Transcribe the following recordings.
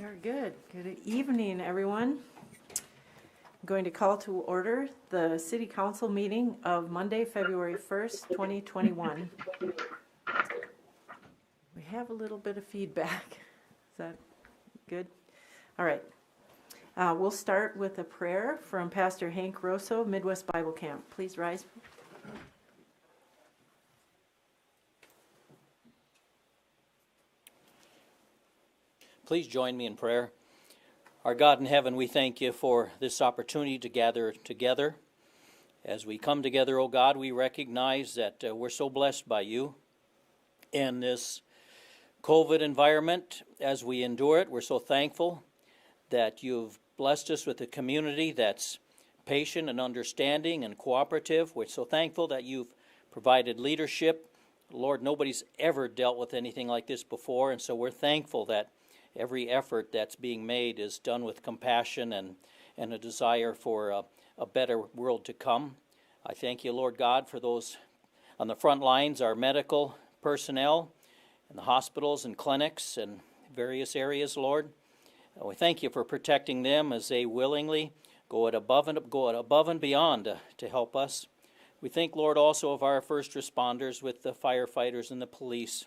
Very good. Good evening, everyone. I'm going to call to order the City Council meeting of Monday, February 1st, 2021. We have a little bit of feedback. Is that good? All right. We'll start with a prayer from Pastor Hank Rosso, Midwest Bible Camp. Please rise. Please join me in prayer. Our God in heaven, we thank you for this opportunity to gather together. As we come together, O God, we recognize that we're so blessed by you. In this COVID environment, as we endure it, we're so thankful that you've blessed us with a community that's patient and understanding and cooperative. We're so thankful that you've provided leadership. Lord, nobody's ever dealt with anything like this before, and so we're thankful that every effort that's being made is done with compassion and a desire for a better world to come. I thank you, Lord God, for those on the front lines, our medical personnel in the hospitals and clinics and various areas, Lord. We thank you for protecting them as they willingly go above and beyond to help us. We think, Lord, also of our first responders with the firefighters and the police,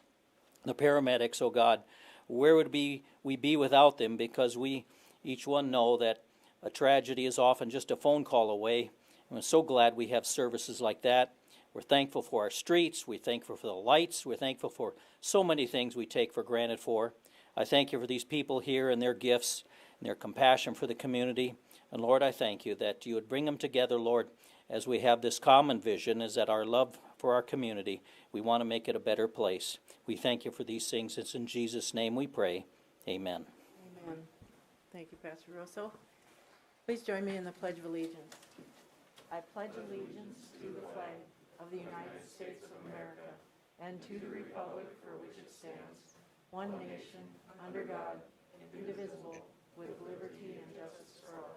the paramedics, oh God. Where would we be without them? Because we each one know that a tragedy is often just a phone call away. And we're so glad we have services like that. We're thankful for our streets. We're thankful for the lights. We're thankful for so many things we take for granted for. I thank you for these people here and their gifts and their compassion for the community. And Lord, I thank you that you would bring them together, Lord, as we have this common vision, is that our love for our community, we want to make it a better place. We thank you for these things. It's in Jesus' name we pray. Amen. Amen. Thank you, Pastor Rosso. Please join me in the Pledge of Allegiance. I pledge allegiance to the flag of the United States of America and to the republic for which it stands, one nation, under God, indivisible, with liberty and justice for all.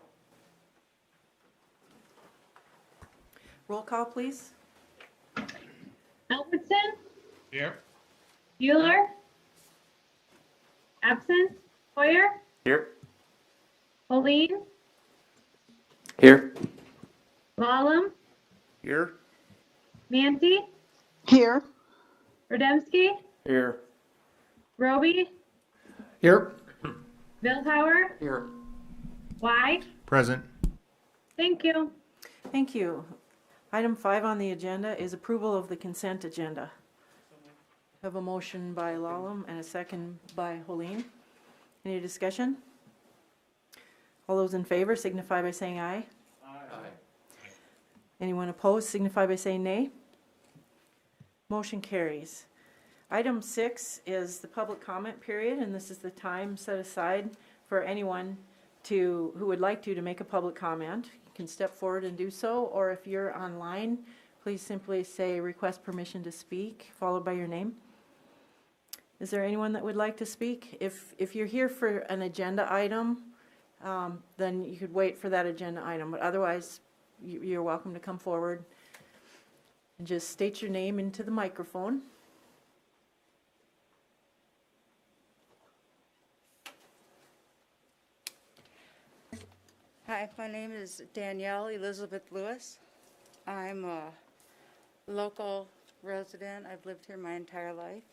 Roll call, please. Albertson? Here. Bueller? Absent? Hoyer? Here. Pauline? Here. Lallam? Here. Manti? Here. Rodemsky? Here. Roby? Here. Billhauer? Here. White? Present. Thank you. Thank you. Item 5 on the agenda is approval of the consent agenda. Have a motion by Lallam and a second by Holine. Any discussion? All those in favor signify by saying aye. Aye. Anyone opposed signify by saying nay. Motion carries. Item 6 is the public comment period, and this is the time set aside for anyone who would like to make a public comment. You can step forward and do so, or if you're online, please simply say request permission to speak, followed by your name. Is there anyone that would like to speak? If you're here for an agenda item, then you could wait for that agenda item, but otherwise you're welcome to come forward and just state your name into the microphone. Hi, my name is Danielle Elizabeth Lewis. I'm a local resident. I've lived here my entire life.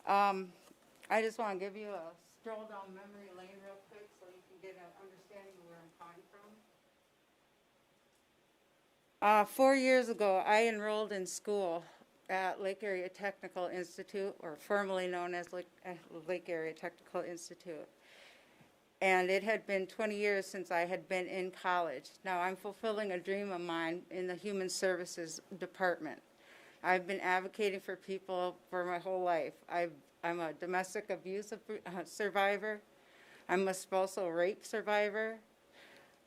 I just want to give you a stroll down memory lane real quick so you can get an understanding of where I'm coming from. 4 years ago, I enrolled in school at Lake Area Technical Institute, or formerly known as Lake Area Technical Institute. And it had been 20 years since I had been in college. Now I'm fulfilling a dream of mine in the Human Services Department. I've been advocating for people for my whole life. I'm a domestic abuse survivor. I'm a spousal rape survivor.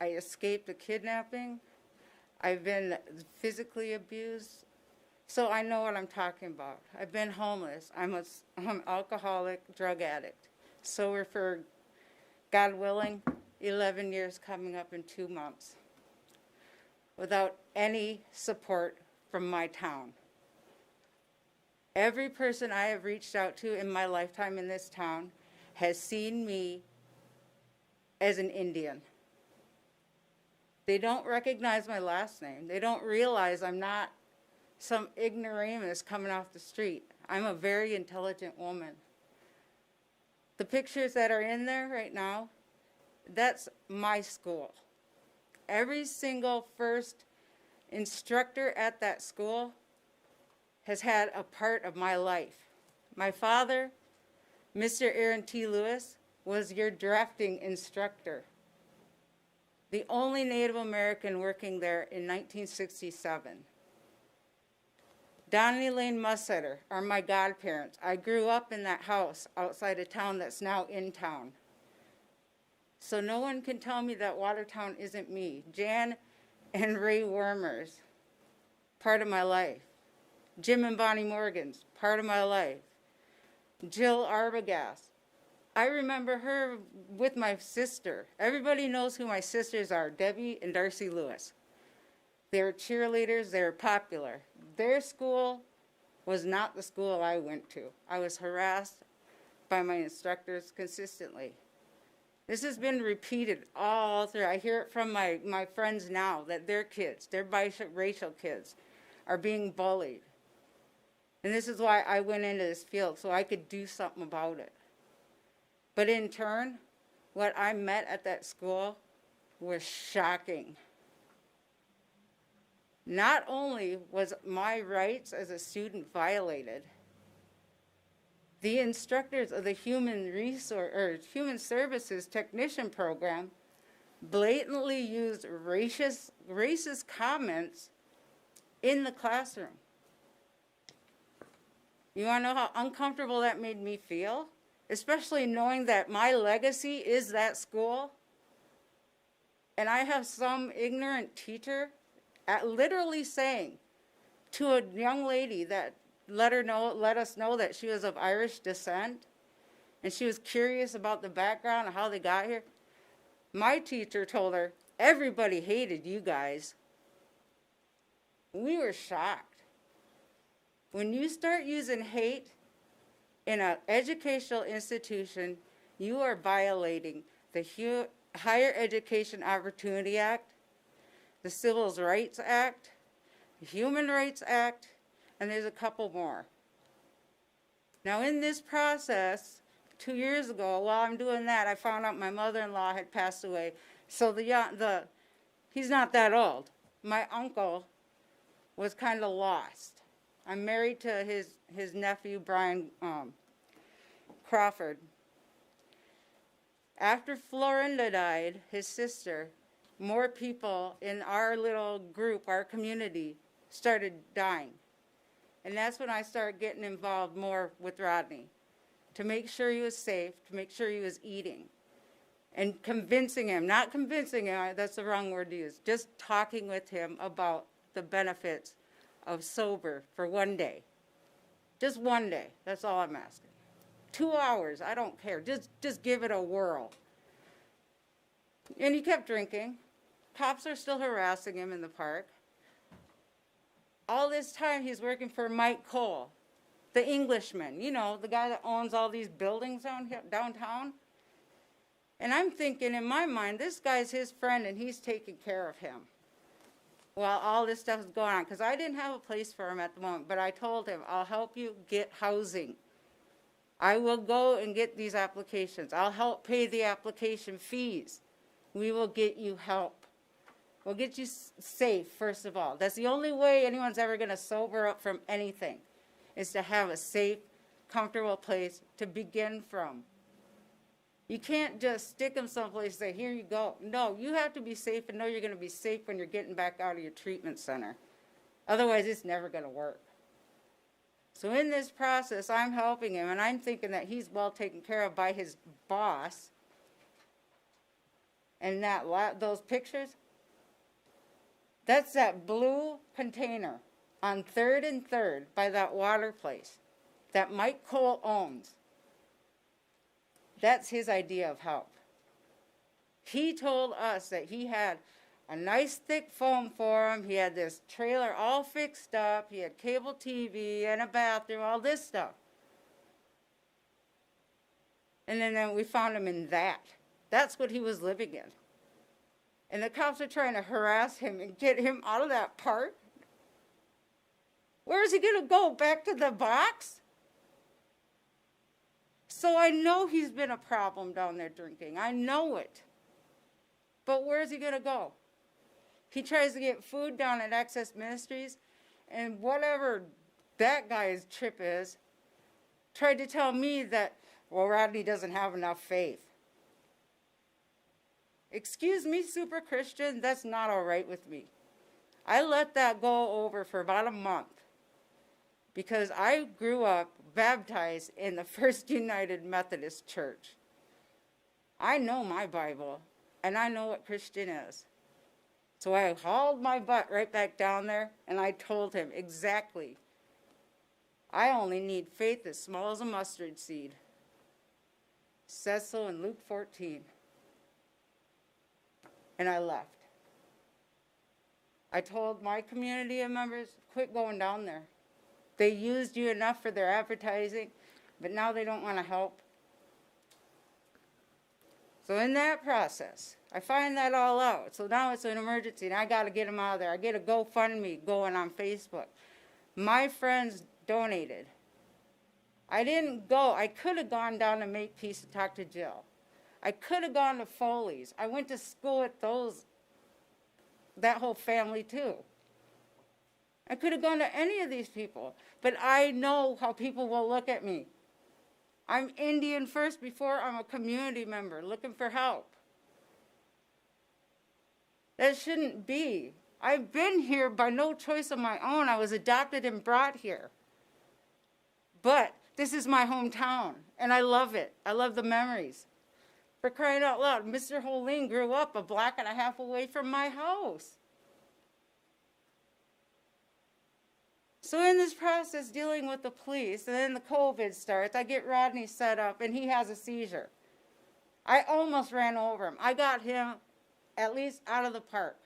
I escaped a kidnapping. I've been physically abused. So I know what I'm talking about. I've been homeless. I'm an alcoholic, drug addict. Sober for, God willing, 11 years coming up in 2 months, without any support from my town. Every person I have reached out to in my lifetime in this town has seen me as an Indian. They don't recognize my last name. They don't realize I'm not some ignoramus coming off the street. I'm a very intelligent woman. The pictures that are in there right now, that's my school. Every single first instructor at that school has had a part of my life. My father, Mr. Aaron T. Lewis, was your drafting instructor. The only Native American working there in 1967. Donnie Lane Mussetter are my godparents. I grew up in that house outside of town that's now in town. So no one can tell me that Watertown isn't me. Jan and Ray Wormers, part of my life. Jim and Bonnie Morgans, part of my life. Jill Arbogast. I remember her with my sister. Everybody knows who my sisters are, Debbie and Darcy Lewis. They were cheerleaders, they were popular. Their school was not the school I went to. I was harassed by my instructors consistently. This has been repeated all through. I hear it from my friends now that their kids, their biracial kids, are being bullied. And this is why I went into this field, so I could do something about it. But in turn, what I met at that school was shocking. Not only was my rights as a student violated, the instructors of the Human Services Technician Program blatantly used racist comments in the classroom. You want to know how uncomfortable that made me feel? Especially knowing that my legacy is that school. And I have some ignorant teacher literally saying to a young lady that let us know that she was of Irish descent, and she was curious about the background and how they got here. My teacher told her, everybody hated you guys. We were shocked. When you start using hate in an educational institution, you are violating the Higher Education Opportunity Act, the Civil Rights Act, the Human Rights Act, and there's a couple more. Now in this process, 2 years ago, while I'm doing that, I found out my mother-in-law had passed away. So he's not that old. My uncle was kind of lost. I'm married to his nephew, Brian Crawford. After Florinda died, his sister, more people in our little group, our community, started dying. And that's when I started getting involved more with Rodney, to make sure he was safe, to make sure he was eating. And convincing him, not convincing him, that's the wrong word to use, just talking with him about the benefits of sober for one day. Just one day, that's all I'm asking. 2 hours, I don't care, just give it a whirl. And he kept drinking. Cops are still harassing him in the park. All this time he's working for Mike Cole, the Englishman, you know, the guy that owns all these buildings downtown. And I'm thinking in my mind, this guy's his friend and he's taking care of him while all this stuff is going on. Because I didn't have a place for him at the moment, but I told him, I'll help you get housing. I will go and get these applications. I'll help pay the application fees. We will get you help. We'll get you safe, first of all. That's the only way anyone's ever going to sober up from anything, is to have a safe, comfortable place to begin from. You can't just stick them someplace and say, here you go. No, you have to be safe and know you're going to be safe when you're getting back out of your treatment center. Otherwise, it's never going to work. So in this process, I'm helping him, and I'm thinking that he's well taken care of by his boss. And those pictures, that's that blue container on 3rd and 3rd by that water place that Mike Cole owns. That's his idea of help. He told us that he had a nice thick foam for him. He had this trailer all fixed up. He had cable TV and a bathroom, all this stuff. And then we found him in that. That's what he was living in. And the cops are trying to harass him and get him out of that park. Where is he going to go? Back to the box? So I know he's been a problem down there drinking. I know it. But where is he going to go? He tries to get food down at Access Ministries, and whatever that guy's trip is, tried to tell me that, well, Rodney doesn't have enough faith. Excuse me, super Christian, that's not all right with me. I let that go over for about a month because I grew up baptized in the First United Methodist Church. I know my Bible, and I know what Christian is. So I hauled my butt right back down there, and I told him exactly, I only need faith as small as a mustard seed. It says so in Luke 14. And I left. I told my community of members, quit going down there. They used you enough for their advertising, but now they don't want to help. So in that process, I find that all out. So now it's an emergency, and I got to get them out of there. I get a GoFundMe going on Facebook. My friends donated. I didn't go. I could have gone down to Makepeace and talked to Jill. I could have gone to Foley's. I went to school with that whole family too. I could have gone to any of these people, but I know how people will look at me. I'm Indian first before I'm a community member looking for help. That shouldn't be. I've been here by no choice of my own. I was adopted and brought here. But this is my hometown, and I love it. I love the memories. For crying out loud, Mr. Holeen grew up a block and a half away from my house. So in this process, dealing with the police, and then the COVID starts, I get Rodney set up, and he has a seizure. I almost ran over him. I got him at least out of the park.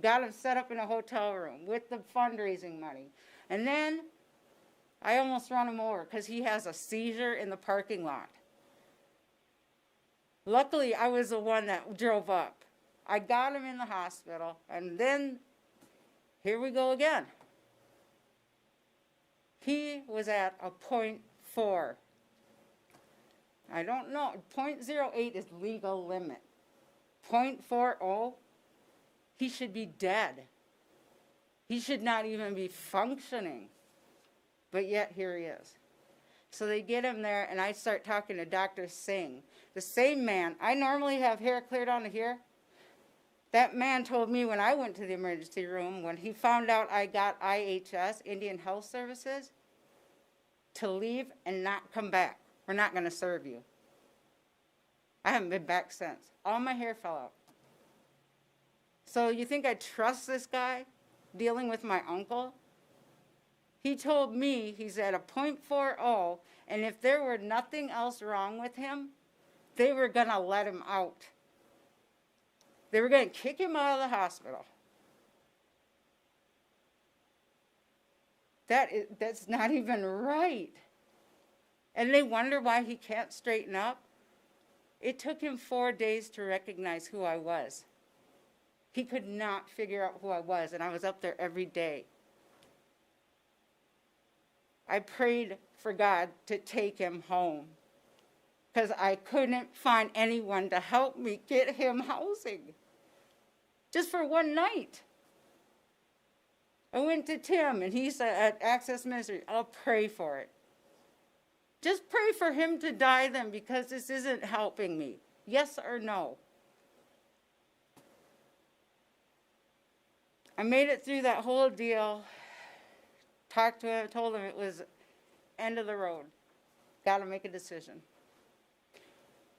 Got him set up in a hotel room with the fundraising money. And then I almost run him over because he has a seizure in the parking lot. Luckily, I was the one that drove up. I got him in the hospital, and then here we go again. He was at a 0.4. I don't know. 0.08 is legal limit. 0.40, he should be dead. He should not even be functioning. But yet, here he is. So they get him there, and I start talking to Dr. Singh. The same man, I normally have hair clear down to here. That man told me when I went to the emergency room, when he found out I got IHS, Indian Health Services, to leave and not come back. We're not going to serve you. I haven't been back since. All my hair fell out. So you think I trust this guy dealing with my uncle? He told me he's at a 0.40, and if there were nothing else wrong with him, they were going to let him out. They were going to kick him out of the hospital. That's not even right. And they wonder why he can't straighten up. It took him 4 days to recognize who I was. He could not figure out who I was, and I was up there every day. I prayed for God to take him home because I couldn't find anyone to help me get him housing. Just for one night. I went to Tim, and he said at Access Ministry, I'll pray for it. Just pray for him to die then, because this isn't helping me. Yes or no? I made it through that whole deal, talked to him, told him it was end of the road. Got to make a decision.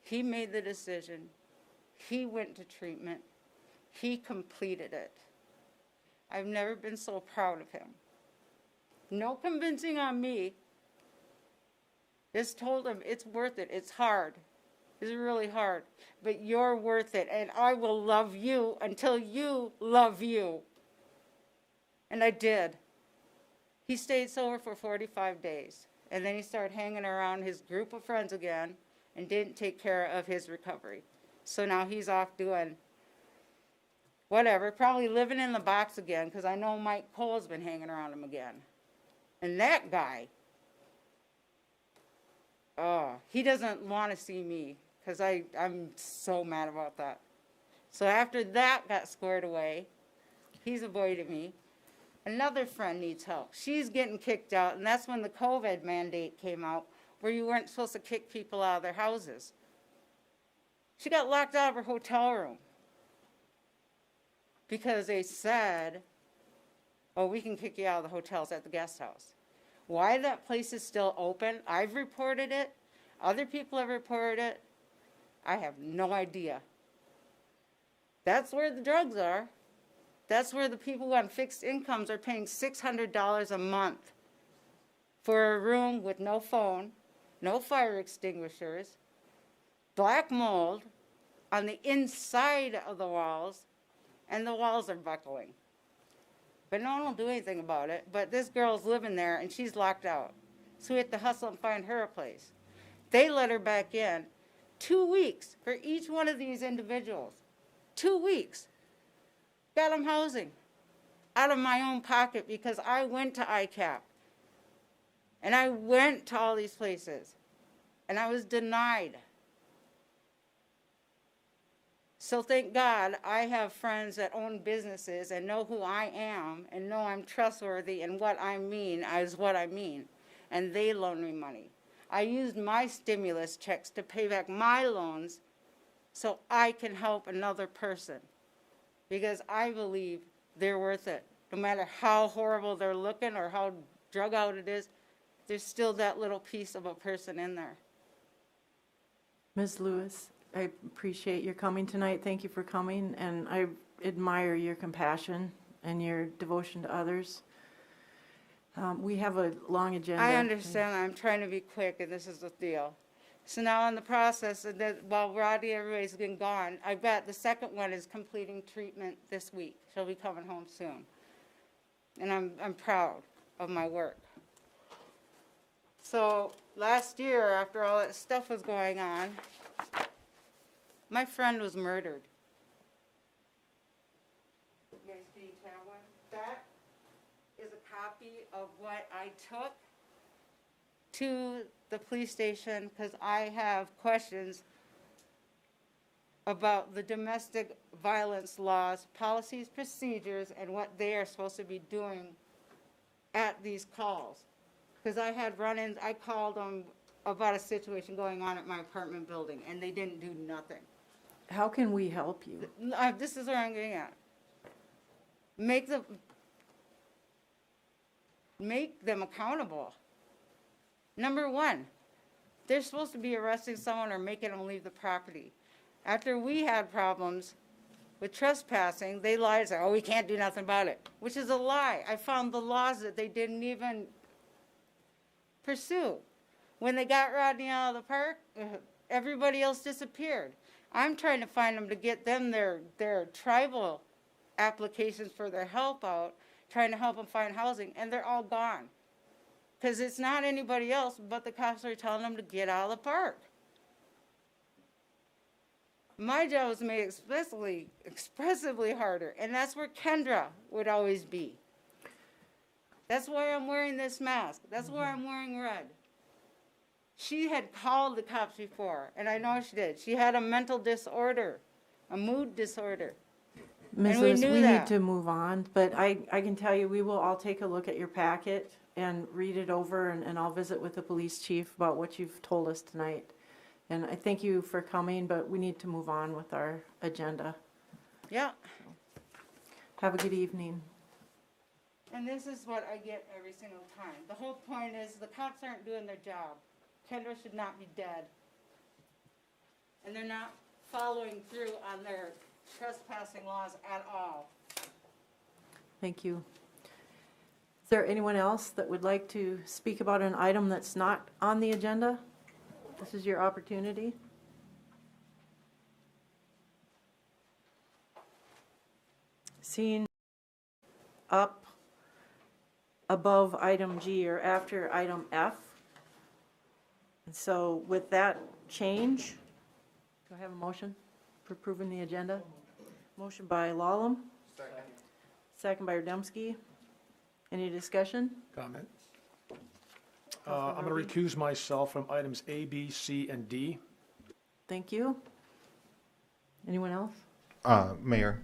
He made the decision. He went to treatment. He completed it. I've never been so proud of him. No convincing on me. Just told him it's worth it. It's hard. It's really hard. But you're worth it. And I will love you until you love you. And I did. He stayed sober for 45 days. And then he started hanging around his group of friends again and didn't take care of his recovery. So now he's off doing whatever, probably living in the box again, because I know Mike Cole's been hanging around him again. And that guy, oh, he doesn't want to see me, because I'm so mad about that. So after that got squared away, he's avoided me. Another friend needs help. She's getting kicked out, and that's when the COVID mandate came out, where you weren't supposed to kick people out of their houses. She got locked out of her hotel room because they said, oh, we can kick you out of the hotels at the guest house. Why that place is still open, I've reported it. Other people have reported it. I have no idea. That's where the drugs are. That's where the people on fixed incomes are paying $600 a month for a room with no phone, no fire extinguishers, black mold on the inside of the walls, and the walls are buckling. But no one will do anything about it. But this girl's living there, and she's locked out. So we have to hustle and find her a place. They let her back in. 2 weeks for each one of these individuals. 2 weeks. Got them housing out of my own pocket because I went to ICAP. And I went to all these places. And I was denied. So thank God I have friends that own businesses and know who I am and know I'm trustworthy and what I mean is what I mean. And they loan me money. I used my stimulus checks to pay back my loans so I can help another person. Because I believe they're worth it. No matter how horrible they're looking or how drug out it is, there's still that little piece of a person in there. Ms. Lewis, I appreciate your coming tonight. Thank you for coming, and I admire your compassion and your devotion to others. We have a long agenda. I understand. I'm trying to be quick, and this is the deal. So now in the process, of that, while Roddy, everybody's been gone, I've got the second one is completing treatment this week. She'll be coming home soon. And I'm proud of my work. So last year, after all that stuff was going on, my friend was murdered. You guys can each have one. That is a copy of what I took to the police station because I have questions about the domestic violence laws, policies, procedures, and what they are supposed to be doing at these calls. Because I had run-ins, I called them about a situation going on at my apartment building, and they didn't do nothing. How can we help you? This is where I'm getting at. Make them accountable. Number one, they're supposed to be arresting someone or making them leave the property. After we had problems with trespassing, they lied and said, oh, we can't do nothing about it, which is a lie. I found the laws that they didn't even pursue. When they got Rodney out of the park, everybody else disappeared. I'm trying to find them to get them their tribal applications for their help out, trying to help them find housing, and they're all gone. Because it's not anybody else, but the cops are telling them to get out of the park. My job was made expressively harder, and that's where Kendra would always be. That's why I'm wearing this mask. That's why I'm wearing red. She had called the cops before, and I know she did. She had a mental disorder, a mood disorder. Ms. And we Lewis, knew we that. need to move on, but I can tell you, we will all take a look at your packet and read it over, and I'll visit with the police chief about what you've told us tonight. And I thank you for coming, but we need to move on with our agenda. Yeah. Have a good evening. And this is what I get every single time. The whole point is the cops aren't doing their job. Kendra should not be dead. And they're not following through on their trespassing laws at all. Thank you. Is there anyone else that would like to speak about an item that's not on the agenda? This is your opportunity. Seeing up above item G or after item F. And so with that change, do I have a motion? for approving the agenda? Motion by Lalem. Second by Rademski. Any discussion? Comment. Councilman I'm going to recuse myself from items A, B, C, and D. Thank you. Anyone else? Mayor,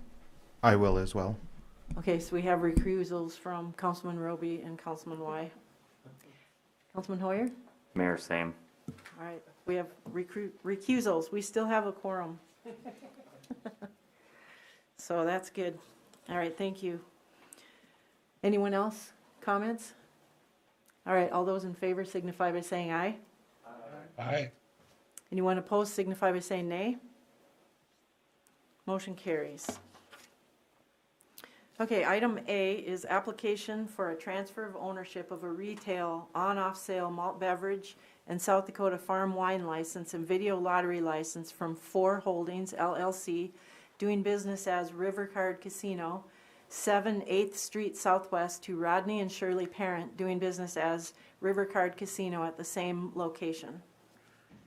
I will as well. Okay, so we have recusals from Councilman Roby and Councilman Y. Councilman Hoyer? Mayor, same. All right, we have recusals. We still have a quorum. So that's good. All right, thank you. Anyone else? Comments? All right, all those in favor signify by saying aye. Aye. Anyone opposed signify by saying nay. Motion carries. Okay, item A is application for a transfer of ownership of a retail on-off sale malt beverage and South Dakota farm wine license and video lottery license from Four Holdings LLC, doing business as River Card Casino, 7 8th Street Southwest, to Rodney and Shirley Parent, doing business as River Card Casino at the same location.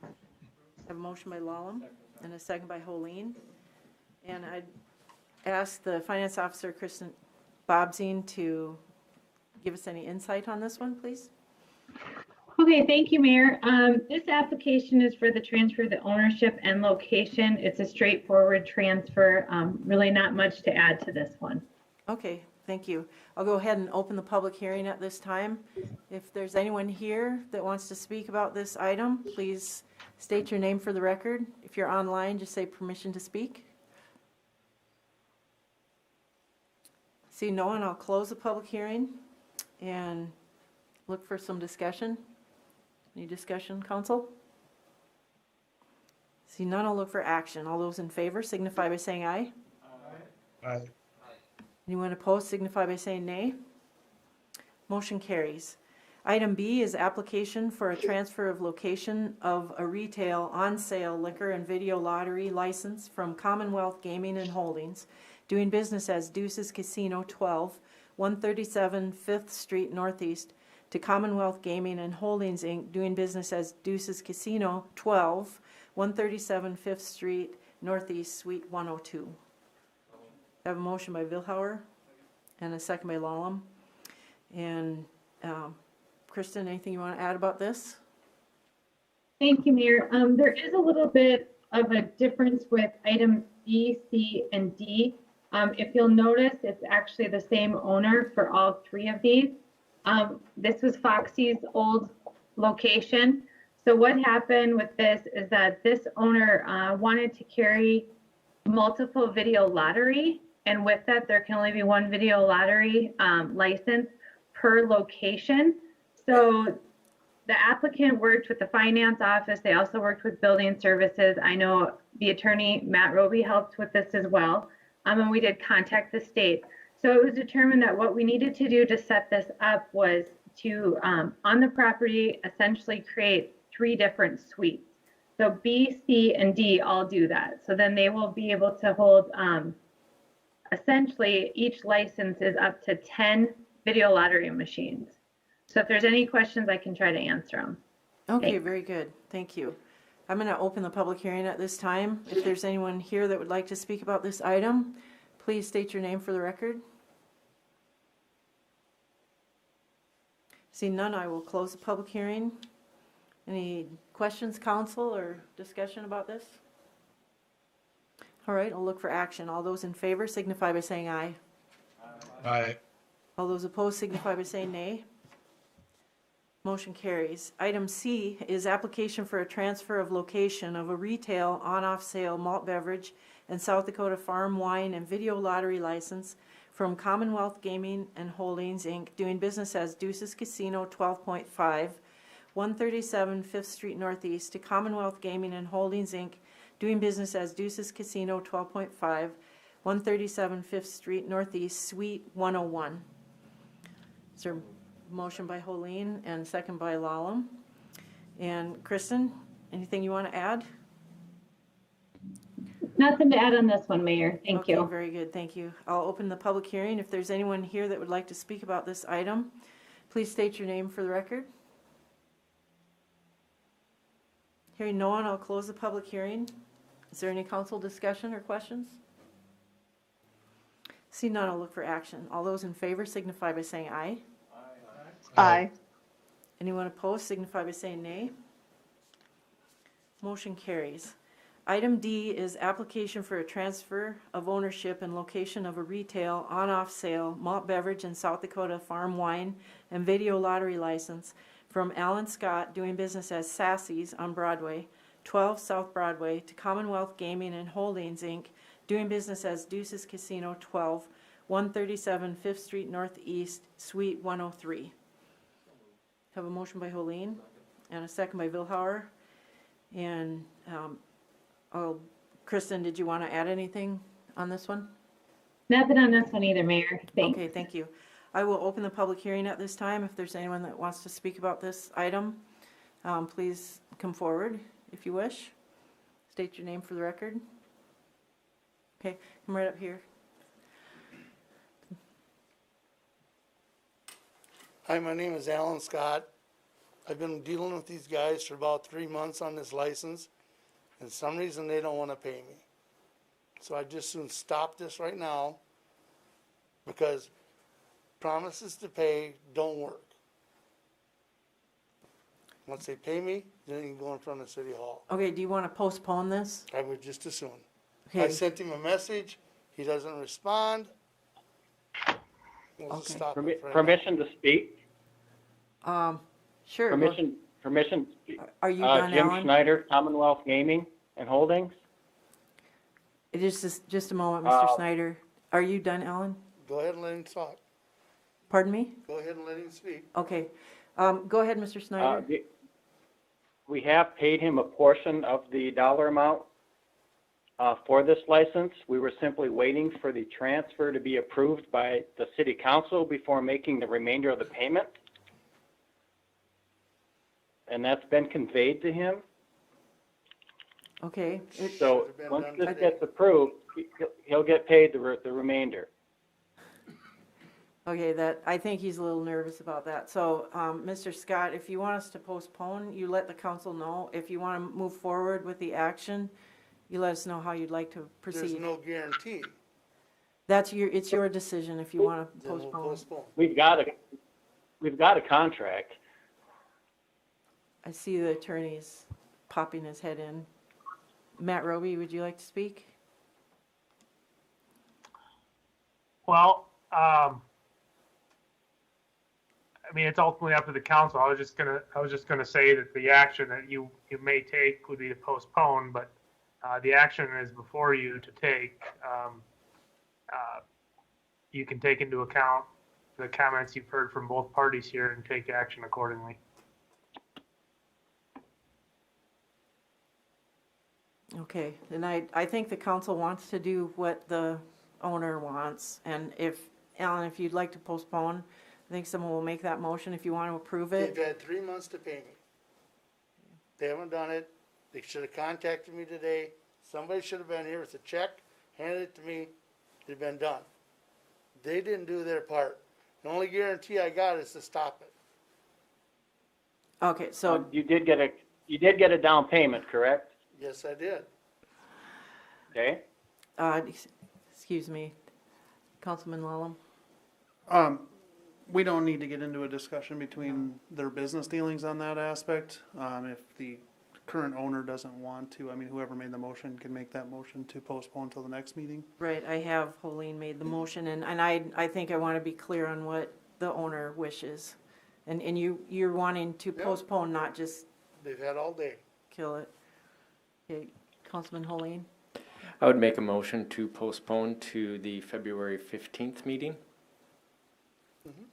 Have a motion by Lalem and a second by Holeen. And I'd ask the finance officer, Kristen Bobzien, to give us any insight on this one, please. Okay, thank you, Mayor. This application is for the transfer of the ownership and location. It's a straightforward transfer. Really not much to add to this one. Okay, thank you. I'll go ahead and open the public hearing at this time. If there's anyone here that wants to speak about this item, please state your name for the record. If you're online, just say permission to speak. See no one, I'll close the public hearing and look for some discussion. Any discussion, council? See none, I'll look for action. All those in favor signify by saying aye. Aye. Anyone opposed signify by saying nay. Motion carries. Item B is application for a transfer of location of a retail on-sale liquor and video lottery license from Commonwealth Gaming and Holdings, doing business as Deuces Casino 12, 137 5th Street Northeast, to Commonwealth Gaming and Holdings, Inc., doing business as Deuces Casino 12, 137 5th Street Northeast, Suite 102. I have a motion by Vilhauer and a second by Lalem. And Kristen, anything you want to add about this? Thank you, Mayor. There is a little bit of a difference with items B, C, and D. If you'll notice, it's actually the same owner for all three of these. This was Foxy's old location. So what happened with this is that this owner wanted to carry multiple video lottery, and with that, there can only be one video lottery license per location. So the applicant worked with the finance office. They also worked with building services. I know the attorney, Matt Roby, helped with this as well. And we did contact the state. So it was determined that what we needed to do to set this up was to, on the property, essentially create 3 different suites. So B, C, and D all do that. So then they will be able to hold, essentially, each license is up to 10 video lottery machines. So if there's any questions, I can try to answer them. Okay, Thanks. very good. Thank you. I'm going to open the public hearing at this time. If there's anyone here that would like to speak about this item, please state your name for the record. Seeing none, I will close the public hearing. Any questions, council, or discussion about this? All right, I'll look for action. All those in favor signify by saying aye. Aye. All those opposed signify by saying nay. Motion carries. Item C is application for a transfer of location of a retail on-off sale malt beverage and South Dakota farm wine and video lottery license from Commonwealth Gaming and Holdings, Inc., doing business as Deuces Casino 12.5, 137 5th Street Northeast, to Commonwealth Gaming and Holdings, Inc., doing business as Deuces Casino 12.5, 137 5th Street Northeast, Suite 101. Is there a motion by Holeen and second by Lalem? And Kristen, anything you want to add? Nothing to add on this one, Mayor. Thank Okay, you. very good, thank you. I'll open the public hearing. If there's anyone here that would like to speak about this item, please state your name for the record. Hearing no one, I'll close the public hearing. Is there any council discussion or questions? See none, I'll look for action. All those in favor signify by saying aye. Aye. Anyone opposed signify by saying nay. Motion carries. Item D is application for a transfer of ownership and location of a retail on-off sale malt beverage in South Dakota farm wine and video lottery license from Alan Scott, doing business as Sassy's on Broadway, 12 South Broadway, to Commonwealth Gaming and Holdings, Inc., doing business as Deuces Casino, 12, 137 Fifth Street Northeast, Suite 103. Have a motion by Helene and a second by Vilhauer. And, Kristen, did you want to add anything on this one? Nothing on this one either, Mayor. Thanks. Okay, thank you. I will open the public hearing at this time. If there's anyone that wants to speak about this item, please come forward if you wish. State your name for the record. Okay, come right up here. Hi, my name is Alan Scott. I've been dealing with these guys for about 3 months on this license, and some reason they don't want to pay me. So I just soon stop this right now, because promises to pay don't work. Once they pay me, then you can go in front of City Hall. Okay, do you want to postpone this? I would just as soon. I Okay, sent him a message, he doesn't respond. We'll just Okay. stop it right now. Permission to speak? sure. Permission to speak. Are you done, Jim Alan? Schneider, Commonwealth Gaming and Holdings. It is just a moment, Mr. Uh, Snyder. Are you done, Alan? Go ahead and let him talk. Pardon me? Go ahead and let him speak. Okay. Go ahead, Mr. Snyder. We have paid him a portion of the dollar amount for this license. We were simply waiting for the transfer to be approved by the city council before making the remainder of the payment. And that's been conveyed to him. Okay. So Should've been once done this today. gets approved, he'll get paid the remainder. Okay, I think he's a little nervous about that. So, Mr. Scott, if you want us to postpone, you let the council know. If you want to move forward with the action, you let us know how you'd like to There's proceed. no guarantee. It's your decision if you want to Then we'll postpone. postpone. We've got a contract. I see the attorney's popping his head in. Matt Roby, would you like to speak? Well, I mean, it's ultimately up to the council. I was just gonna say that the action that you may take would be to postpone, but the action is before you to take. You can take into account the comments you've heard from both parties here and take action accordingly. Okay, and I think the council wants to do what the owner wants. And Alan, if you'd like to postpone, I think someone will make that motion if you want to approve it. They've had 3 months to pay me. They haven't done it. They should have contacted me today. Somebody should have been here with a check, handed it to me. It'd been done. They didn't do their part. The only guarantee I got is to stop it. Okay, so, You did get a down payment, correct? Yes, I did. Okay. excuse me, Councilman Lallam. We don't need to get into a discussion between their business dealings on that aspect. If the current owner doesn't want to, I mean, whoever made the motion can make that motion to postpone till the next meeting. Right, I have Helene made the motion, and I think I want to be clear on what the owner wishes. And you're wanting to Yeah. postpone, not just They've had all day. kill it. Okay, Councilman Helene? I would make a motion to postpone to the February 15th meeting.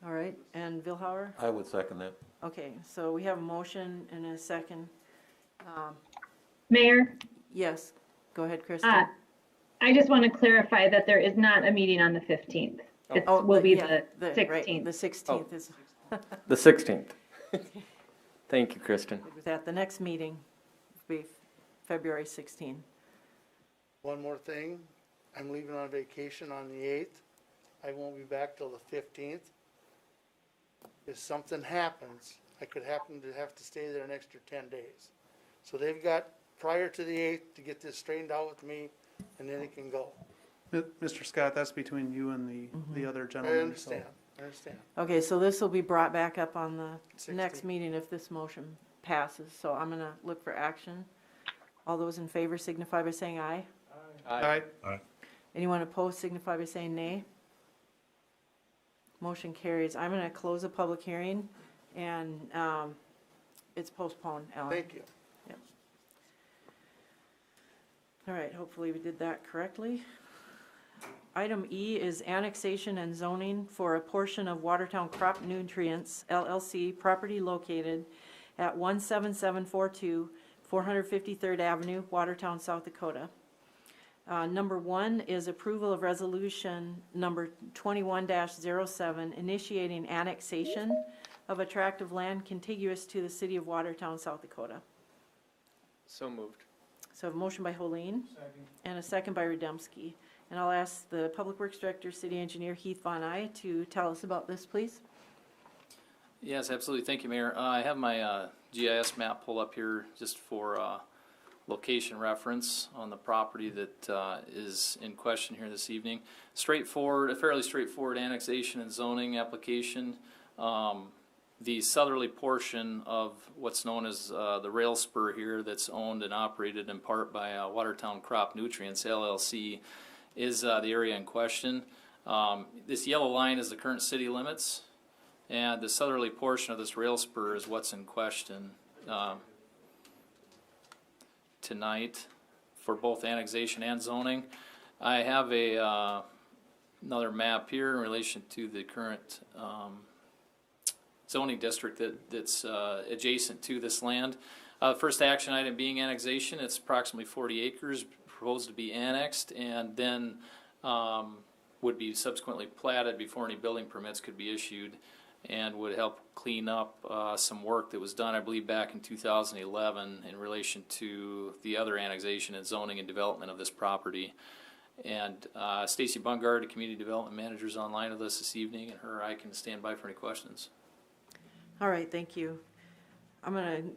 All right, and Vilhauer? I would second that. Okay, so we have a motion and a second. Mayor, Yes, go ahead, Kristen. I just want to clarify that there is not a meeting on the 15th. It will be yeah, the right, 16th. The 16th is, The 16th. Thank you, Kristen. with that, the next meeting will be February 16th. One more thing. I'm leaving on vacation on the 8th. I won't be back till the 15th. If something happens, I could happen to have to stay there an extra 10 days. So they've got prior to the 8th to get this straightened out with me, and then it can go. Mr. Scott, that's between you and the other I gentleman. understand, I understand. Okay, so this will be brought back up on the next 16. meeting if this motion passes. So I'm gonna look for action. All those in favor signify by saying aye. Aye. Anyone opposed signify by saying nay. Motion carries. I'm gonna close the public hearing and, it's postponed, Alan. Thank you. All right, hopefully we did that correctly. Item E is annexation and zoning for a portion of Watertown Crop Nutrients LLC property located at 17742 453rd Avenue, Watertown, South Dakota. Number 1 is approval of resolution number 21-07, initiating annexation of a tract of land contiguous to the city of Watertown, South Dakota. So moved. So a motion by Helene and a second by Rademski. And I'll ask the Public Works Director, City Engineer Heath Von Eye to tell us about this, please. Yes, absolutely. Thank you, Mayor. I have my GIS map pulled up here just for location reference on the property that is in question here this evening. Straightforward, a fairly straightforward annexation and zoning application. The southerly portion of what's known as the rail spur here, that's owned and operated in part by Watertown Crop Nutrients LLC, is the area in question. This yellow line is the current city limits, and the southerly portion of this rail spur is what's in question tonight for both annexation and zoning. I have another map here in relation to the current zoning district that's adjacent to this land. First action item being annexation. It's approximately 40 acres proposed to be annexed, and then would be subsequently platted before any building permits could be issued, and would help clean up some work that was done, I believe, back in 2011 in relation to the other annexation and zoning and development of this property. And Stacy Bungard, the Community Development Manager, is online with us this evening, and her or I can stand by for any questions. All right, thank you. I'm going to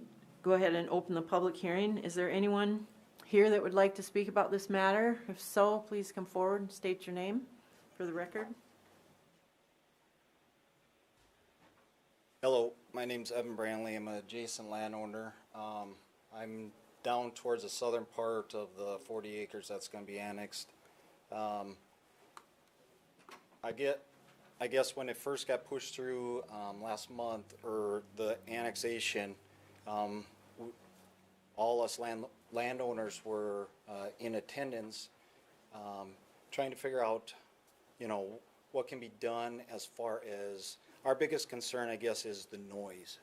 go ahead and open the public hearing. Is there anyone here that would like to speak about this matter? If so, please come forward and state your name for the record. Hello, my name's Evan Brantley. I'm an adjacent landowner. I'm down towards the southern part of the 40 acres that's going to be annexed. I guess when it first got pushed through last month, or the annexation, all us landowners were in attendance, trying to figure out, what can be done as far as our biggest concern, I guess, is the noise.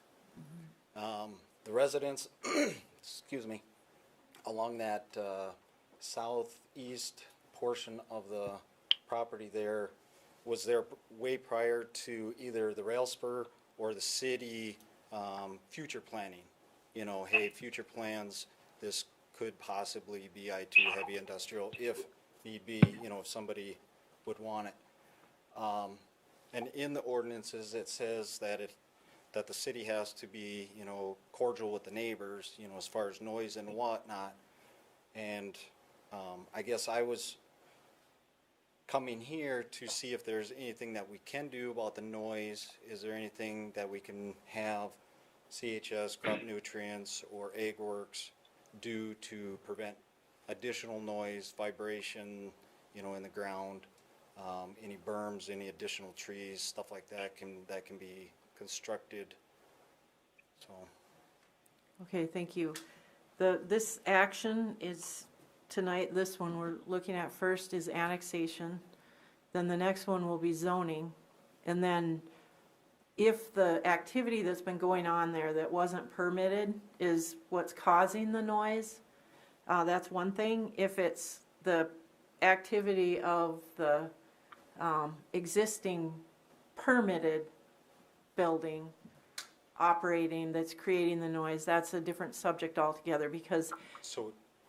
The residents, excuse me, along that southeast portion of the property there was there way prior to either the rail spur or the city future planning. Hey, future plans, this could possibly be I2 heavy industrial if need be, if somebody would want it. And in the ordinances, it says that that the city has to be, cordial with the neighbors, as far as noise and whatnot. And I guess I was coming here to see if there's anything that we can do about the noise. Is there anything that we can have CHS, Crop Nutrients, or Egg Works do to prevent additional noise, vibration, in the ground? Any berms, any additional trees, stuff like that can be constructed. So. Okay, thank you. This action is tonight, this one we're looking at first is annexation. Then the next one will be zoning. And then if the activity that's been going on there that wasn't permitted is what's causing the noise, that's one thing. If it's the activity of the existing permitted building operating that's creating the noise, that's a different subject altogether, because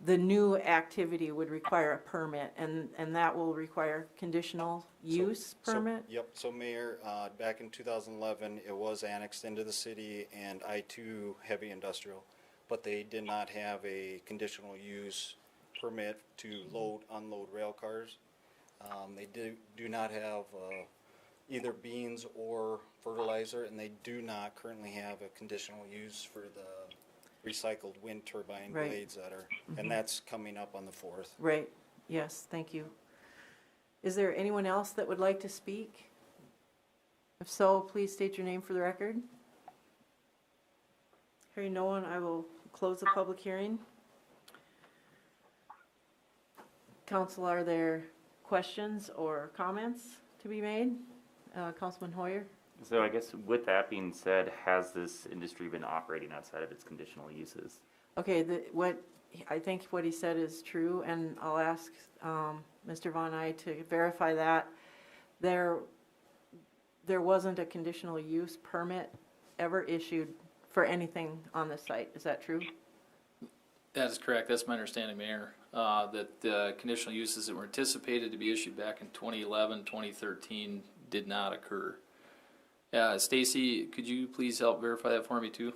the new activity would require a permit, and that will require conditional use permit? Yep, so Mayor, back in 2011, it was annexed into the city and I2 heavy industrial. but they did not have a conditional use permit to load, unload rail cars. They do not have either beans or fertilizer, and they do not currently have a conditional use for the recycled wind turbine Right. blades that are, and that's coming up on the 4th. Right, yes, thank you. Is there anyone else that would like to speak? If so, please state your name for the record. Hearing no one, I will close the public hearing. Council, are there questions or comments to be made? Councilman Hoyer? So I guess with that being said, has this industry been operating outside of its conditional uses? Okay, I think what he said is true, and I'll ask Mr. Von Eye to verify that. There wasn't a conditional use permit ever issued for anything on this site. Is that true? That is correct. That's my understanding, Mayor, that the conditional uses that were anticipated to be issued back in 2011, 2013 did not occur. Stacy, could you please help verify that for me too?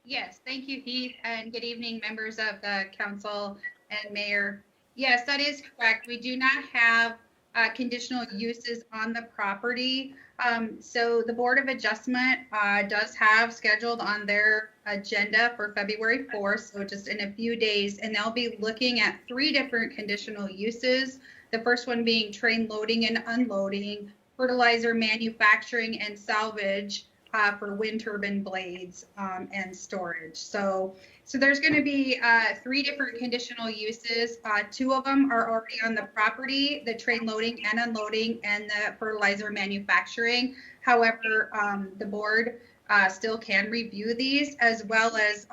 Yes, thank you, Heath, and good evening, members of the council and mayor. Yes, that is correct. We do not have conditional uses on the property. So the Board of Adjustment does have scheduled on their agenda for February 4th, so just in a few days, and they'll be looking at 3 different conditional uses. The first one being train loading and unloading, fertilizer manufacturing and salvage for wind turbine blades and storage. So there's going to be 3 different conditional uses. 2 of them are already on the property, the train loading and unloading and the fertilizer manufacturing. However, the board still can review these, as well as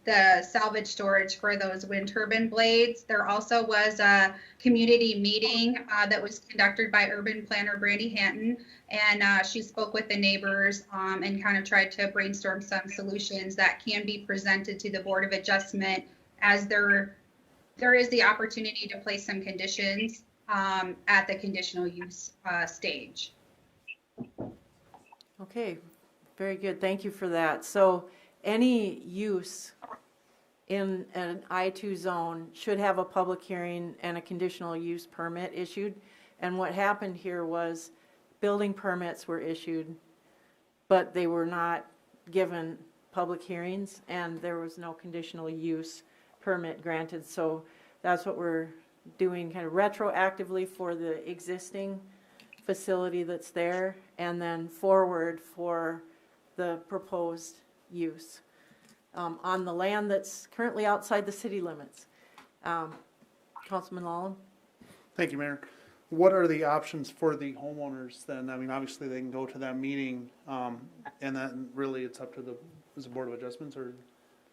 the salvage storage for those wind turbine blades. There also was a community meeting that was conducted by urban planner Brandy Hanton, and she spoke with the neighbors and kind of tried to brainstorm some solutions that can be presented to the Board of Adjustment, as there is the opportunity to place some conditions at the conditional use stage. Okay, very good. Thank you for that. So any use in an I-2 zone should have a public hearing and a conditional use permit issued. And what happened here was building permits were issued, but they were not given public hearings, and there was no conditional use permit granted. So that's what we're doing kind of retroactively for the existing facility that's there, and then forward for the proposed use on the land that's currently outside the city limits. Councilman Lallam? Thank you, Mayor. What are the options for the homeowners then? I mean, obviously they can go to that meeting, and then really it's up to the Board of Adjustments, or?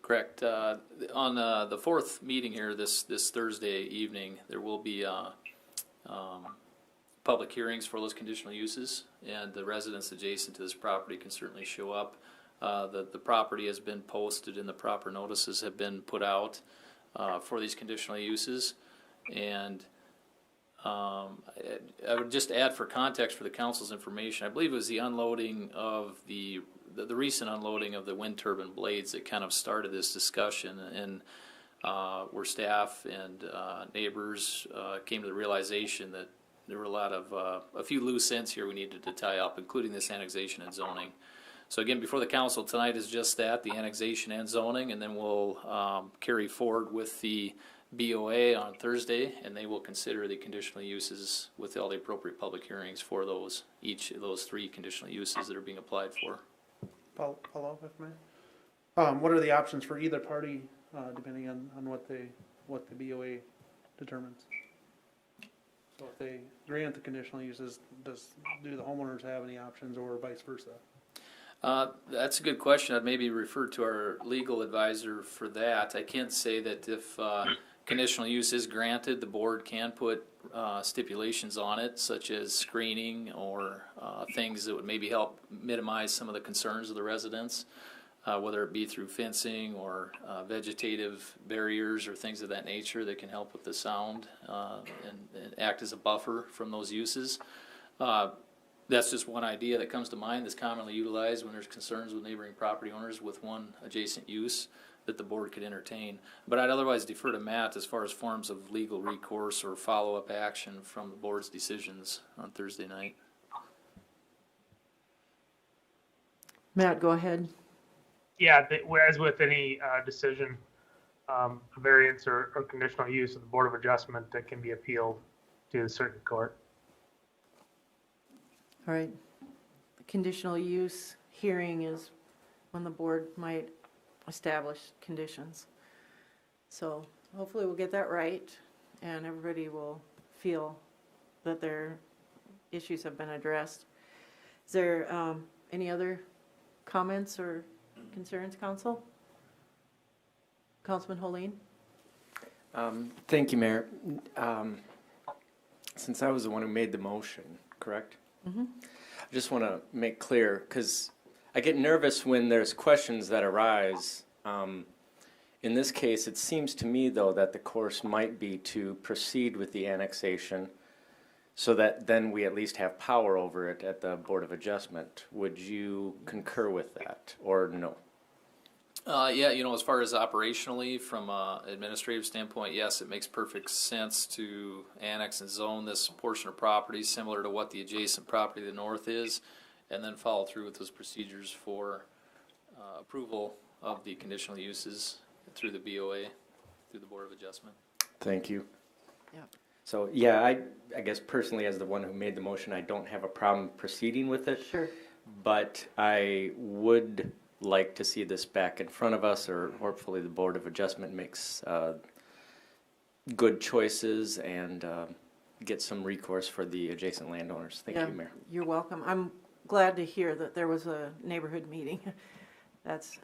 Correct. On the 4th meeting here this Thursday evening, there will be public hearings for those conditional uses, and the residents adjacent to this property can certainly show up. The property has been posted and the proper notices have been put out for these conditional uses. And I would just add, for context for the council's information, I believe it was the unloading of the recent unloading of the wind turbine blades that kind of started this discussion, and where staff and neighbors came to the realization that there were a few loose ends here we needed to tie up, including this annexation and zoning. So again, before the council tonight is just that, the annexation and zoning, and then we'll carry forward with the BOA on Thursday, and they will consider the conditional uses with all the appropriate public hearings for each of those 3 conditional uses that are being applied for. Follow up, if I may. What are the options for either party, depending on what the BOA determines? So if they grant the conditional uses, do the homeowners have any options, or vice versa? That's a good question. I'd maybe refer to our legal advisor for that. I can't say that if conditional use is granted, the board can put stipulations on it, such as screening or things that would maybe help minimize some of the concerns of the residents, whether it be through fencing or vegetative barriers or things of that nature that can help with the sound and act as a buffer from those uses. That's just one idea that comes to mind that's commonly utilized when there's concerns with neighboring property owners with one adjacent use that the board could entertain. But I'd otherwise defer to Matt as far as forms of legal recourse or follow-up action from the board's decisions on Thursday night. Matt, go ahead. Yeah, as with any decision, variance or conditional use of the Board of Adjustment that can be appealed to the circuit court. All right. The conditional use hearing is when the board might establish conditions. So hopefully we'll get that right and everybody will feel that their issues have been addressed. Is there any other comments or concerns, Council? Councilman Holeen? Thank you, Mayor. Since I was the one who made the motion, correct? Mm-hmm. I just want to make clear, because I get nervous when there's questions that arise. In this case, it seems to me, though, that the course might be to proceed with the annexation so that then we at least have power over it at the Board of Adjustment. Would you concur with that, or no? Yeah, you know, as far as operationally, from an administrative standpoint, yes, it makes perfect sense to annex and zone this portion of property similar to what the adjacent property to the north is, and then follow through with those procedures for approval of the conditional uses through the BOA, through the Board of Adjustment. Thank you. Yeah. So, yeah, I guess personally, as the one who made the motion, I don't have a problem proceeding with it. Sure. But I would like to see this back in front of us, or hopefully the Board of Adjustment makes good choices and get some recourse for the adjacent landowners. Thank you, Mayor. You're welcome. I'm glad to hear that there was a neighborhood meeting. That's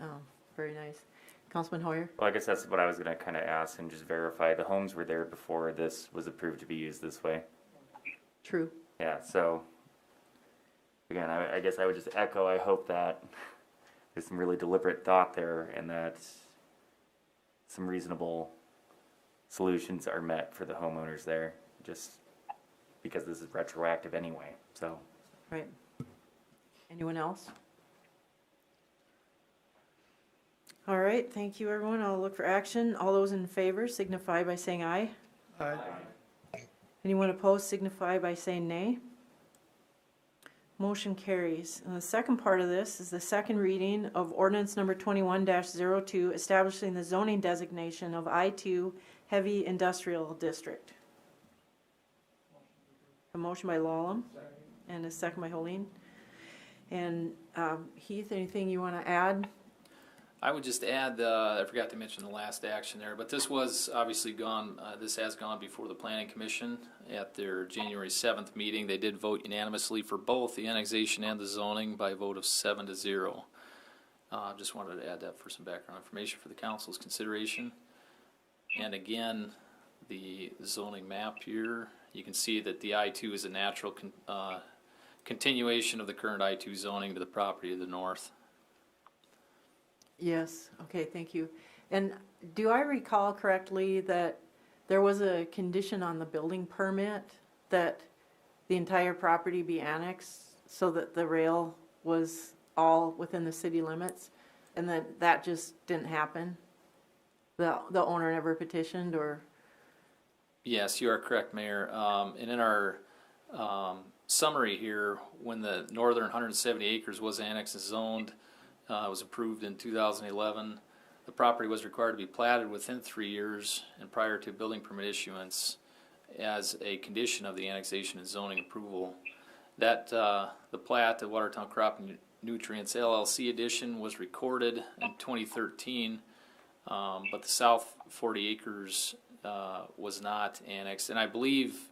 very nice. Councilman Hoyer? Well, I guess that's what I was gonna kind of ask and just verify. The homes were there before this was approved to be used this way. True. Yeah, so again, I guess I would just echo, I hope that there's some really deliberate thought there and that some reasonable solutions are met for the homeowners there, just because this is retroactive anyway, so. Right. Anyone else? All right, thank you, everyone. I'll look for action. All those in favor signify by saying aye. Aye. Anyone opposed signify by saying nay. Motion carries. And the second part of this is the second reading of ordinance number 21-02, establishing the zoning designation of I-2 Heavy Industrial District. A motion by Lallam and a second by Holeen. And Heath, anything you want to add? I would just add, I forgot to mention the last action there, but this was obviously gone, this has gone before the Planning Commission at their January 7th meeting. They did vote unanimously for both the annexation and the zoning by a vote of 7-0. Just wanted to add that for some background information for the council's consideration. And again, the zoning map here, you can see that the I-2 is a natural continuation of the current I-2 zoning to the property to the north. Yes, okay, thank you. And do I recall correctly that there was a condition on the building permit that the entire property be annexed so that the rail was all within the city limits, and that just didn't happen? The owner never petitioned, or? Yes, you are correct, Mayor. And in our summary here, when the northern 170 acres was annexed and zoned, was approved in 2011. The property was required to be platted within 3 years and prior to building permit issuance as a condition of the annexation and zoning approval. That the plat, the Watertown Crop and Nutrients LLC edition, was recorded in 2013, but the south 40 acres was not annexed. And I believe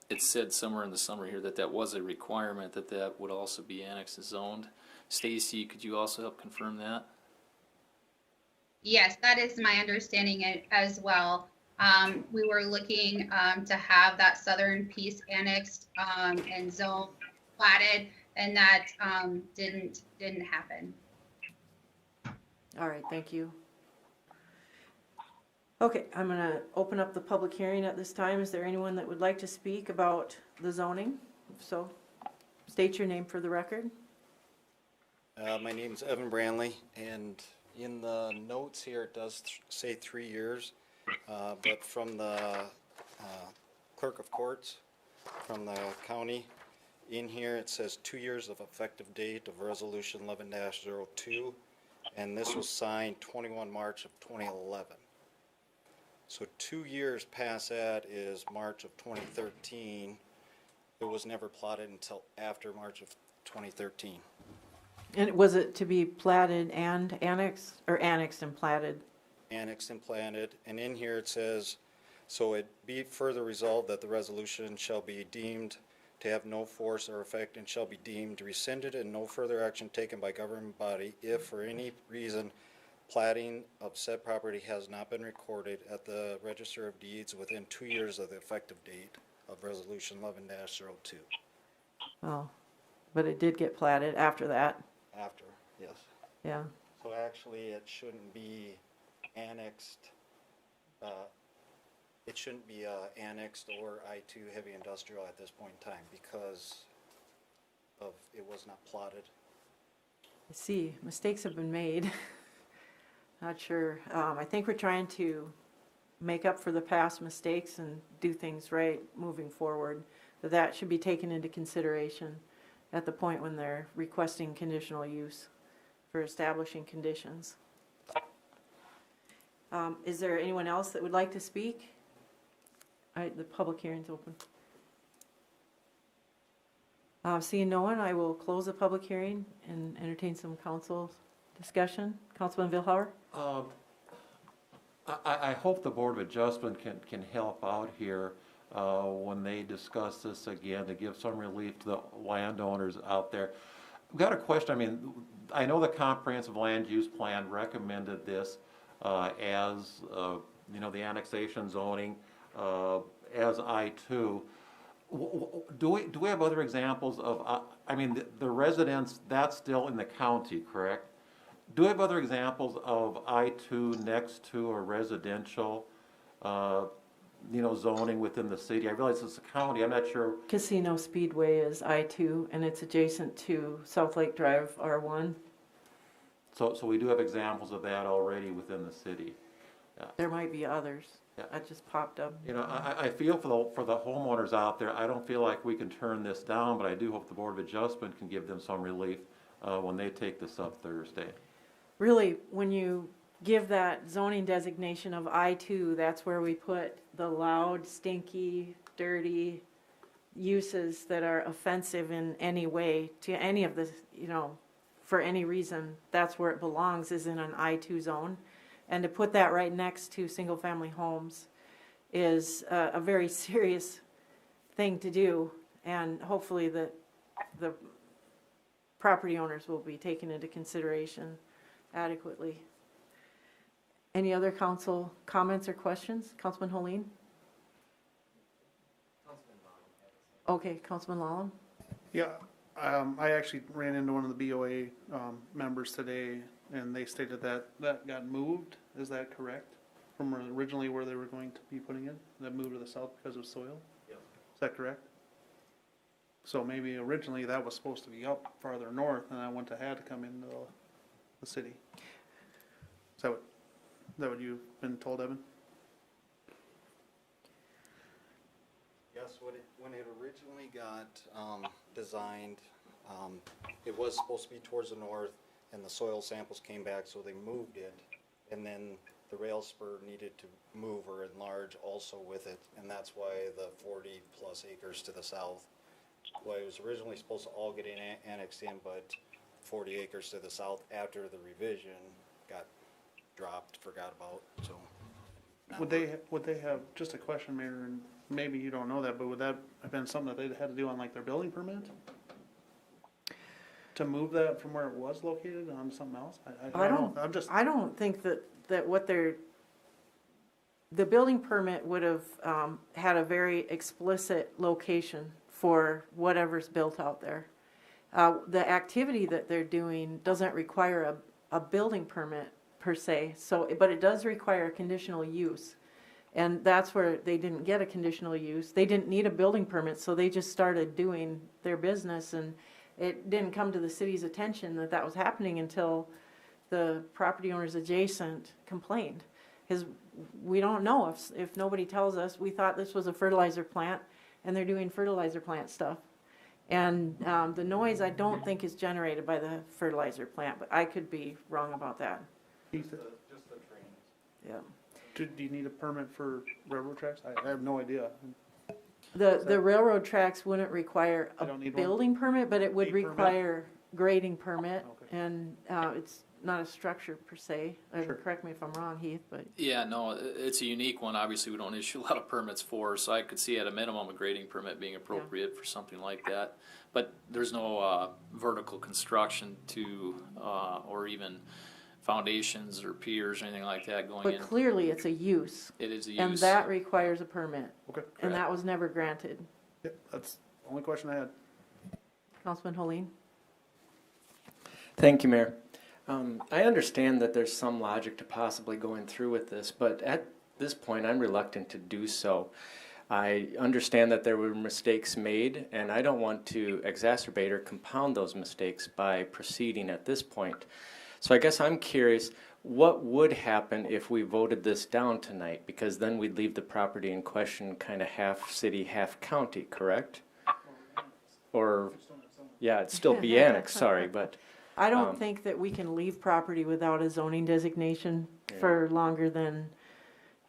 it said somewhere in the summary here that that was a requirement that that would also be annexed and zoned. Stacy, could you also help confirm that? Yes, that is my understanding as well. We were looking to have that southern piece annexed and zone platted, and that didn't happen. All right, thank you. Okay, I'm going to open up the public hearing at this time. Is there anyone that would like to speak about the zoning? If so, State your name for the record. My name's Evan Branley, and in the notes here, it does say 3 years, but from the clerk of courts, from the county, in here, it says 2 years of effective date of resolution 11-02, and this was signed 21 March of 2011. So 2 years past that is March of 2013. It was never plotted until after March of 2013. And was it to be platted and annexed, or annexed and platted? Annexed and planted, and in here it says, so it be further resolved that the resolution shall be deemed to have no force or effect and shall be deemed rescinded and no further action taken by government body if for any reason platting of said property has not been recorded at the Register of Deeds within 2 years of the effective date of resolution 11-02. Oh, but it did get platted after that. After, yes. Yeah. So actually, it shouldn't be annexed, annexed or I-2 heavy industrial at this point in time because of, it was not plotted. I see, mistakes have been made. Not sure. I think we're trying to make up for the past mistakes and do things right moving forward. But that should be taken into consideration at the point when they're requesting conditional use for establishing conditions. Is there anyone else that would like to speak? The public hearing's open. Seeing no one, I will close the public hearing and entertain some council discussion. Councilman Vilhauer? I hope the Board of Adjustment can help out here when they discuss this again to give some relief to the landowners out there. I've got a question. I mean, I know the Comprehensive Land Use Plan recommended this as, the annexation zoning as I-2. Do we have other examples of, the residents, that's still in the county, correct? Do we have other examples of I-2 next to a residential, zoning within the city? I realize it's a county, I'm not sure. Casino Speedway is I-2, and it's adjacent to South Lake Drive R1. So we do have examples of that already within the city. Yeah. There might be others. Yeah. That just popped up. I feel for the homeowners out there, I don't feel like we can turn this down, but I do hope the Board of Adjustment can give them some relief when they take this up Thursday. Really, when you give that zoning designation of I-2, that's where we put the loud, stinky, dirty uses that are offensive in any way to any of the, for any reason. That's where it belongs, is in an I-2 zone. And to put that right next to single-family homes is a very serious thing to do. And hopefully the property owners will be taken into consideration adequately. Any other council comments or questions? Councilman Holeen? Okay, Councilman Lallam? Yeah, I actually ran into one of the BOA members today, and they stated that that got moved. Is that correct? From originally where they were going to be putting it, that moved to the south because of soil? Yep. Is that correct? So maybe originally that was supposed to be up farther north, and I had to come into the city. Is that what you've been told, Evan? Yes, when it originally got designed, it was supposed to be towards the north, and the soil samples came back, so they moved it. And then the rail spur needed to move or enlarge also with it, and that's why the 40-plus acres to the south. Well, it was originally supposed to all get annexed in, but 40 acres to the south after the revision got dropped, forgot about, so. Would they have, just a question, Mayor, and maybe you don't know that, but would that have been something that they'd had to do on like their building permit? To move that from where it was located on something else? I don't know. I don't think that what the building permit would have had a very explicit location for whatever's built out there. The activity that they're doing doesn't require a building permit per se, but it does require conditional use. And that's where they didn't get a conditional use. They didn't need a building permit, so they just started doing their business, and it didn't come to the city's attention that that was happening until the property owners adjacent complained. Because we don't know if nobody tells us. We thought this was a fertilizer plant, and they're doing fertilizer plant stuff. And the noise, I don't think, is generated by the fertilizer plant, but I could be wrong about that. Just the trains. Yeah. Do you need a permit for railroad tracks? I have no idea. The railroad tracks wouldn't require a They don't need one? building permit, but it would Gate permit? require grading permit. Okay. And it's not a structure per se. Sure. Correct me if I'm wrong, Heath, but Yeah, no, it's a unique one. Obviously, we don't issue a lot of permits for, so I could see at a minimum a grading permit being appropriate for something like that. But there's no vertical construction to, or even foundations or piers or anything like that going but in. clearly it's a use. It is a use. And that requires a permit. Okay. And that was never granted. Yep, that's the only question I had. Councilman Holeen? Thank you, Mayor. I understand that there's some logic to possibly going through with this, but at this point, I'm reluctant to do so. I understand that there were mistakes made, and I don't want to exacerbate or compound those mistakes by proceeding at this point. So I guess I'm curious, what would happen if we voted this down tonight? Because then we'd leave the property in question kind of half city, half county, correct? Or, yeah, it'd still be annexed, sorry, but... I don't think that we can leave property without a zoning designation for longer than,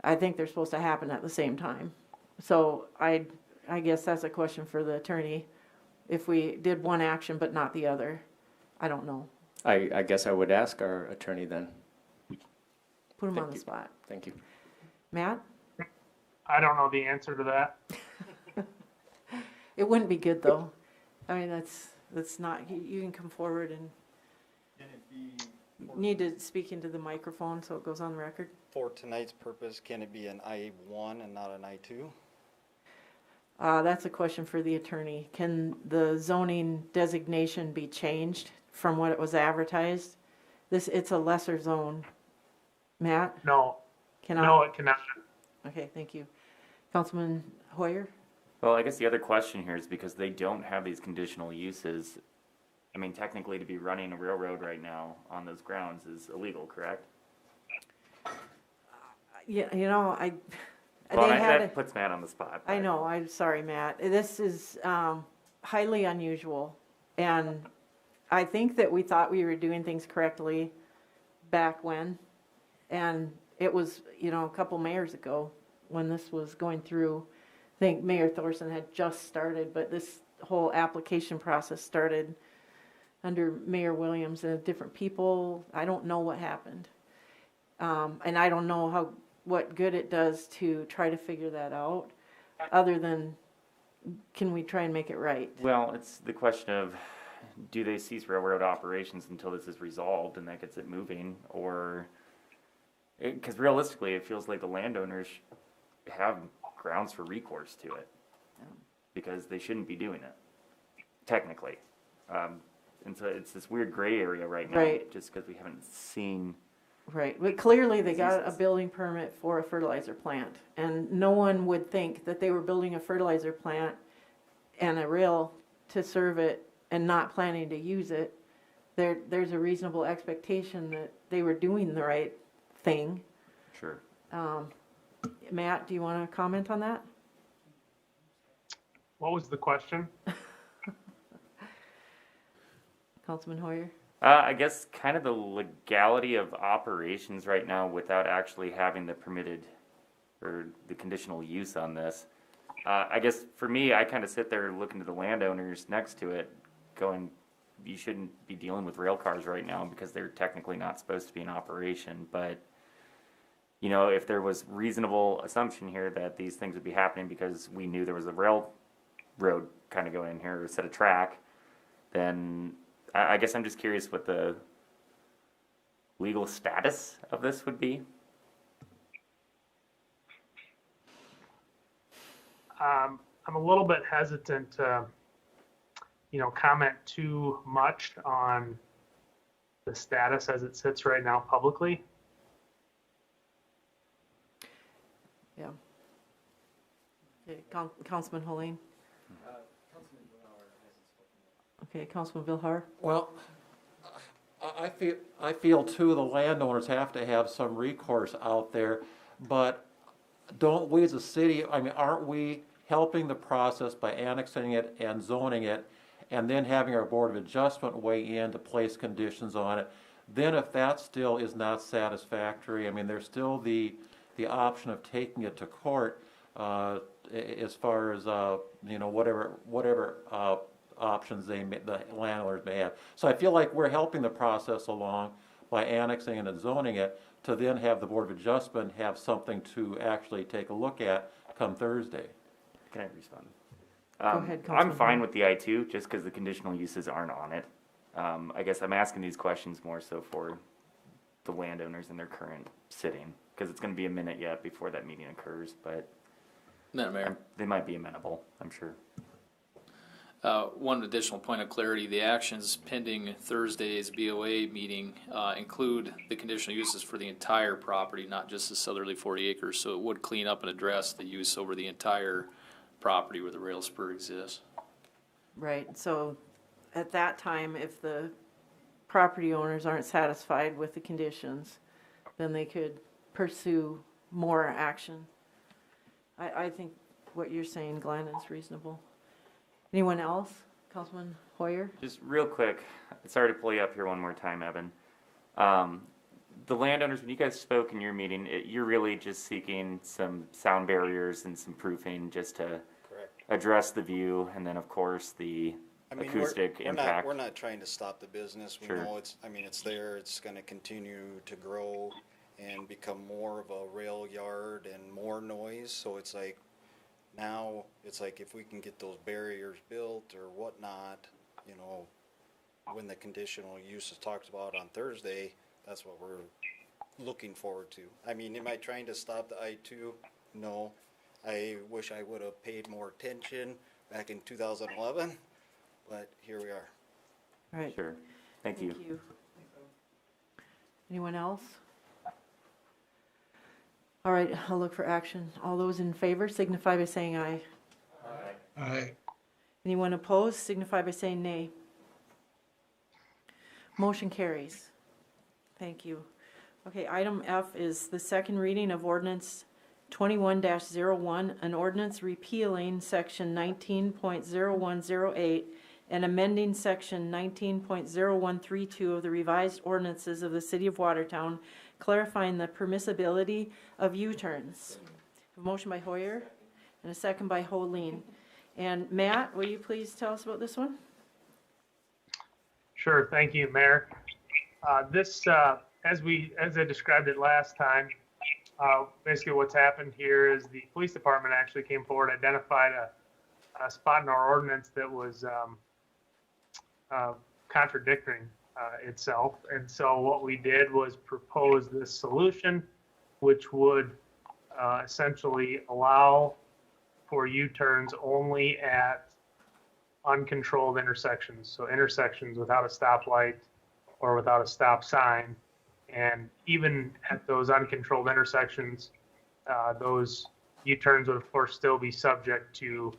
I think they're supposed to happen at the same time. So I guess that's a question for the attorney. If we did one action but not the other, I don't know. I guess I would ask our attorney then. Put him Thank on the you. spot. Thank you. Matt? I don't know the answer to that. It wouldn't be good though. I mean, that's not, you can come forward and need to speak into the microphone so it goes on record. For tonight's purpose, can it be an I-1 and not an I-2? That's a question for the attorney. Can the zoning designation be changed from what it was advertised? It's a lesser zone. Matt? No. Cannot? No, it cannot. Okay, thank you. Councilman Hoyer? Well, I guess the other question here is because they don't have these conditional uses. I mean, technically, to be running a railroad right now on those grounds is illegal, correct? Yeah, you know, Well, they had that puts Matt on the spot. I know, I'm sorry, Matt. This is highly unusual. And I think that we thought we were doing things correctly back when. And it was, you know, a couple mayors ago when this was going through. I think Mayor Thorson had just started, but this whole application process started under Mayor Williams and different people. I don't know what happened. And I don't know what good it does to try to figure that out, other than can we try and make it right? Well, it's the question of, do they cease railroad operations until this is resolved and that gets it moving? Or, because realistically, it feels like the landowners have grounds for recourse to it. Because they shouldn't be doing it, technically. And so it's this weird gray area right now, Right. just because we haven't seen. Right, but clearly they got a building permit for a fertilizer plant, and no one would think that they were building a fertilizer plant and a rail to serve it and not planning to use it. There's a reasonable expectation that they were doing the right thing. Sure. Matt, do you want to comment on that? What was the question? Councilman Hoyer? I guess kind of the legality of operations right now without actually having the permitted or the conditional use on this. I guess for me, I kind of sit there looking to the landowners next to it going, you shouldn't be dealing with rail cars right now because they're technically not supposed to be in operation. But, you know, if there was reasonable assumption here that these things would be happening because we knew there was a railroad kind of going in here or a set of track, then I guess I'm just curious what the legal status of this would be. I'm a little bit hesitant to, comment too much on the status as it sits right now publicly. Yeah. Okay, Councilman Helene? Okay, Councilman Vilhar? Well, I feel too, the landowners have to have some recourse out there, but don't we as a city, I mean, aren't we helping the process by annexing it and zoning it, and then having our Board of Adjustment weigh in to place conditions on it? Then if that still is not satisfactory, I mean, there's still the option of taking it to court, as far as, you know, whatever options the landlords may have. So I feel like we're helping the process along by annexing and zoning it, to then have the Board of Adjustment have something to actually take a look at come Thursday. Can I respond? Go ahead, I'm Councilman fine Hall. with the I-2, just because the conditional uses aren't on it. I guess I'm asking these questions more so for the landowners in their current sitting, because it's going to be a minute yet before that meeting occurs, but Madam Mayor. they might be amenable, I'm sure. One additional point of clarity, the actions pending Thursday's BOA meeting include the conditional uses for the entire property, not just the southerly 40 acres. So it would clean up and address the use over the entire property where the rail spur exists. Right, so at that time, if the property owners aren't satisfied with the conditions, then they could pursue more action. I think what you're saying, Glenn, is reasonable. Anyone else? Councilman Hoyer? Just real quick, sorry to pull you up here one more time, Evan. The landowners, when you guys spoke in your meeting, you're really just seeking some sound barriers and some proofing just to address the view, and then of course the acoustic impact. We're not trying to stop the business. We know it's there. It's going to continue to grow and become more of a rail yard and more noise. So it's like, now it's like if we can get those barriers built or whatnot, you know, when the conditional use is talked about on Thursday, that's what we're looking forward to. I mean, am I trying to stop the I-2? No. I wish I would have paid more attention back in 2011, but here we are. All right. Sure. Thank you. Thank you. Anyone else? All right, I'll look for action. All those in favor signify by saying aye. Aye. Aye. Anyone opposed signify by saying nay. Motion carries. Thank you. Okay, item F is the second reading of ordinance 21-01, an ordinance repealing section 19.0108 and amending section 19.0132 of the revised ordinances of the City of Watertown, clarifying the permissibility of U-turns. A motion by Hoyer and a second by Holeen. And Matt, will you please tell us about this one? Sure, thank you, Mayor. This, as I described it last time, basically what's happened here is the police department actually came forward, identified a spot in our ordinance that was contradicting itself. And so what we did was propose this solution, which would essentially allow for U-turns only at uncontrolled intersections. So intersections without a stoplight or without a stop sign. And even at those uncontrolled intersections, those U-turns would of course still be subject to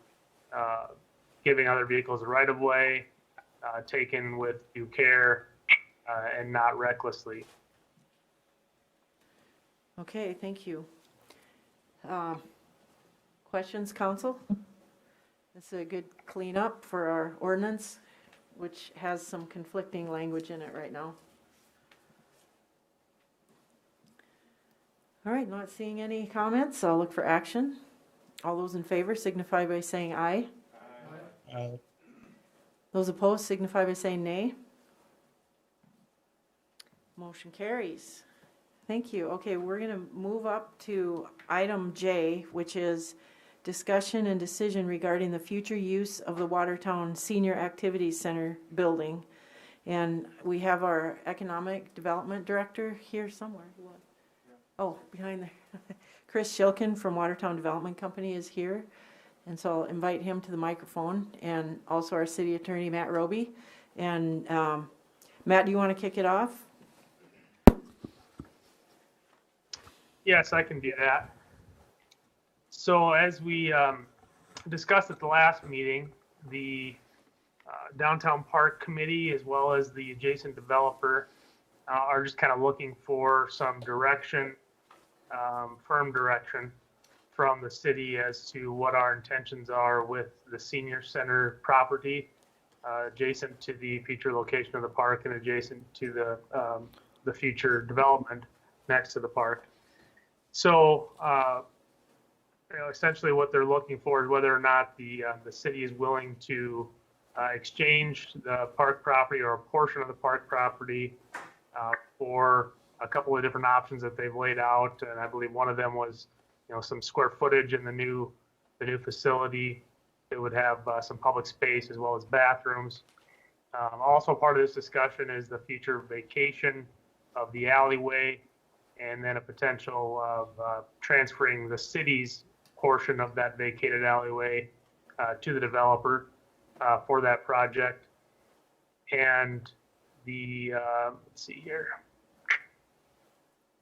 giving other vehicles a right-of-way, taken with due care, and not recklessly. Okay, thank you. Questions, council? This is a good cleanup for our ordinance, which has some conflicting language in it right now. All right, not seeing any comments, I'll look for action. All those in favor signify by saying aye. Aye. Aye. Those opposed signify by saying nay. Motion carries. Thank you. Okay, we're going to move up to item J, which is discussion and decision regarding the future use of the Watertown Senior Activities Center building. And we have our Economic Development Director here somewhere. Oh, behind there. Chris Shilkin from Watertown Development Company is here. And so I'll invite him to the microphone, and also our City Attorney, Matt Roby. And Matt, do you want to kick it off? Yes, I can do that. So as we discussed at the last meeting, the Downtown Park Committee, as well as the adjacent developer, are just kind of looking for some direction, firm direction from the city as to what our intentions are with the senior center property adjacent to the future location of the park and adjacent to the future development next to the park. So essentially what they're looking for is whether or not the city is willing to exchange the park property or a portion of the park property for a couple of different options that they've laid out. And I believe one of them was, some square footage in the new facility. It would have some public space as well as bathrooms. Also part of this discussion is the future vacation of the alleyway, and then a potential of transferring the city's portion of that vacated alleyway to the developer for that project. And let's see here, I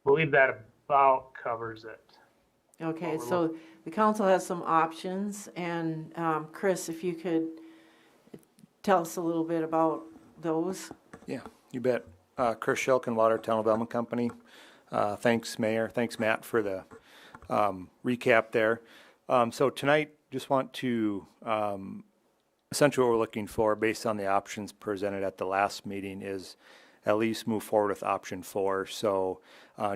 believe that about covers it. Okay, so the council has some options, and Chris, if you could tell us a little bit about those. Yeah, you bet. Chris Shilkin, Watertown Development Company. Thanks, Mayor. Thanks, Matt, for the recap there. So tonight, just want to essentially what we're looking for, based on the options presented at the last meeting, is at least move forward with option 4. So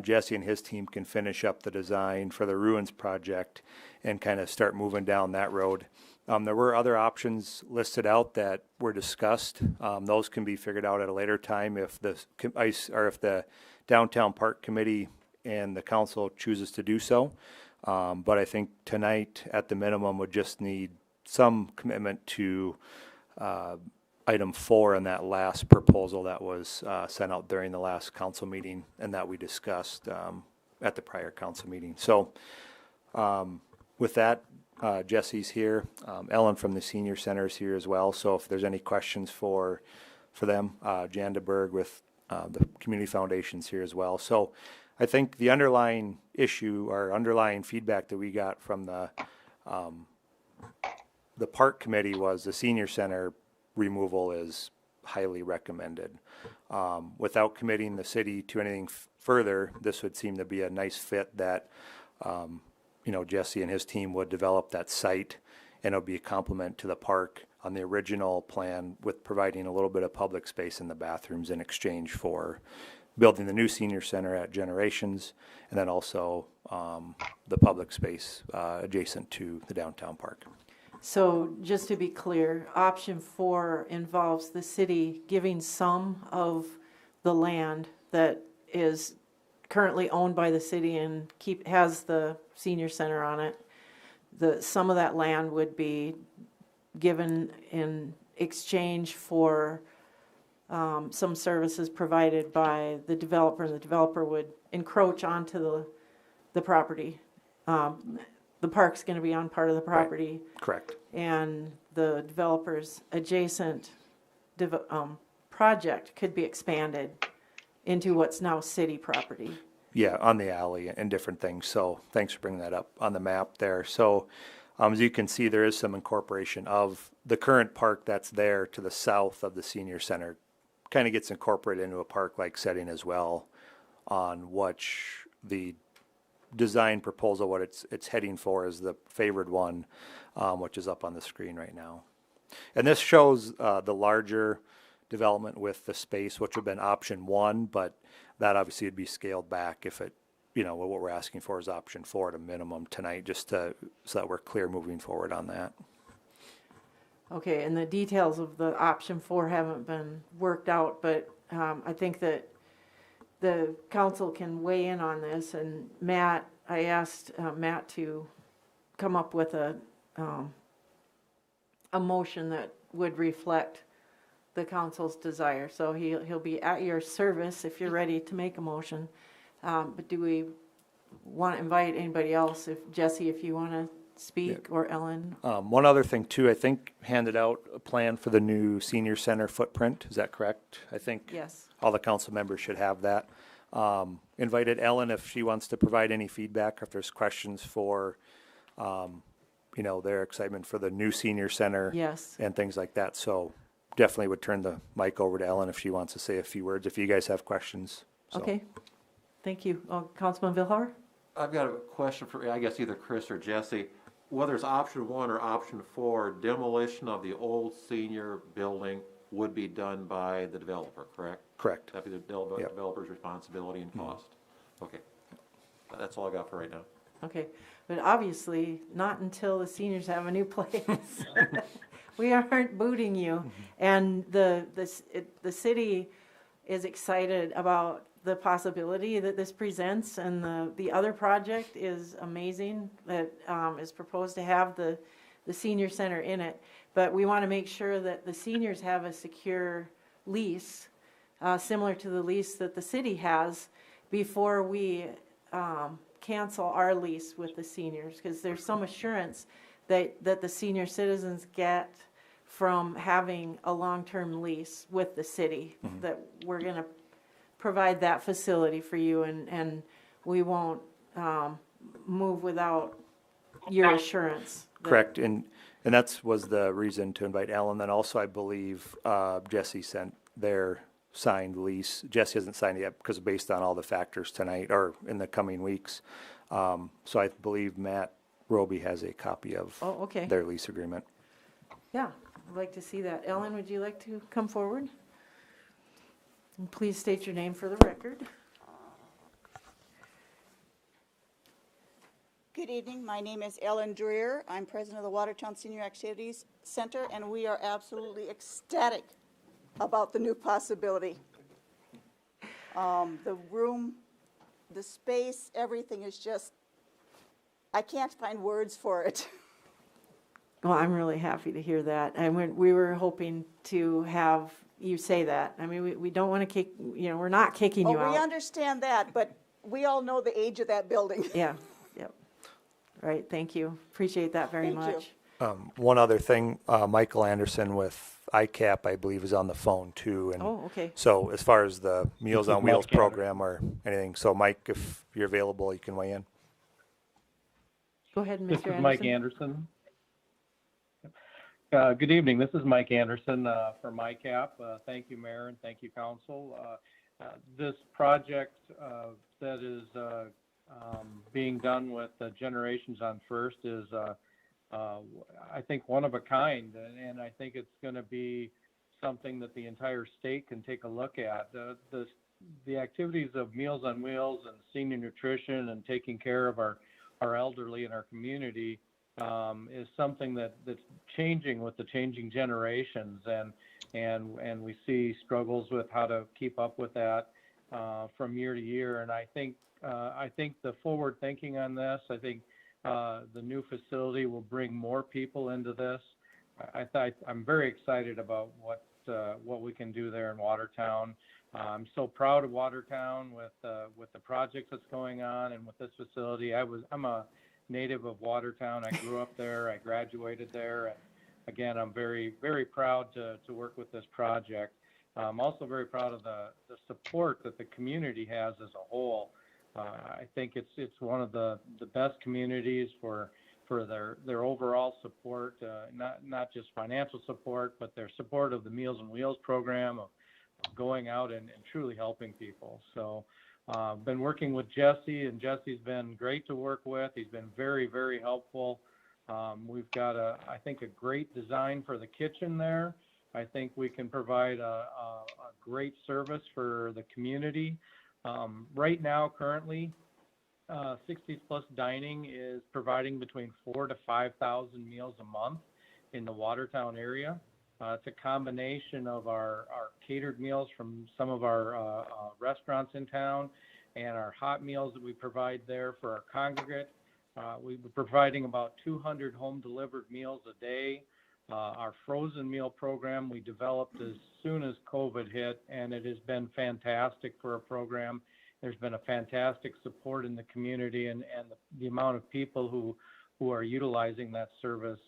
Jesse and his team can finish up the design for the Ruins project and kind of start moving down that road. There were other options listed out that were discussed. Those can be figured out at a later time if the Downtown Park Committee and the council chooses to do so. But I think tonight, at the minimum, would just need some commitment to item 4 in that last proposal that was sent out during the last council meeting and that we discussed at the prior council meeting. So with that, Jesse's here. Ellen from the Senior Center is here as well. So if there's any questions for them, Jan DeBerg with the Community Foundation's here as well. So I think the underlying issue or underlying feedback that we got from the park committee was the Senior Center removal is highly recommended. Without committing the city to anything further, this would seem to be a nice fit that Jesse and his team would develop that site, and it would be a complement to the park on the original plan, with providing a little bit of public space in the bathrooms in exchange for building the new senior center at Generations, and then also the public space adjacent to the downtown park. So just to be clear, option 4 involves the city giving some of the land that is currently owned by the city and has the senior center on it. Some of that land would be given in exchange for some services provided by the developer, and the developer would encroach onto the property. The park's going to be on part of the property. Right. Correct. And the developer's adjacent project could be expanded into what's now city property. Yeah, on the alley and different things. So thanks for bringing that up on the map there. So as you can see, there is some incorporation of the current park that's there to the south of the senior center. Kind of gets incorporated into a park-like setting as well, on which the design proposal, what it's heading for, is the favored one, which is up on the screen right now. And this shows the larger development with the space, which would have been option 1, but that obviously would be scaled back if it, what we're asking for is option 4 at a minimum tonight, just so that we're clear moving forward on that. Okay, and the details of the option 4 haven't been worked out, but I think that the council can weigh in on this. And Matt, I asked Matt to come up with a motion that would reflect the council's desire. So he'll be at your service if you're ready to make a motion. But do we want to invite anybody else? Jesse, if you want to speak, or Ellen? One other thing too, I think handed out a plan for the new senior center footprint. Is that correct? I think yes. All the council members should have that. Invited Ellen if she wants to provide any feedback, or if there's questions for you know, their excitement for the new senior center. Yes. And things like that. So definitely would turn the mic over to Ellen if she wants to say a few words, if you guys have questions. So. Okay, thank you. Councilman Vilhar? I've got a question for, I guess, either Chris or Jesse. Whether it's option 1 or option 4, demolition of the old senior building would be done by the developer, correct? Correct. That'd be the developer's responsibility and cost. Okay. That's all I got for right now. Okay, but obviously not until the seniors have a new place. We aren't booting you. And the city is excited about the possibility that this presents, and the other project is amazing that is proposed to have the senior center in it. But we want to make sure that the seniors have a secure lease, similar to the lease that the city has, before we cancel our lease with the seniors, because there's some assurance that the senior citizens get from having a long-term lease with the city, that we're going to provide that facility for you, and we won't move without your assurance. Correct, and that was the reason to invite Ellen. Then also, I believe Jesse sent their signed lease. Jesse hasn't signed it yet because based on all the factors tonight or in the coming weeks. So I believe Matt Roby has a copy of their lease agreement. Yeah, I'd like to see that. Ellen, would you like to come forward? And please state your name for the record. Good evening. My name is Ellen Dreer. I'm president of the Watertown Senior Activities Center, and we are absolutely ecstatic about the new possibility. The room, the space, everything is just, I can't find words for it. Well, I'm really happy to hear that. And we were hoping to have you say that. I mean, we don't want to kick, we're not kicking you out. We understand that, but we all know the age of that building. Yeah, yep. Right, thank you. Appreciate that very Thank you. much. One other thing, Michael Anderson with ICAP, I believe, is on the phone too. And okay. So as far as the Meals on Wheels Mike program or anything, so Mike, if you're available, you can weigh in. Go ahead, Mr. This Anderson. is Mike Anderson. Good evening. This is Mike Anderson for MyCap. Thank you, Mayor, and thank you, Council. This project that is being done with Generations on First is, I think, one of a kind, and I think it's going to be something that the entire state can take a look at. The activities of Meals on Wheels and senior nutrition and taking care of our elderly in our community is something that's changing with the changing generations, and we see struggles with how to keep up with that from year to year. And I think the forward thinking on this, I think the new facility will bring more people into this. I'm very excited about what we can do there in Watertown. I'm so proud of Watertown with the project that's going on and with this facility. I'm a native of Watertown. I grew up there. I graduated there. And again, I'm very, very proud to work with this project. I'm also very proud of the support that the community has as a whole. I think it's one of the best communities for their overall support, not just financial support, but their support of the Meals on Wheels program, of going out and truly helping people. So been working with Jesse, and Jesse's been great to work with. He's been very, very helpful. We've got I think a great design for the kitchen there. I think we can provide a great service for the community. Right now, currently, 60s Plus Dining is providing between 4,000 to 5,000 meals a month in the Watertown area. It's a combination of our catered meals from some of our restaurants in town and our hot meals that we provide there for our congregate. We're providing about 200 home delivered meals a day. Our frozen meal program we developed as soon as COVID hit, and it has been fantastic for a program. There's been a fantastic support in the community, and the amount of people who are utilizing that service.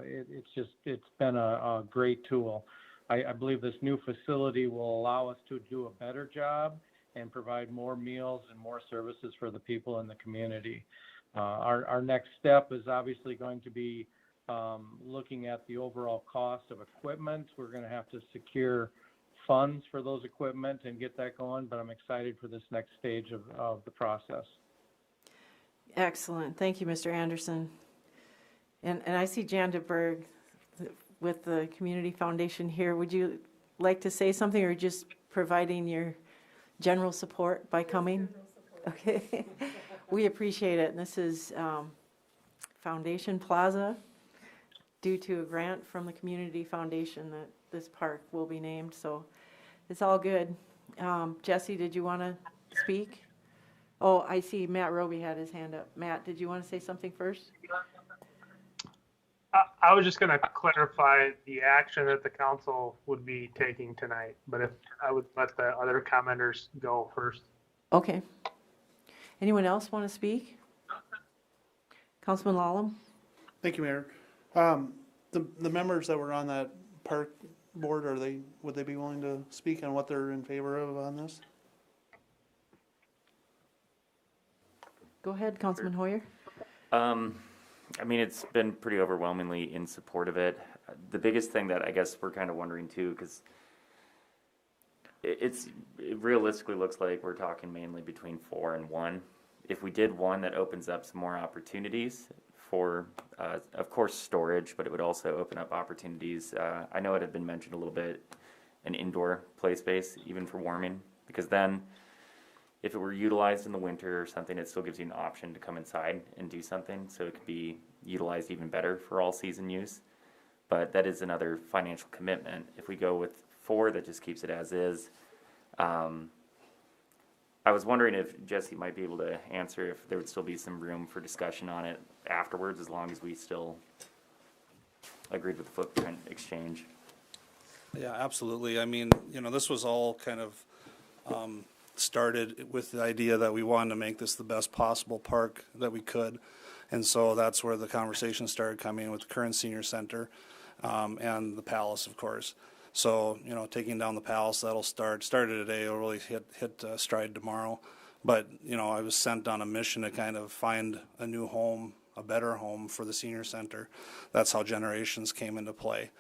It's been a great tool. I believe this new facility will allow us to do a better job and provide more meals and more services for the people in the community. Our next step is obviously going to be looking at the overall cost of equipment. We're going to have to secure funds for those equipment and get that going, but I'm excited for this next stage of the process. Excellent. Thank you, Mr. Anderson. And I see Jan DeBerg with the Community Foundation here. Would you like to say something, or just providing your general support by coming? Okay. We appreciate it. And this is Foundation Plaza, due to a grant from the Community Foundation that this park will be named. So it's all good. Jesse, did you want to speak? Oh, I see Matt Roby had his hand up. Matt, did you want to say something first? I was just going to clarify the action that the council would be taking tonight, but if I would let the other commenters go first. Okay. Anyone else want to speak? Councilman Lallam? Thank you, Mayor. The members that were on that park board, would they be willing to speak on what they're in favor of on this? Go ahead, Councilman Hoyer. I mean, it's been pretty overwhelmingly in support of it. The biggest thing that I guess we're kind of wondering too, because it realistically looks like we're talking mainly between 4 and 1. If we did 1, that opens up some more opportunities for, of course, storage, but it would also open up opportunities. I know it had been mentioned a little bit, an indoor play space, even for warming, because then if it were utilized in the winter or something, it still gives you an option to come inside and do something, so it could be utilized even better for all season use. But that is another financial commitment. If we go with 4, that just keeps it as is. I was wondering if Jesse might be able to answer if there would still be some room for discussion on it afterwards, as long as we still agreed with the footprint exchange. Yeah, absolutely. I mean, this was all kind of started with the idea that we wanted to make this the best possible park that we could. And so that's where the conversation started coming with the current senior center and the Palace, of course. So, taking down the Palace, that'll started today, it'll really hit stride tomorrow. But, I was sent on a mission to kind of find a new home, a better home for the senior center. That's how Generations came into play.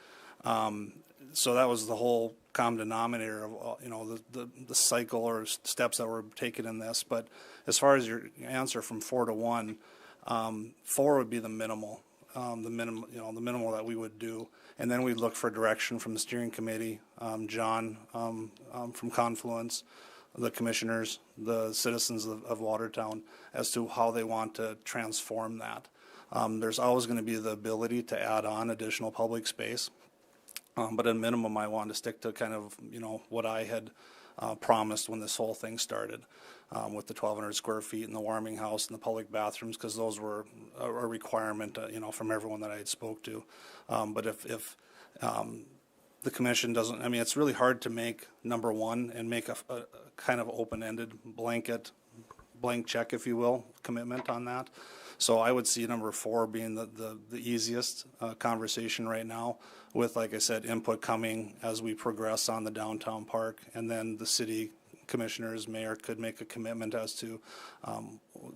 So that was the whole common denominator of, the cycle or steps that were taken in this. But as far as your answer from 4 to 1, 4 would be the minimal, the minimal that we would do. And then we'd look for direction from the steering committee, John from Confluence, the commissioners, the citizens of Watertown, as to how they want to transform that. There's always going to be the ability to add on additional public space. But at minimum, I wanted to stick to kind of, what I had promised when this whole thing started, with the 1,200 square feet and the warming house and the public bathrooms, because those were a requirement, from everyone that I had spoke to. But if the commission doesn't, I mean, it's really hard to make number 1 and make a kind of open-ended blank check, if you will, commitment on that. So I would see number 4 being the easiest conversation right now, with, like I said, input coming as we progress on the downtown park, and then the city commissioners, mayor could make a commitment as to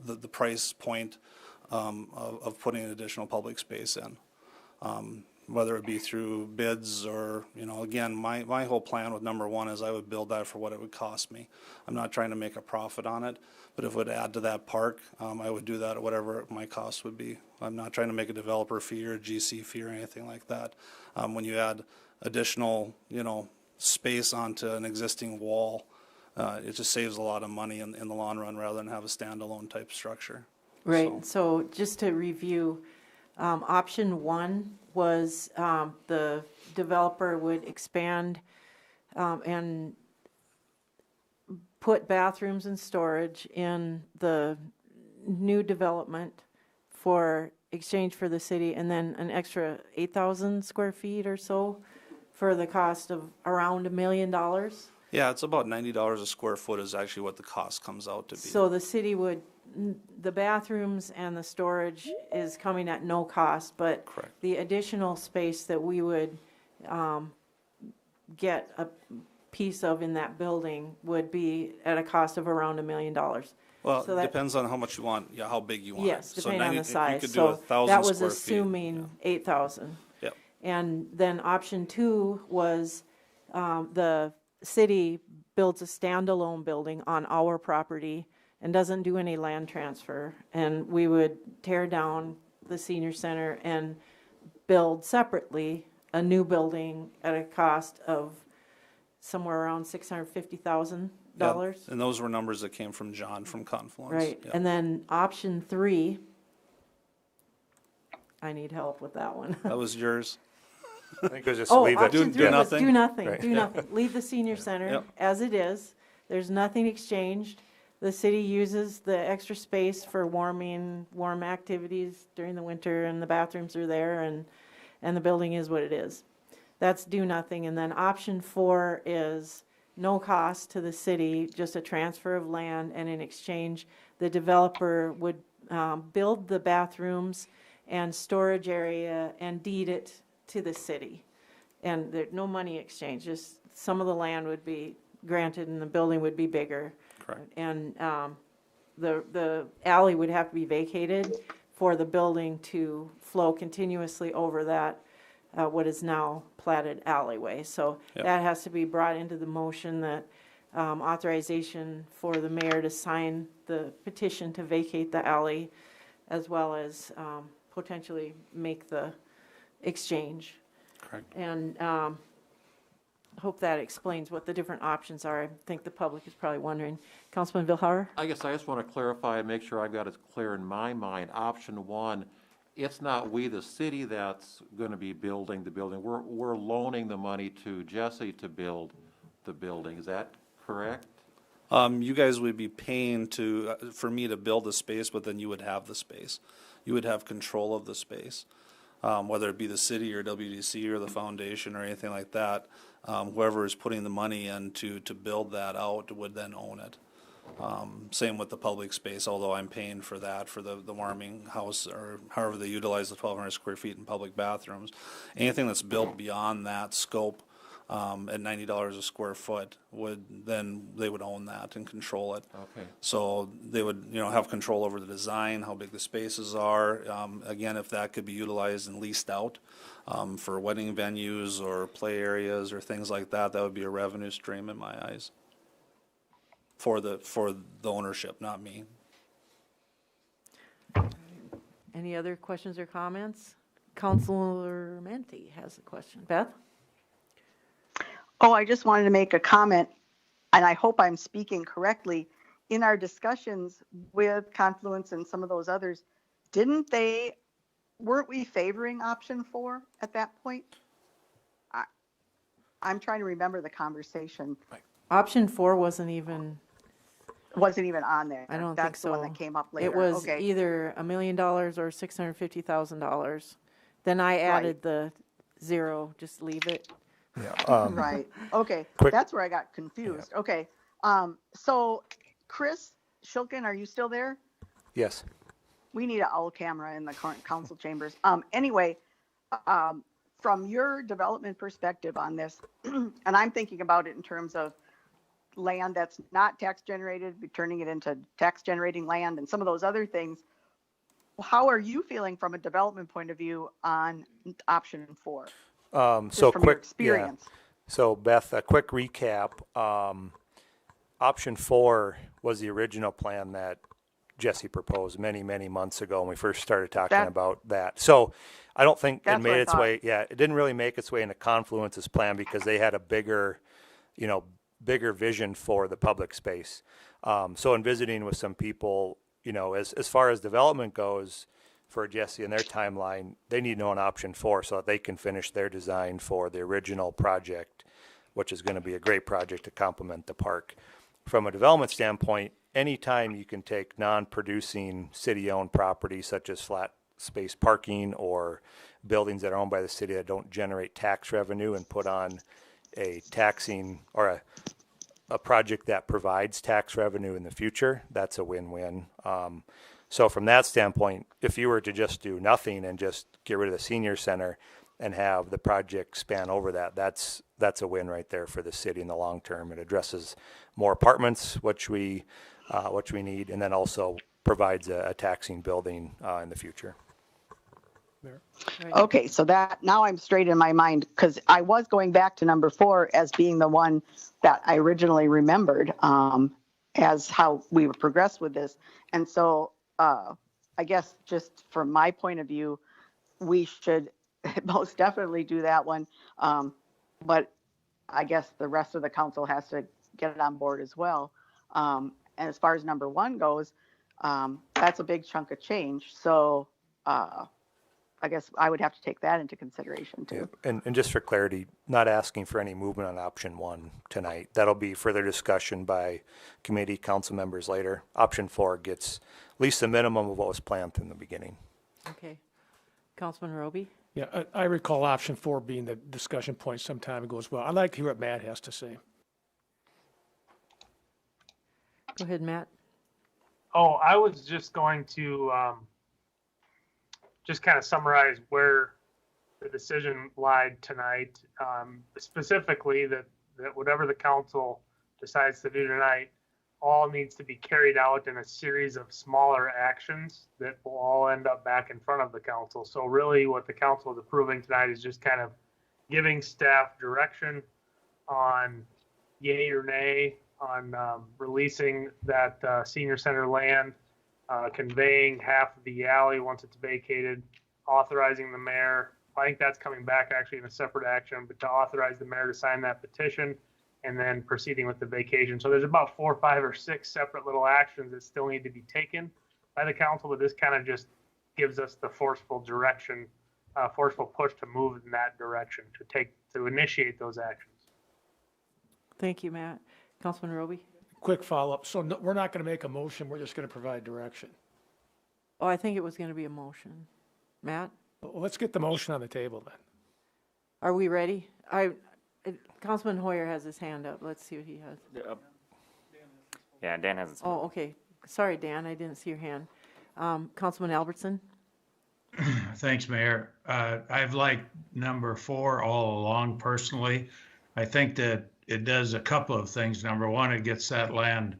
the price point of putting additional public space in. Whether it be through bids or, again, my whole plan with number 1 is I would build that for what it would cost me. I'm not trying to make a profit on it, but if it would add to that park, I would do that at whatever my cost would be. I'm not trying to make a developer fee or a GC fee or anything like that. When you add additional, space onto an existing wall, it just saves a lot of money in the long run rather than have a standalone type structure. Right. So just to review, option 1 was the developer would expand and put bathrooms and storage in the new development for exchange for the city, and then an extra 8,000 square feet or so for the cost of around $1 million. Yeah, it's about $90 a square foot is actually what the cost comes out to be. So the city would, the bathrooms and the storage is coming at no cost, but correct, the additional space that we would get a piece of in that building would be at a cost of around $1 million. Well, Well, So it that- depends on how much you want, yeah, how big you want it. Yes, So depending now on you- the size. You could do 1,000 that was square feet. assuming 8,000. Yep. And then option 2 was the city builds a standalone building on our property and doesn't do any land transfer. And we would tear down the senior center and build separately a new building at a cost of somewhere around $650,000. Yeah, and those were numbers that came from John from Confluence. Right, Yeah. and then option 3, I need help with that one. That was yours. I think it was just Oh, leave it. option 3 was do nothing, Right. do nothing. Leave the senior center as it is. There's nothing exchanged. The city uses the extra space for warm activities during the winter, and the bathrooms are there, and the building is what it is. That's do nothing. And then option 4 is no cost to the city, just a transfer of land, and in exchange, the developer would build the bathrooms and storage area and deed it to the city. And there's no money exchange, just some of the land would be granted and the building would be bigger. Correct. And the alley would have to be vacated for the building to flow continuously over that, what is now platted alleyway. So Yep. that has to be brought into the motion, that authorization for the mayor to sign the petition to vacate the alley, as well as potentially make the exchange. Correct. And hope that explains what the different options are. I think the public is probably wondering. Councilman Vilhauer? I guess I just want to clarify and make sure I've got it clear in my mind. Option 1, it's not we, the city, that's going to be building the building. We're loaning the money to Jesse to build the building. Is that correct? You guys would be paying for me to build the space, but then you would have the space. You would have control of the space, whether it be the city or WDC or the foundation or anything like that. Whoever is putting the money in to build that out would then own it. Same with the public space, although I'm paying for that, for the warming house, or however they utilize the 1,200 square feet in public bathrooms. Anything that's built beyond that scope at $90 a square foot they would own that and control it. Okay. So they would, have control over the design, how big the spaces are. Again, if that could be utilized and leased out for wedding venues or play areas or things like that, that would be a revenue stream in my eyes for the ownership, not me. Any other questions or comments? Councilor Mantee has a question. Beth? Oh, I just wanted to make a comment, and I hope I'm speaking correctly. In our discussions with Confluence and some of those others, weren't we favoring option 4 at that point? I'm trying to remember the conversation. Option 4 wasn't even on there. I don't That's think so. the one that came up later. It was Okay. either $1 million or $650,000. Then I added the 0, just leave it. Yeah. Right. Okay. Quick- That's where I got confused. Okay. So Chris Shilkin, are you still there? Yes. We need an owl camera in the current council chambers. Anyway, from your development perspective on this, and I'm thinking about it in terms of land that's not tax generated, be turning it into tax generating land and some of those other things. How are you feeling from a development point of view on option 4? So Just from your quick, yeah. experience. So Beth, a quick recap. Option 4 was the original plan that Jesse proposed many, many months ago when we first started talking about that. So I don't think it That's what made I its thought. way. Yeah, it didn't really make its way into Confluence's plan because they had a bigger vision for the public space. So in visiting with some people, as far as development goes, for Jesse and their timeline, they need to know an option 4 so that they can finish their design for the original project, which is going to be a great project to complement the park. From a development standpoint, anytime you can take non-producing city-owned property such as flat space parking or buildings that are owned by the city that don't generate tax revenue and put on a taxing or a project that provides tax revenue in the future, that's a win-win. So from that standpoint, if you were to just do nothing and just get rid of the senior center and have the project span over that, that's a win right there for the city in the long term. It addresses more apartments, which we which we need, and then also provides a taxing building in the future. Okay, so that, now I'm straight in my mind, because I was going back to number 4 as being the one that I originally remembered, as how we would progress with this. And so, I guess just from my point of view, we should most definitely do that one. But I guess the rest of the council has to get it on board as well. And as far as number 1 goes, that's a big chunk of change. So, I guess I would have to take that into consideration too. And just for clarity, not asking for any movement on option 1 tonight. That'll be further discussion by committee council members later. Option 4 gets at least the minimum of what was planned from the beginning. Okay. Councilman Roby? Yeah, I recall option 4 being the discussion point some time ago as well. I'd like to hear what Matt has to say. Go ahead, Matt. Oh, I was just going to just kind of summarize where the decision lied tonight. Specifically, that whatever the council decides to do tonight all needs to be carried out in a series of smaller actions that will all end up back in front of the council. So really what the council is approving tonight is just kind of giving staff direction on yay or nay on releasing that senior center land, conveying half of the alley once it's vacated, authorizing the mayor. I think that's coming back actually in a separate action, but to authorize the mayor to sign that petition and then proceeding with the vacation. So there's about 4, 5, or 6 separate little actions that still need to be taken by the council, but this kind of just gives us the forceful direction, forceful push to move in that direction, to initiate those actions. Thank you, Matt. Councilman Roby? Quick follow-up. So no, we're not going to make a motion. We're just going to provide direction. Oh, I think it was going to be a motion. Matt? Well, let's get the motion on the table then. Are we ready? Councilman Hoyer has his hand up. Let's see what he has. Yeah, Dan hasn't. Oh, okay. Sorry, Dan, I didn't see your hand. Councilman Albertson? Thanks, Mayor. I've liked number 4 all along personally. I think that it does a couple of things. Number 1, it gets that land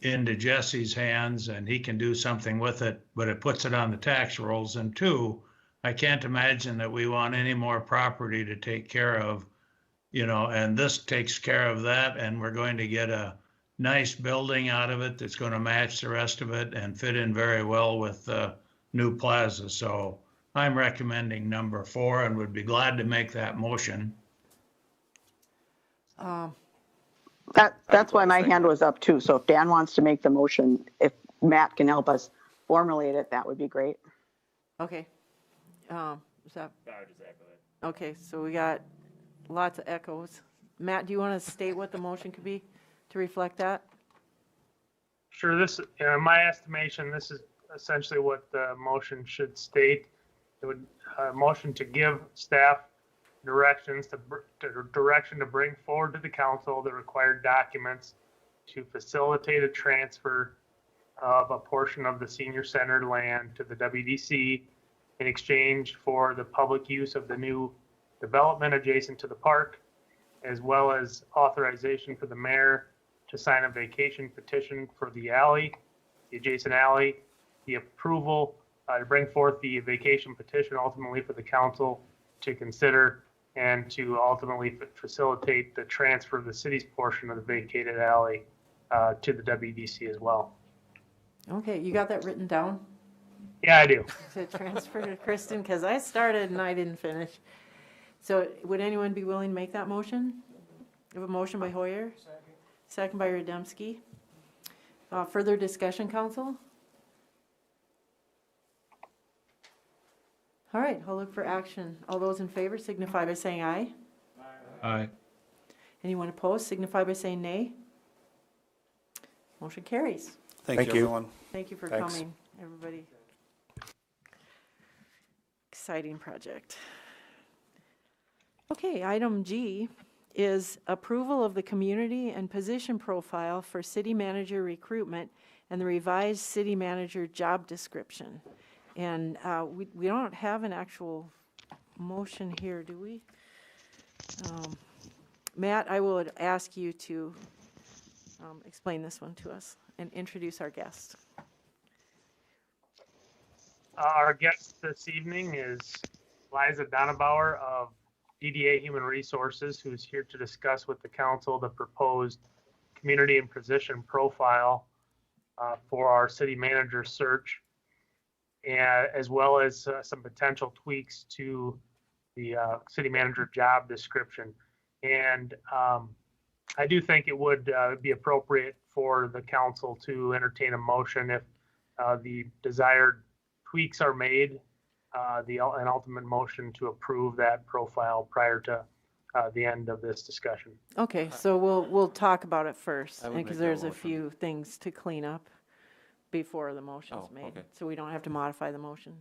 into Jesse's hands and he can do something with it, but it puts it on the tax rolls. And 2, I can't imagine that we want any more property to take care of, and this takes care of that. And we're going to get a nice building out of it that's going to match the rest of it and fit in very well with the new plaza. So I'm recommending number 4 and would be glad to make that motion. That's why my hand was up too. So if Dan wants to make the motion, if Matt can help us formulate it, that would be great. Okay. Is that? Okay, so we got lots of echoes. Matt, do you want to state what the motion could be to reflect that? Sure. This, in my estimation, this is essentially what the motion should state. It would motion to give staff direction to bring forward to the council the required documents to facilitate a transfer of a portion of the senior center land to the WDC in exchange for the public use of the new development adjacent to the park, as well as authorization for the mayor to sign a vacation petition for the alley, the adjacent alley, the approval to bring forth the vacation petition ultimately for the council to consider and to ultimately facilitate the transfer of the city's portion of the vacated alley to the WDC as well. Okay, you got that written down? Yeah, I do. To transfer to Kristen, because I started and I didn't finish. So would anyone be willing to make that motion? We have a motion by Hoyer, second by Rademski. Further discussion, council? All right, I'll look for action. All those in favor signify by saying aye. Aye. Anyone opposed signify by saying nay. Motion carries. Thank you, everyone. Thank you for Thanks. coming, everybody. Exciting project. Okay, item G is approval of the community and position profile for city manager recruitment and the revised city manager job description. And we don't have an actual motion here, do we? Matt, I would ask you to explain this one to us and introduce our guest. Our guest this evening is Liza Donabauer of DDA Human Resources, who's here to discuss with the council the proposed community and position profile for our city manager search, and as well as some potential tweaks to the city manager job description. And I do think it would be appropriate for the council to entertain a motion if the desired tweaks are made, an ultimate motion to approve that profile prior to the end of this discussion. Okay, so we'll talk about it first, I would make because that there's a motion. few things to clean up before the motion's Oh, made, okay. so we don't have to modify the motion.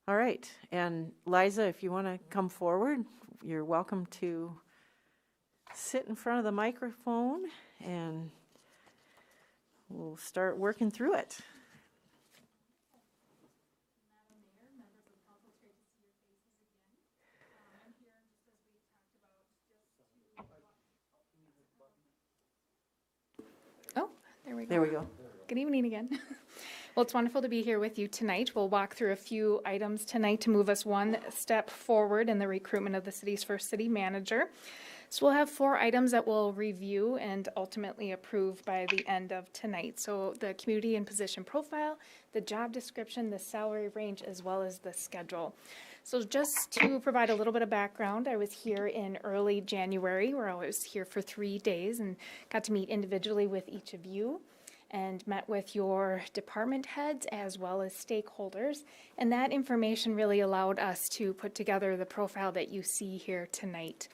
All right, and Liza, if you want to come forward, you're welcome to sit in front of the microphone, and we'll start working through it. Oh, there we go. There we go. Good evening again. Well, it's wonderful to be here with you tonight. We'll walk through a few items tonight to move us one step forward in the recruitment of the city's first city manager. So we'll have 4 items that we'll review and ultimately approve by the end of tonight. So the community and position profile, the job description, the salary range, as well as the schedule. So just to provide a little bit of background, I was here in early January, where I was here for 3 days and got to meet individually with each of you and met with your department heads as well as stakeholders. And that information really allowed us to put together the profile that you see here tonight.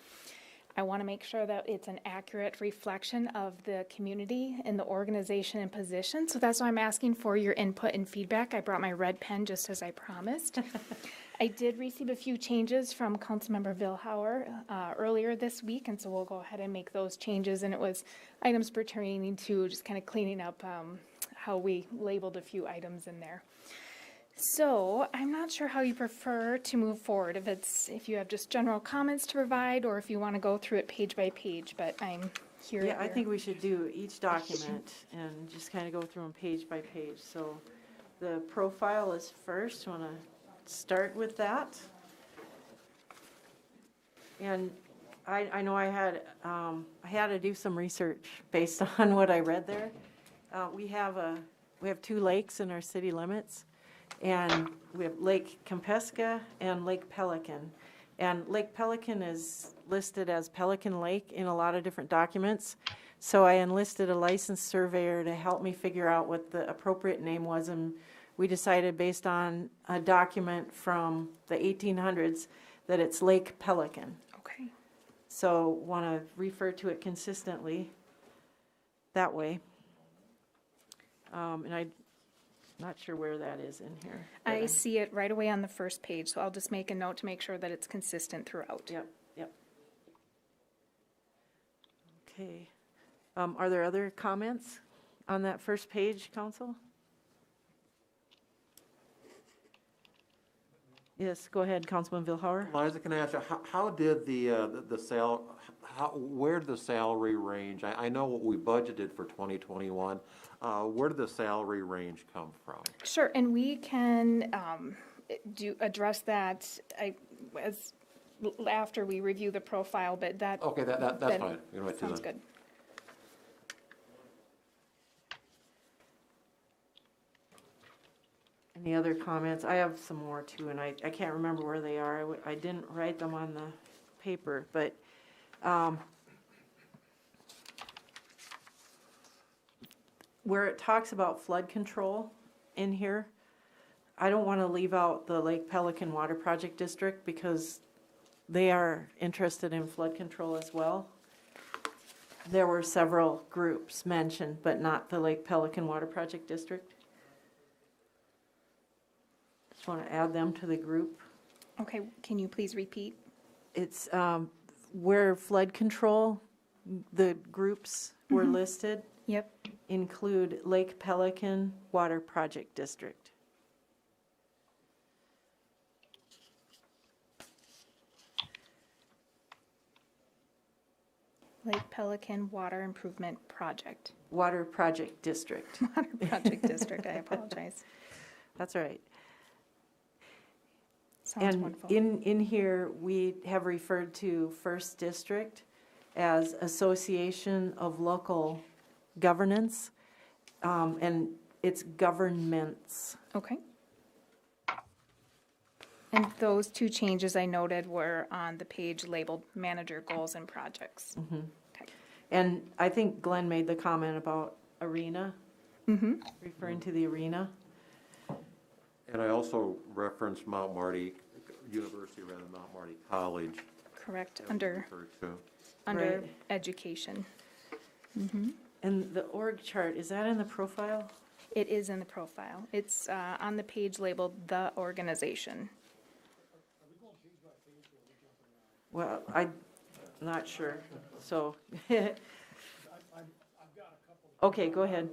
I want to make sure that it's an accurate reflection of the community and the organization and position. So that's why I'm asking for your input and feedback. I brought my red pen just as I promised. I did receive a few changes from Councilmember Vilhauer earlier this week, and so we'll go ahead and make those changes. And it was items pertaining to just kind of cleaning up how we labeled a few items in there. So I'm not sure how you prefer to move forward, if you have just general comments to provide or if you want to go through it page by page, but I'm here. Yeah, I think we should do each document and just kind of go through them page by page. So the profile is first. Want to start with that? And I know I had to do some research based on what I read there. We have 2 lakes in our city limits. And we have Lake Kempeska and Lake Pelican. And Lake Pelican is listed as Pelican Lake in a lot of different documents. So I enlisted a licensed surveyor to help me figure out what the appropriate name was. And we decided based on a document from the 1800s that it's Lake Pelican. Okay. So want to refer to it consistently that way. And I'm not sure where that is in here. I see it right away on the first page, so I'll just make a note to make sure that it's consistent throughout. Yep. Okay. Are there other comments on that first page, Council? Yes, go ahead, Councilman Vilhauer. Liza, can I ask you, how did where did the salary range, I know what we budgeted for 2021, where did the salary range come from? Sure, and we can address that after we review the profile, but that. Okay, that's fine. You know what, sounds good. Any other comments? I have some more too, and I can't remember where they are. I didn't write them on the paper, but where it talks about flood control in here, I don't want to leave out the Lake Pelican Water Project District because they are interested in flood control as well. There were several groups mentioned, but not the Lake Pelican Water Project District. Just want to add them to the group. Okay, can you please repeat? It's where flood control, the groups were Mhm. listed. Yep. Include Lake Pelican Water Project District. Lake Pelican Water Improvement Project. Water Project District. Water Project District, I apologize. That's all right. Sounds And wonderful. in here, we have referred to First District as Association of Local Governance, and it's governments. Okay. And those two changes I noted were on the page labeled Manager Goals and Projects. Mhm. And I think Glenn made the comment about arena, referring to the arena. And I also referenced Mount Marty University rather than Mount Marty College. Correct, under referred to. under Right. education. And the org chart, is that in the profile? It is in the profile. It's on the page labeled The Organization. Well, I'm not sure, so. Okay, go ahead.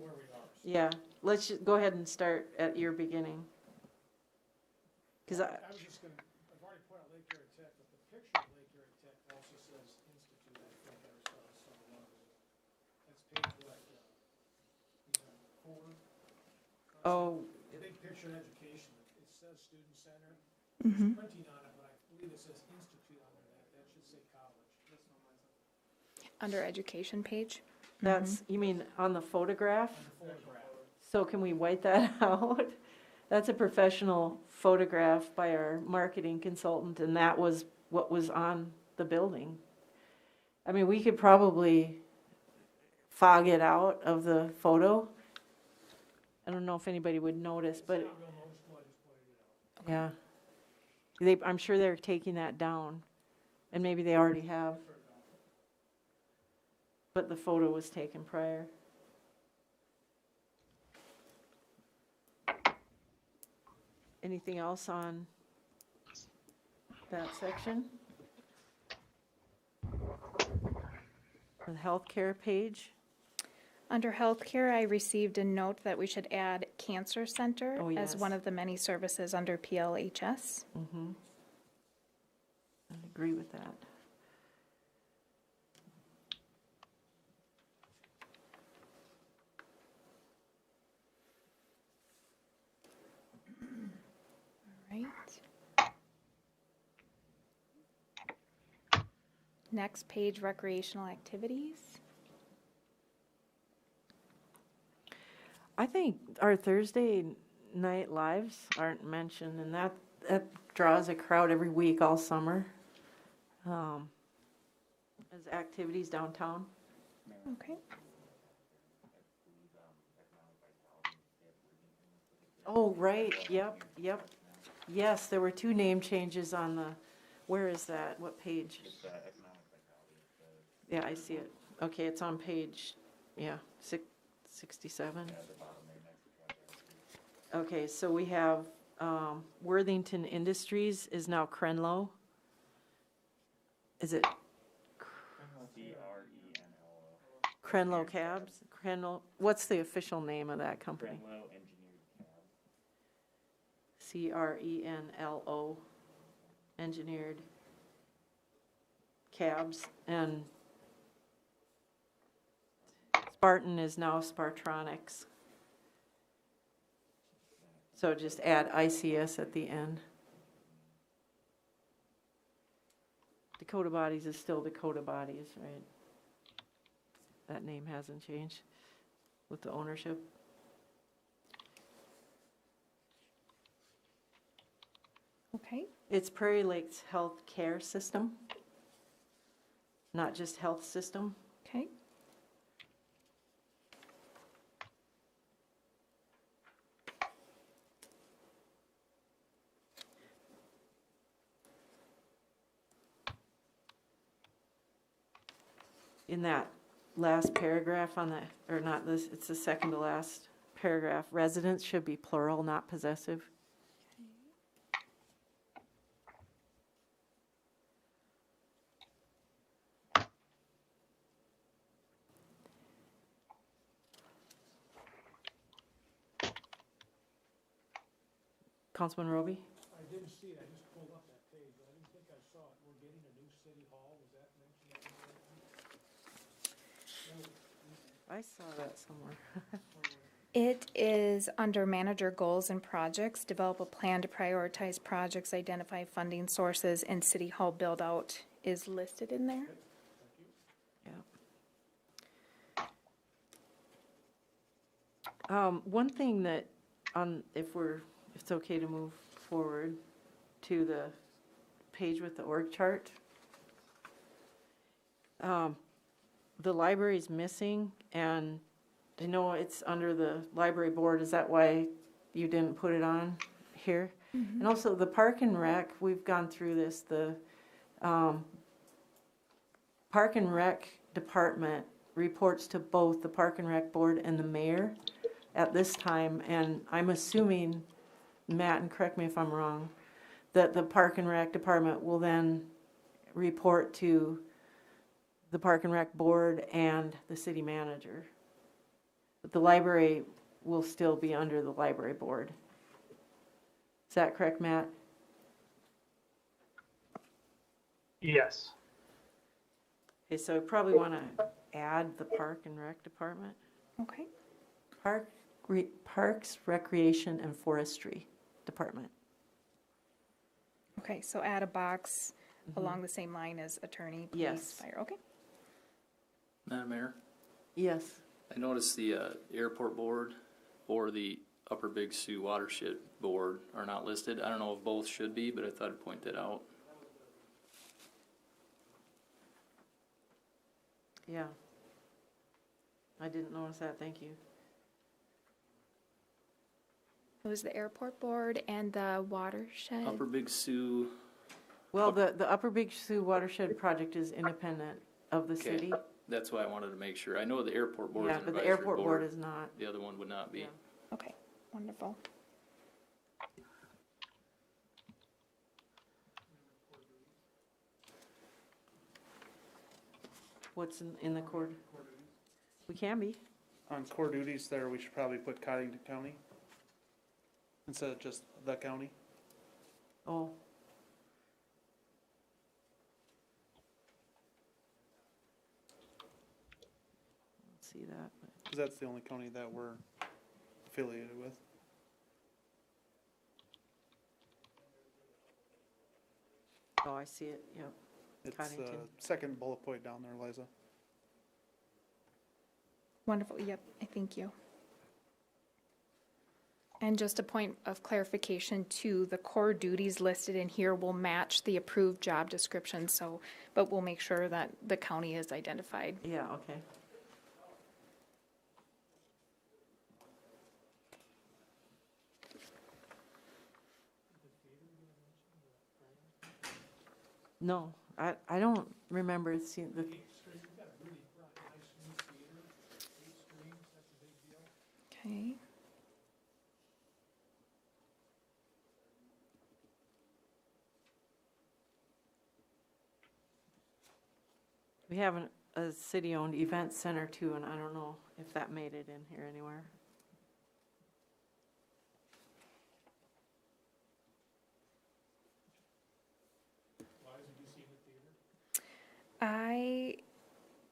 Yeah, let's just go ahead and start at your beginning. Because I was just gonna, I've already pointed out Lake Erie Tech, but the picture of Lake Erie Tech also says Institute, I think, I saw one of those. That's page what, is that 4? Oh. The big picture in education, it says student center. Mhm. There's printing on it, but I believe it says institute on there, that should say college. That's not mine. Under education page. That's, you mean on the photograph? Photograph. So can we white that out? That's a professional photograph by our marketing consultant, and that was what was on the building. I mean, we could probably fog it out of the photo. I don't know if anybody would notice, but yeah. I'm sure they're taking that down, and maybe they already have. But the photo was taken prior. Anything else on that section? The healthcare page? Under healthcare, I received a note that we should add Cancer Center Oh, as yes. one of the many services under PLHS. Mm-hmm. I agree with that. Right. Next page, recreational activities. I think our Thursday night lives aren't mentioned, and that draws a crowd every week all summer. As activities downtown. Okay. Oh, right, yep. Yes, there were 2 name changes on the, where is that? What page? Yeah, I see it. Okay, it's on page, 67. Okay, so we have Worthington Industries is now Crenlo. Is it Crenlo Cabs? Crenlo, what's the official name of that company? Crenlo, Engineered Cabs, and Spartan is now Spartronics. So just add ICS at the end. Dakota Bodies is still Dakota Bodies, right? That name hasn't changed with the ownership. Okay. It's Prairie Lakes Health Care System, not just health system. Okay. In that last paragraph on the, or not this, it's the second to last paragraph, residents should be plural, not possessive. Councilman Roby? I didn't see it, I just pulled up that page, but I didn't think I saw it. We're getting a new city hall, was that mentioned? I saw that somewhere. It is under manager goals and projects, develop a plan to prioritize projects, identify funding sources, and city hall build out is listed in there. One thing that, if it's okay to move forward to the page with the org chart. The library's missing, and I know it's under the library board. Is that why you didn't put it on here? Mm-hmm. And also the Park and Rec, we've gone through this, the Park and Rec department reports to both the Park and Rec board and the mayor at this time, and I'm assuming, Matt, and correct me if I'm wrong, that the Park and Rec department will then report to the Park and Rec board and the city manager. But the library will still be under the library board. Is that correct, Matt? Yes. Okay, so I probably want to add the Park and Rec department. Okay. Parks, Recreation, and Forestry department. Okay, so add a box along the same line as attorney, police, Yes. fire. Okay. Madam Mayor, Yes. I noticed the airport board or the Upper Big Sioux Watershed Board are not listed. I don't know if both should be, but I thought I'd point that out. Yeah. I didn't notice that, thank you. It was the airport board and the watershed. Upper Big Sioux, Well, the Upper Big Sioux Watershed project is independent of the Okay. city. that's why I wanted to make sure. I know the airport board is Yeah, an but the advisory airport board is not. The other one would not be. Yeah. Okay, wonderful. What's in the cord? We can be. On core duties there, we should probably put Cottington County instead of just the county. Oh. Let's see that. But Because that's the only county that we're affiliated with. Oh, I see it, yep. It's Cottington. second bullet point down there, Liza. Wonderful, yep, I thank you. And just a point of clarification too, the core duties listed in here will match the approved job description, so, but we'll make sure that the county is identified. Yeah, okay. No, I don't remember seeing the. Okay. We have a city-owned event center too, and I don't know if that made it in here anywhere. I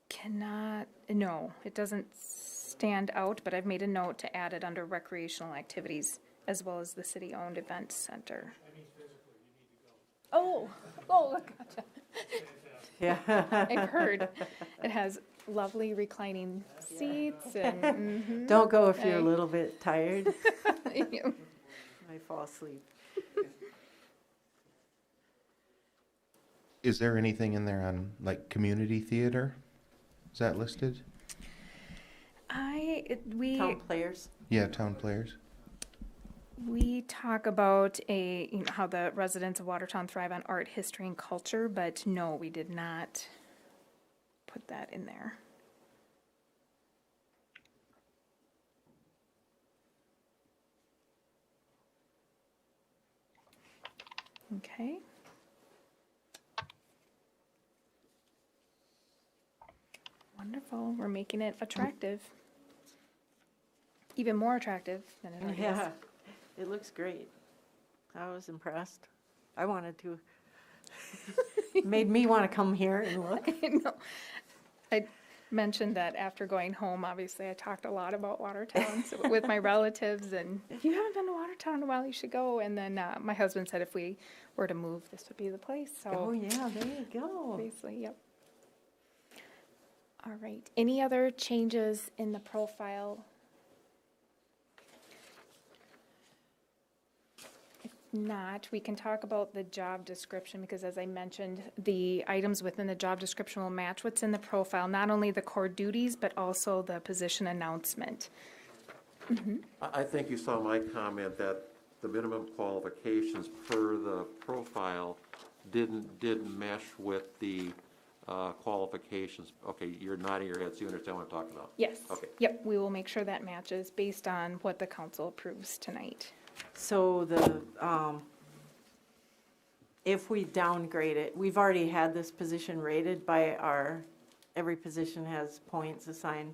cannot, no, it doesn't stand out, but I've made a note to add it under recreational activities as well as the city-owned event center. Oh, gotcha. Yeah. I've heard. It has lovely reclining seats and. mhm. Don't go if you're a I- little bit tired. Yeah. I fall asleep. Is there anything in there on like community theater? Is that listed? We. Town players. Yeah, town players. We talk about how the residents of Watertown thrive on art, history, and culture, but no, we did not put that in there. Okay. Wonderful. We're making it attractive. Even more attractive than it already is. Yeah, it looks great. I was impressed. I wanted to. Made me want to come here and look. I know. mention that after going home, obviously I talked a lot about Watertown with my relatives, and if you haven't been to Watertown in a while, you should go. And then my husband said if we were to move, this would be the place. So Oh, yeah, there you go. obviously, yep. All right. Any other changes in the profile? If not, we can talk about the job description, because as I mentioned, the items within the job description will match what's in the profile, not only the core duties, but also the position announcement. I think you saw my comment that the minimum qualifications per the profile didn't mesh with the qualifications. Okay, you're nodding your head, so you understand what I'm talking about? Yes. Okay. Yep, we will make sure that matches based on what the council approves tonight. So the, if we downgrade it, we've already had this position rated by our, every position has points assigned.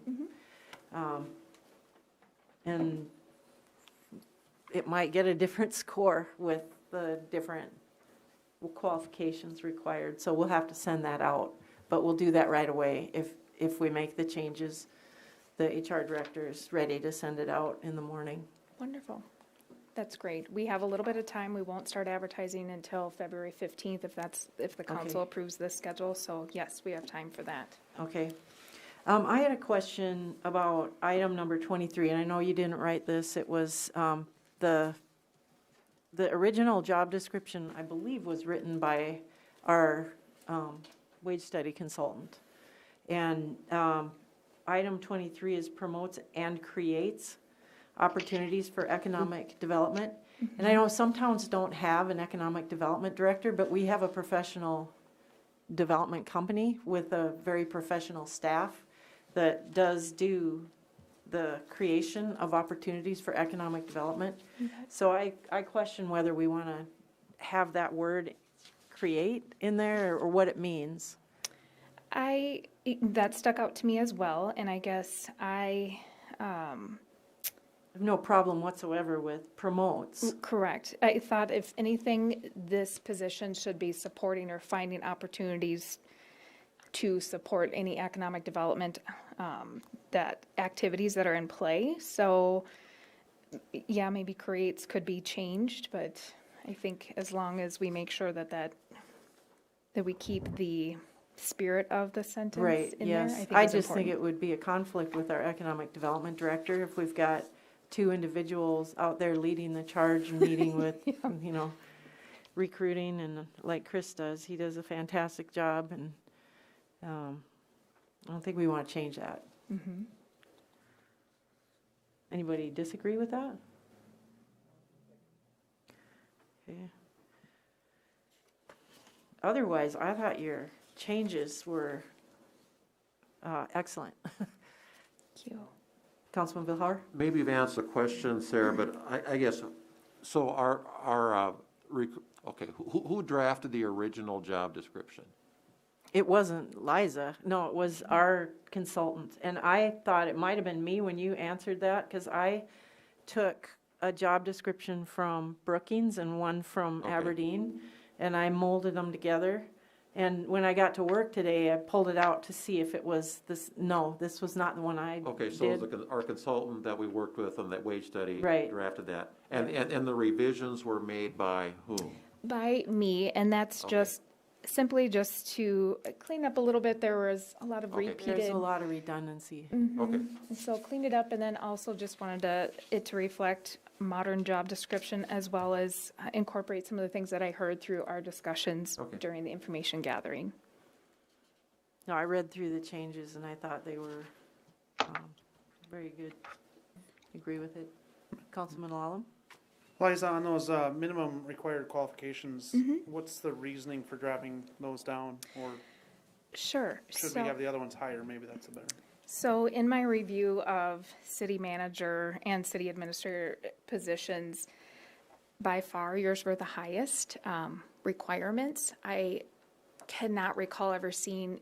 And it might get a different score with the different qualifications required, so we'll have to send that out. But we'll do that right away. If we make the changes, the HR director is ready to send it out in the morning. Wonderful. That's great. We have a little bit of time. We won't start advertising until February 15th if the council Okay. approves this schedule. So yes, we have time for that. Okay. I had a question about item number 23, and I know you didn't write this. It was the original job description, I believe, was written by our wage study consultant. And item 23 is promotes and creates opportunities for economic development. And I know some towns don't have an economic development director, but we have a professional development company with a very professional staff that does do the creation of opportunities for economic development. So I question whether we want to have that word create in there or what it means. That stuck out to me as well, and I guess I have no problem whatsoever with promotes. Correct. I thought if anything, this position should be supporting or finding opportunities to support any economic development that activities that are in play. So yeah, maybe creates could be changed, but I think as long as we make sure that we keep the spirit of the sentence Right, in yes. there, I think I is just think important. it would be a conflict with our economic development director if we've got two individuals out there leading the charge and meeting with, you know, recruiting, and like Chris does, he does a fantastic job, and I don't think we want to change that. Anybody disagree with that? Okay. Otherwise, I thought your changes were excellent. Thank you. Councilman Villar? Maybe you've answered the question, Sarah, but I guess, so okay, who drafted the original job description? It wasn't Liza. No, it was our consultant. And I thought it might have been me when you answered that, because I took a job description from Brookings and one from Aberdeen, and I molded them together. And when I got to work today, I pulled it out to see if it was this. No, this was not the one I Okay, so did. it was our consultant that we worked with on that wage study Right. drafted that. And the revisions were made by whom? By me, and that's just simply just to clean up a little bit. There was a lot of repeated. There's a lot of redundancy. Okay. And so cleaned it up, and then also just wanted it to reflect modern job description, as well as incorporate some of the things that I heard through our discussions during the information gathering. No, I read through the changes and I thought they were very good. Agree with it. Councilman Lallam? Liza, on those minimum required qualifications, what's the reasoning for dropping those down? Or Sure. should we have the other ones higher? Maybe that's a better. So in my review of city manager and city administrator positions, by far yours were the highest requirements. I cannot recall ever seeing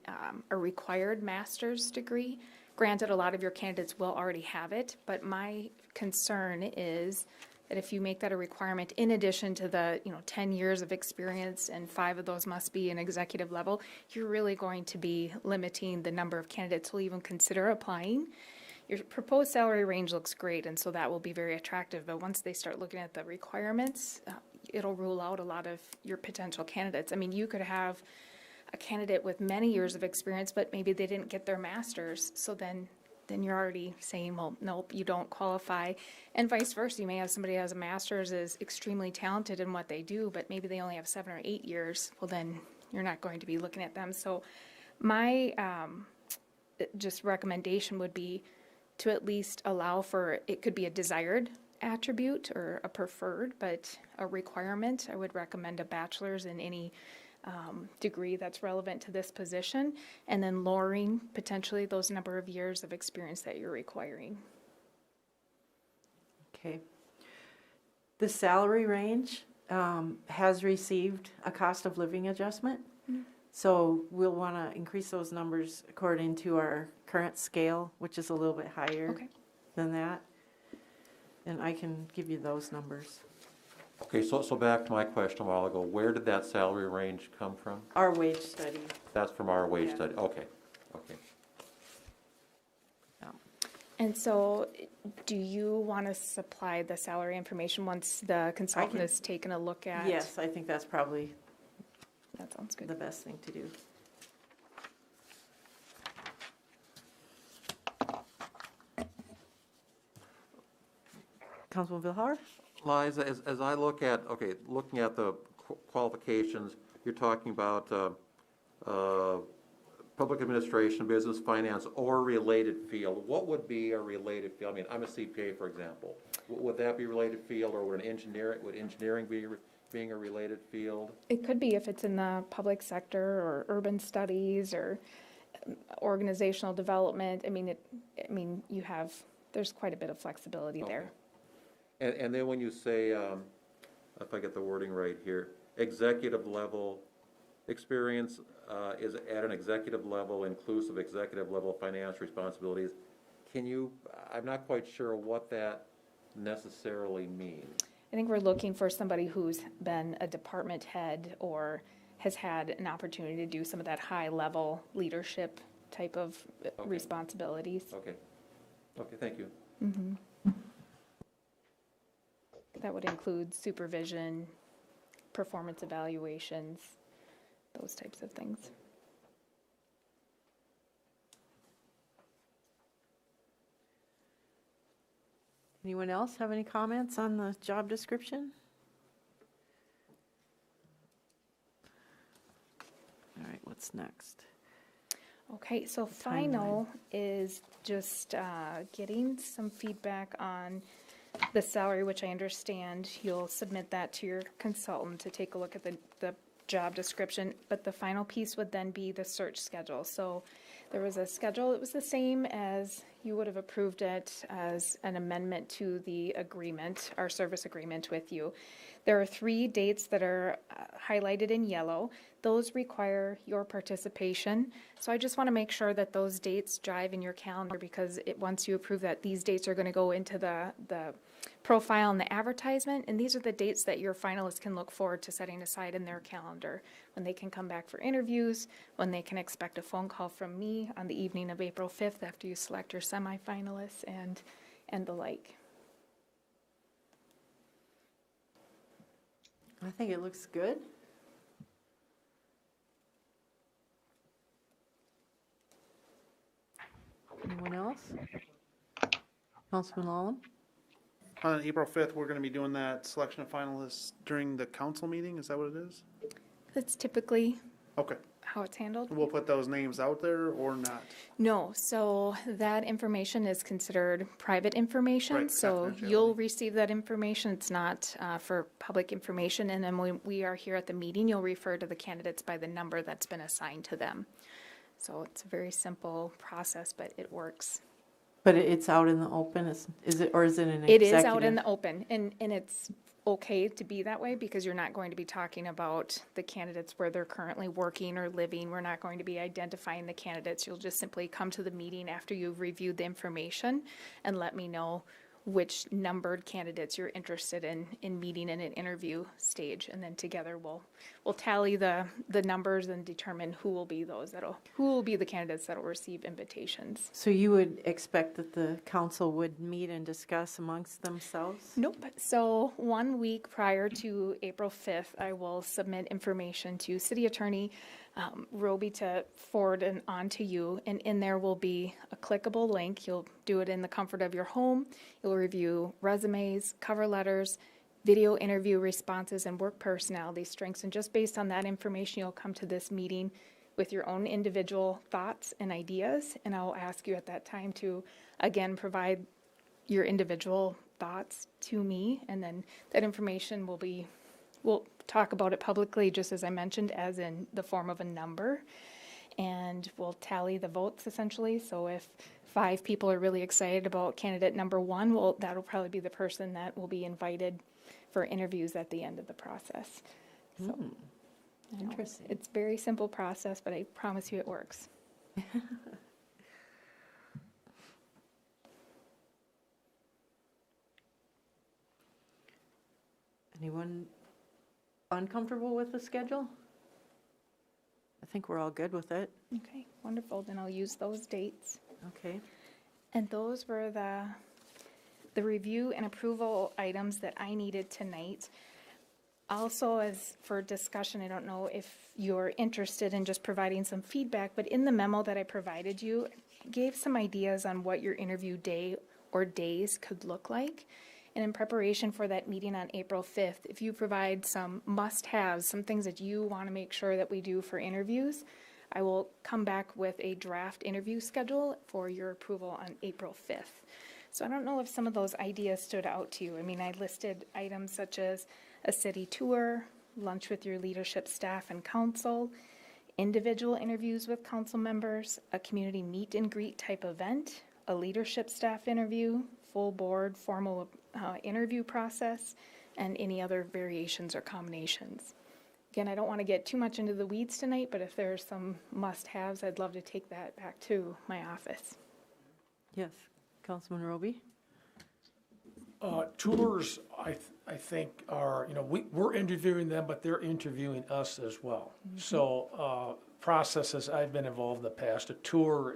a required master's degree. Granted, a lot of your candidates will already have it, but my concern is that if you make that a requirement, in addition to the, 10 years of experience and 5 of those must be an executive level, you're really going to be limiting the number of candidates who'll even consider applying. Your proposed salary range looks great, and so that will be very attractive, but once they start looking at the requirements, it'll rule out a lot of your potential candidates. I mean, you could have a candidate with many years of experience, but maybe they didn't get their master's, so then you're already saying, well, nope, you don't qualify. And vice versa, you may have somebody who has a master's, is extremely talented in what they do, but maybe they only have 7 or 8 years. Well, then you're not going to be looking at them. So my just recommendation would be to at least allow for, it could be a desired attribute or a preferred, but a requirement. I would recommend a bachelor's in any degree that's relevant to this position, and then lowering potentially those number of years of experience that you're requiring. Okay. The salary range has received a cost of living adjustment. Mm-hmm. So we'll want to increase those numbers according to our current scale, which is a little bit higher than that. And I can give you those numbers. Okay, so back to my question a while ago, where did that salary range come from? Our wage study. That's from our wage study, okay. And so do you want to supply the salary information once the consultant has taken a look at? Yes, I think that's probably that sounds good. The best thing to do. Councilman Vilhar? Liza, as I look at, looking at the qualifications, you're talking about public administration, business, finance, or related field. What would be a related field? I mean, I'm a CPA, for example. Would that be a related field, or would engineering be being a related field? It could be if it's in the public sector or urban studies or organizational development. I mean, there's quite a bit of flexibility there. And then when you say, if I get the wording right here, executive level experience is at an executive level, inclusive executive level finance responsibilities. I'm not quite sure what that necessarily means. I think we're looking for somebody who's been a department head or has had an opportunity to do some of that high level leadership type of responsibilities. Okay, thank you. Mm-hmm. That would include supervision, performance evaluations, those types of things. Anyone else have any comments on the job description? All right, what's next? Okay, so final is just getting some feedback on the salary, which I understand you'll submit that to your consultant to take a look at the job description, but the final piece would then be the search schedule. So there was a schedule, it was the same as you would have approved it as an amendment to the agreement, our service agreement with you. There are 3 dates that are highlighted in yellow. Those require your participation. So I just want to make sure that those dates drive in your calendar, because once you approve that, these dates are going to go into the profile and the advertisement, and these are the dates that your finalists can look forward to setting aside in their calendar, when they can come back for interviews, when they can expect a phone call from me on the evening of April 5th after you select your semifinalists and the like. I think it looks good. Anyone else? Councilman Lallam? On April 5th, we're going to be doing that selection of finalists during the council meeting. Is that what it is? That's typically Okay. how it's handled. We'll put those names out there or not? No, so that information is considered private information. Right, So you'll receive that information. It's not for public information. And then when we are here at the meeting, you'll refer to the candidates by the number that's been assigned to them. So it's a very simple process, but it works. But it's out in the open, is it, or is it an It executive? is out in the open, and it's okay to be that way, because you're not going to be talking about the candidates where they're currently working or living. We're not going to be identifying the candidates. You'll just simply come to the meeting after you've reviewed the information and let me know which numbered candidates you're interested in meeting in an interview stage, and then together we'll tally the numbers and determine who will be the candidates that'll receive invitations. So you would expect that the council would meet and discuss amongst themselves? Nope. So 1 week prior to April 5th, I will submit information to City Attorney Roby to forward and on to you, and in there will be a clickable link. You'll do it in the comfort of your home. You'll review resumes, cover letters, video interview responses, and work personality strengths, and just based on that information, you'll come to this meeting with your own individual thoughts and ideas, and I'll ask you at that time to, again, provide your individual thoughts to me, and then that information we'll talk about it publicly, just as I mentioned, as in the form of a number, and we'll tally the votes essentially. So if 5 people are really excited about candidate number 1, well, that'll probably be the person that will be invited for interviews at the end of the process. So, Interesting. It's a very simple process, but I promise you it works. Anyone uncomfortable with the schedule? I think we're all good with it. Okay, wonderful. Then I'll use those dates. Okay. And those were the review and approval items that I needed tonight. Also, as for discussion, I don't know if you're interested in just providing some feedback, but in the memo that I provided you, gave some ideas on what your interview day or days could look like. And in preparation for that meeting on April 5th, if you provide some must-haves, some things that you want to make sure that we do for interviews, I will come back with a draft interview schedule for your approval on April 5th. So I don't know if some of those ideas stood out to you. I mean, I listed items such as a city tour, lunch with your leadership staff and council, individual interviews with council members, a community meet and greet type event, a leadership staff interview, full board formal interview process, and any other variations or combinations. Again, I don't want to get too much into the weeds tonight, but if there's some must-haves, I'd love to take that back to my office. Yes, Councilman Roby? Tours, I think are, we're interviewing them, but they're interviewing us as well. So processes I've been involved in the past, a tour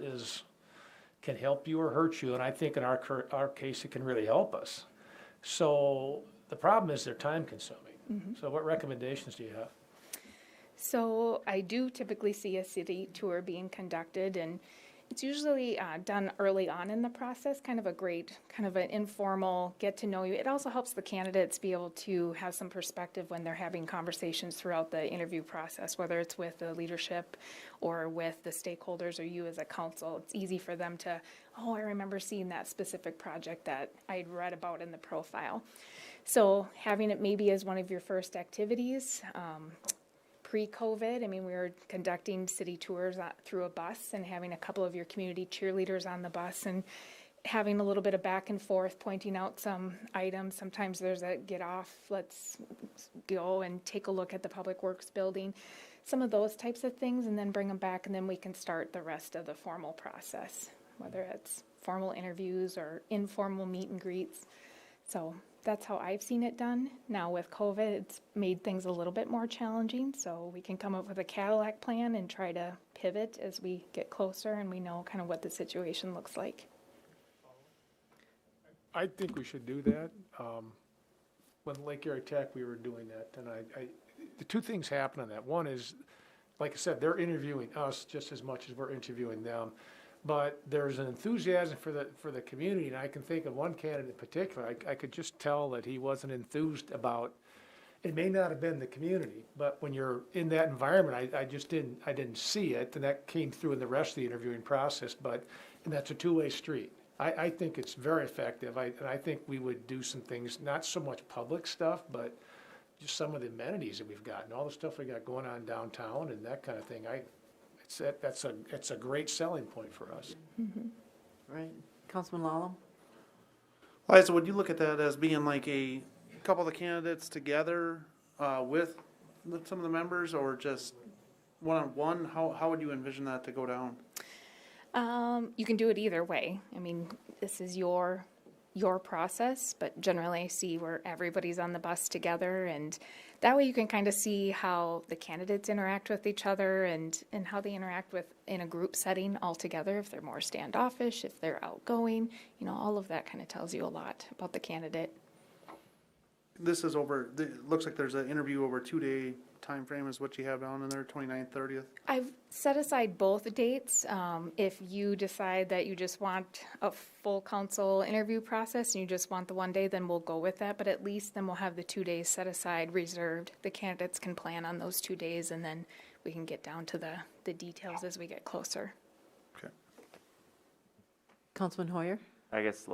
can help you or hurt you, and I think in our case, it can really help us. So the problem is they're time consuming. So what recommendations do you have? So I do typically see a city tour being conducted, and it's usually done early on in the process, kind of an informal get to know you. It also helps the candidates be able to have some perspective when they're having conversations throughout the interview process, whether it's with the leadership or with the stakeholders or you as a council. It's easy for them to, I remember seeing that specific project that I'd read about in the profile. So having it maybe as one of your first activities, pre-COVID, we were conducting city tours through a bus and having a couple of your community cheerleaders on the bus and having a little bit of back and forth, pointing out some items. Sometimes there's a get off, let's go and take a look at the Public Works building, some of those types of things, and then bring them back, and then we can start the rest of the formal process, whether it's formal interviews or informal meet and greets. So that's how I've seen it done. Now with COVID, it's made things a little bit more challenging, so we can come up with a Cadillac plan and try to pivot as we get closer and we know kind of what the situation looks like. I think we should do that. When Lake Erie Tech, we were doing that, and the two things happen on that. One is, like I said, they're interviewing us just as much as we're interviewing them. But there's an enthusiasm for the community, and I can think of one candidate in particular. I could just tell that he wasn't enthused about. It may not have been the community, but when you're in that environment, I didn't see it, and that came through in the rest of the interviewing process. And that's a two-way street. I think it's very effective, and I think we would do some things, not so much public stuff, but just some of the amenities that we've got and all the stuff we got going on downtown and that kind of thing. It's a great selling point for us. Right. Councilman Lallam? Liza, would you look at that as being like a couple of the candidates together with some of the members, or just one-on-one? How would you envision that to go down? You can do it either way. This is your your process, but generally I see where everybody's on the bus together, and that way you can kind of see how the candidates interact with each other and how they interact with in a group setting all together, if they're more standoffish, if they're outgoing, all of that kind of tells you a lot about the candidate. This is over, it looks like there's an interview over a 2-day time frame is what you have down in there, 29th, 30th. I've set aside both dates. If you decide that you just want a full council interview process and you just want the 1 day, then we'll go with that. But at least then we'll have the 2 days set aside, reserved. The candidates can plan on those 2 days, and then we can get down to the details as we get closer. Okay. Councilman Hoyer? I guess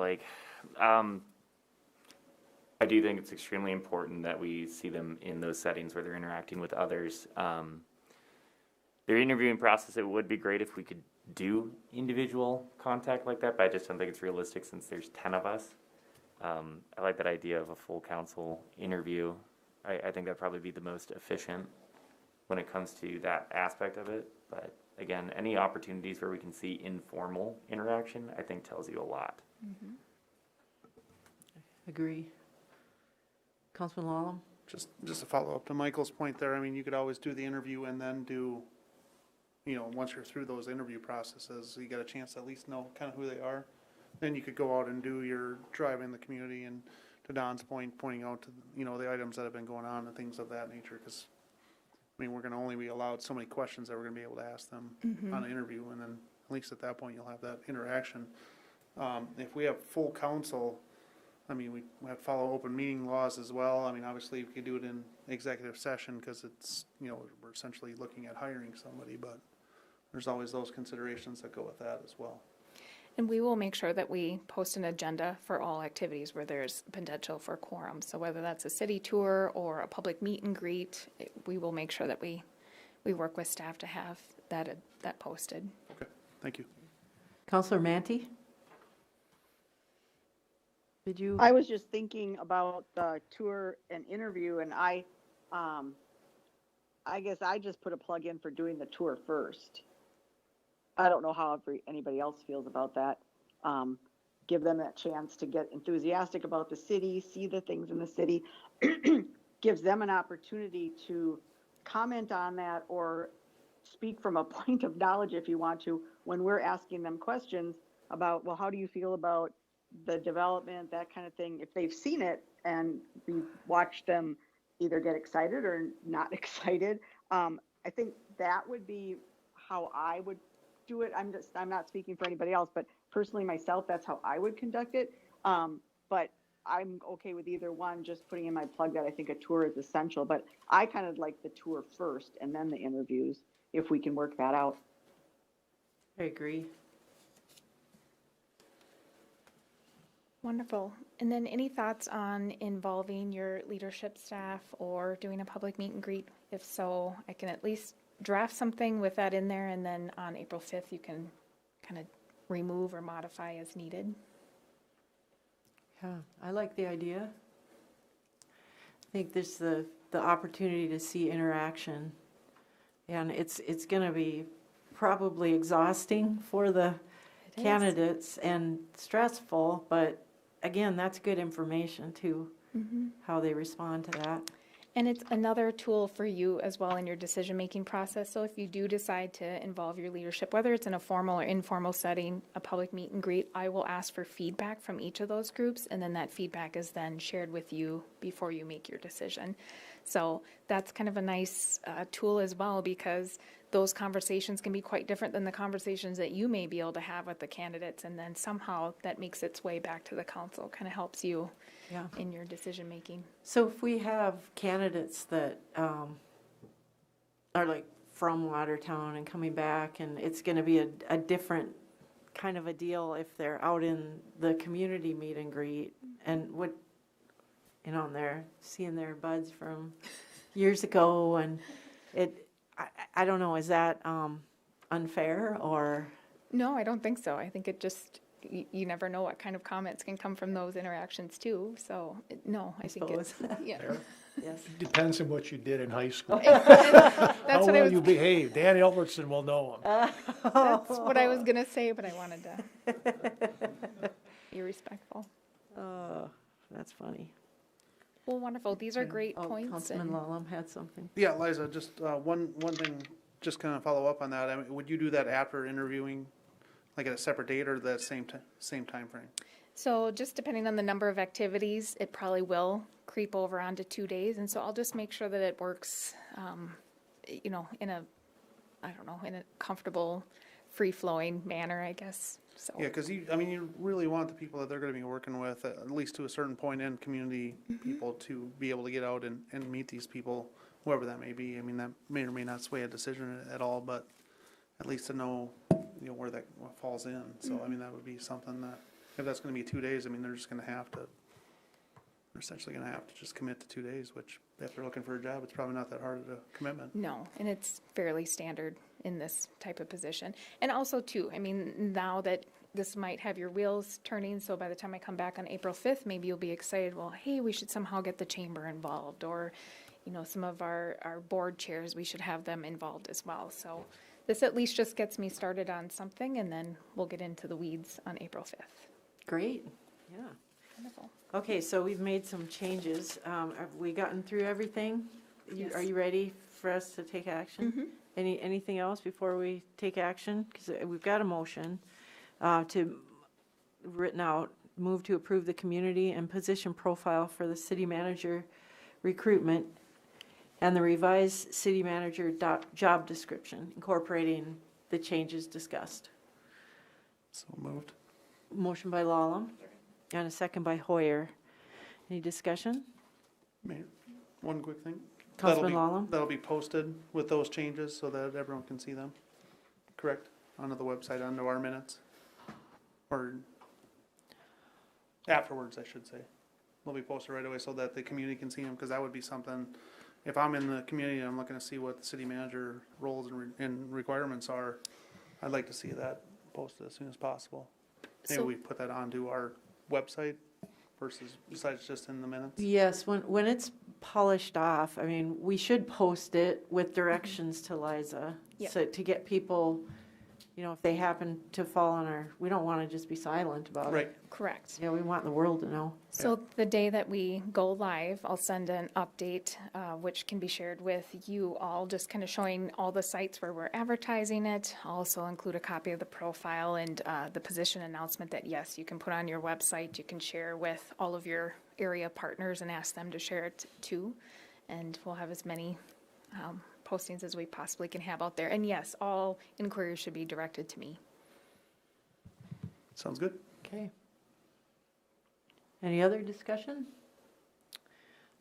I do think it's extremely important that we see them in those settings where they're interacting with others. Their interviewing process, it would be great if we could do individual contact like that, but I just don't think it's realistic since there's 10 of us. I like that idea of a full council interview. I think that'd probably be the most efficient when it comes to that aspect of it. But again, any opportunities where we can see informal interaction, I think tells you a lot. Mm-hmm. Agree. Councilman Lallam? Just to follow up to Michael's point there, I mean, you could always do the interview and then do, once you're through those interview processes, you get a chance to at least know kind of who they are. Then you could go out and do your drive in the community and, to Don's point, pointing out to, the items that have been going on and things of that nature. Because, we're going to only be allowed so many questions that we're going to be able to ask them on an interview. And then at least at that point, you'll have that interaction. If we have full council, we have to follow open meeting laws as well. Obviously, we could do it in executive session because it's, we're essentially looking at hiring somebody, but there's always those considerations that go with that as well. And we will make sure that we post an agenda for all activities where there's potential for quorum. So whether that's a city tour or a public meet and greet, we will make sure that we work with staff to have that posted. Okay, thank you. Councilor Manti? I was just thinking about the tour and interview, and I guess I just put a plug in for doing the tour first. I don't know how anybody else feels about that. Give them that chance to get enthusiastic about the city, see the things in the city, gives them an opportunity to comment on that or speak from a point of knowledge if you want to, when we're asking them questions about, well, how do you feel about the development, that kind of thing. If they've seen it and we've watched them either get excited or not excited, I think that would be how I would do it. I'm not speaking for anybody else, but personally myself, that's how I would conduct it. But I'm okay with either one, just putting in my plug that I think a tour is essential, but I kind of like the tour first and then the interviews, if we can work that out. I agree. Wonderful. And then any thoughts on involving your leadership staff or doing a public meet and greet? If so, I can at least draft something with that in there, and then on April 5th, you can kind of remove or modify as needed. Yeah, I like the idea. I think there's the opportunity to see interaction, and it's going to be probably exhausting for the candidates and stressful, but again, that's good information too, how they respond to that. And it's another tool for you as well in your decision-making process. So if you do decide to involve your leadership, whether it's in a formal or informal setting, a public meet and greet, I will ask for feedback from each of those groups, and then that feedback is then shared with you before you make your decision. So that's kind of a nice tool as well, because those conversations can be quite different than the conversations that you may be able to have with the candidates, and then somehow that makes its way back to the council, kind of helps you in your decision making. So if we have candidates that are like from Watertown and coming back, and it's going to be a different kind of a deal if they're out in the community meet and greet, and what, and they're seeing their buds from years ago, and I don't know, is that unfair or? No, I don't think so. I think it just, you never know what kind of comments can come from those interactions too. So no, I think it's, Yes. It depends on what you did in high school. That's How what well I was, you behaved. Dan Albertson will know him. that's what I was going to say, but I wanted to be respectful. That's funny. Well, wonderful. These are great Oh, points. Councilman and- Lallam had something. Yeah, Liza, just one thing, just kind of follow up on that. I mean, would you do that after interviewing, like at a separate date or the same time frame? So just depending on the number of activities, it probably will creep over onto 2 days. And so I'll just make sure that it works, in a, in a comfortable, free-flowing manner, I guess. So. Yeah, because you really want the people that they're going to be working with, at least to a certain point, and community people to be able to get out and meet these people, whoever that may be. I mean, that may or may not sway a decision at all, but at least to know, where that falls in. So, I mean, that would be something that, if that's going to be 2 days, I mean, they're just going to have to, they're essentially going to have to just commit to 2 days, which if they're looking for a job, it's probably not that hard of a commitment. No, and it's fairly standard in this type of position. And also too, I mean, now that this might have your wheels turning, so by the time I come back on April 5th, maybe you'll be excited, well, hey, we should somehow get the chamber involved, or, some of our board chairs, we should have them involved as well. So this at least just gets me started on something, and then we'll get into the weeds on April 5th. Great, yeah. Wonderful. Okay, so we've made some changes. Have we gotten through everything? Yes. Are you ready for us to take action? Anything else before we take action? Because we've got a motion written out, move to approve the community and position profile for the city manager recruitment and the revised city manager job description, incorporating the changes discussed. So moved. Motion by Lallam and a second by Hoyer. Any discussion? Mayor, one quick thing. Councilman Lallam? That'll be posted with those changes so that everyone can see them, correct? Onto the website, onto our minutes? Or afterwards, I should say. They'll be posted right away so that the community can see them, because that would be something, if I'm in the community and I'm looking to see what the city manager roles and requirements are, I'd like to see that posted as soon as possible. Maybe So- we put that onto our website versus besides just in the minutes. Yes, when it's polished off, I mean, we should post it with directions to Liza. Yep. So to get people, if they happen to fall on we don't want to just be silent about it. Right. Correct. Yeah, we want the world to know. So the day that we go live, I'll send an update, which can be shared with you all, just kind of showing all the sites where we're advertising it. I'll also include a copy of the profile and the position announcement that, yes, you can put on your website. You can share with all of your area partners and ask them to share it too. And we'll have as many postings as we possibly can have out there. And yes, all inquiries should be directed to me. Sounds good. Okay. Any other discussion?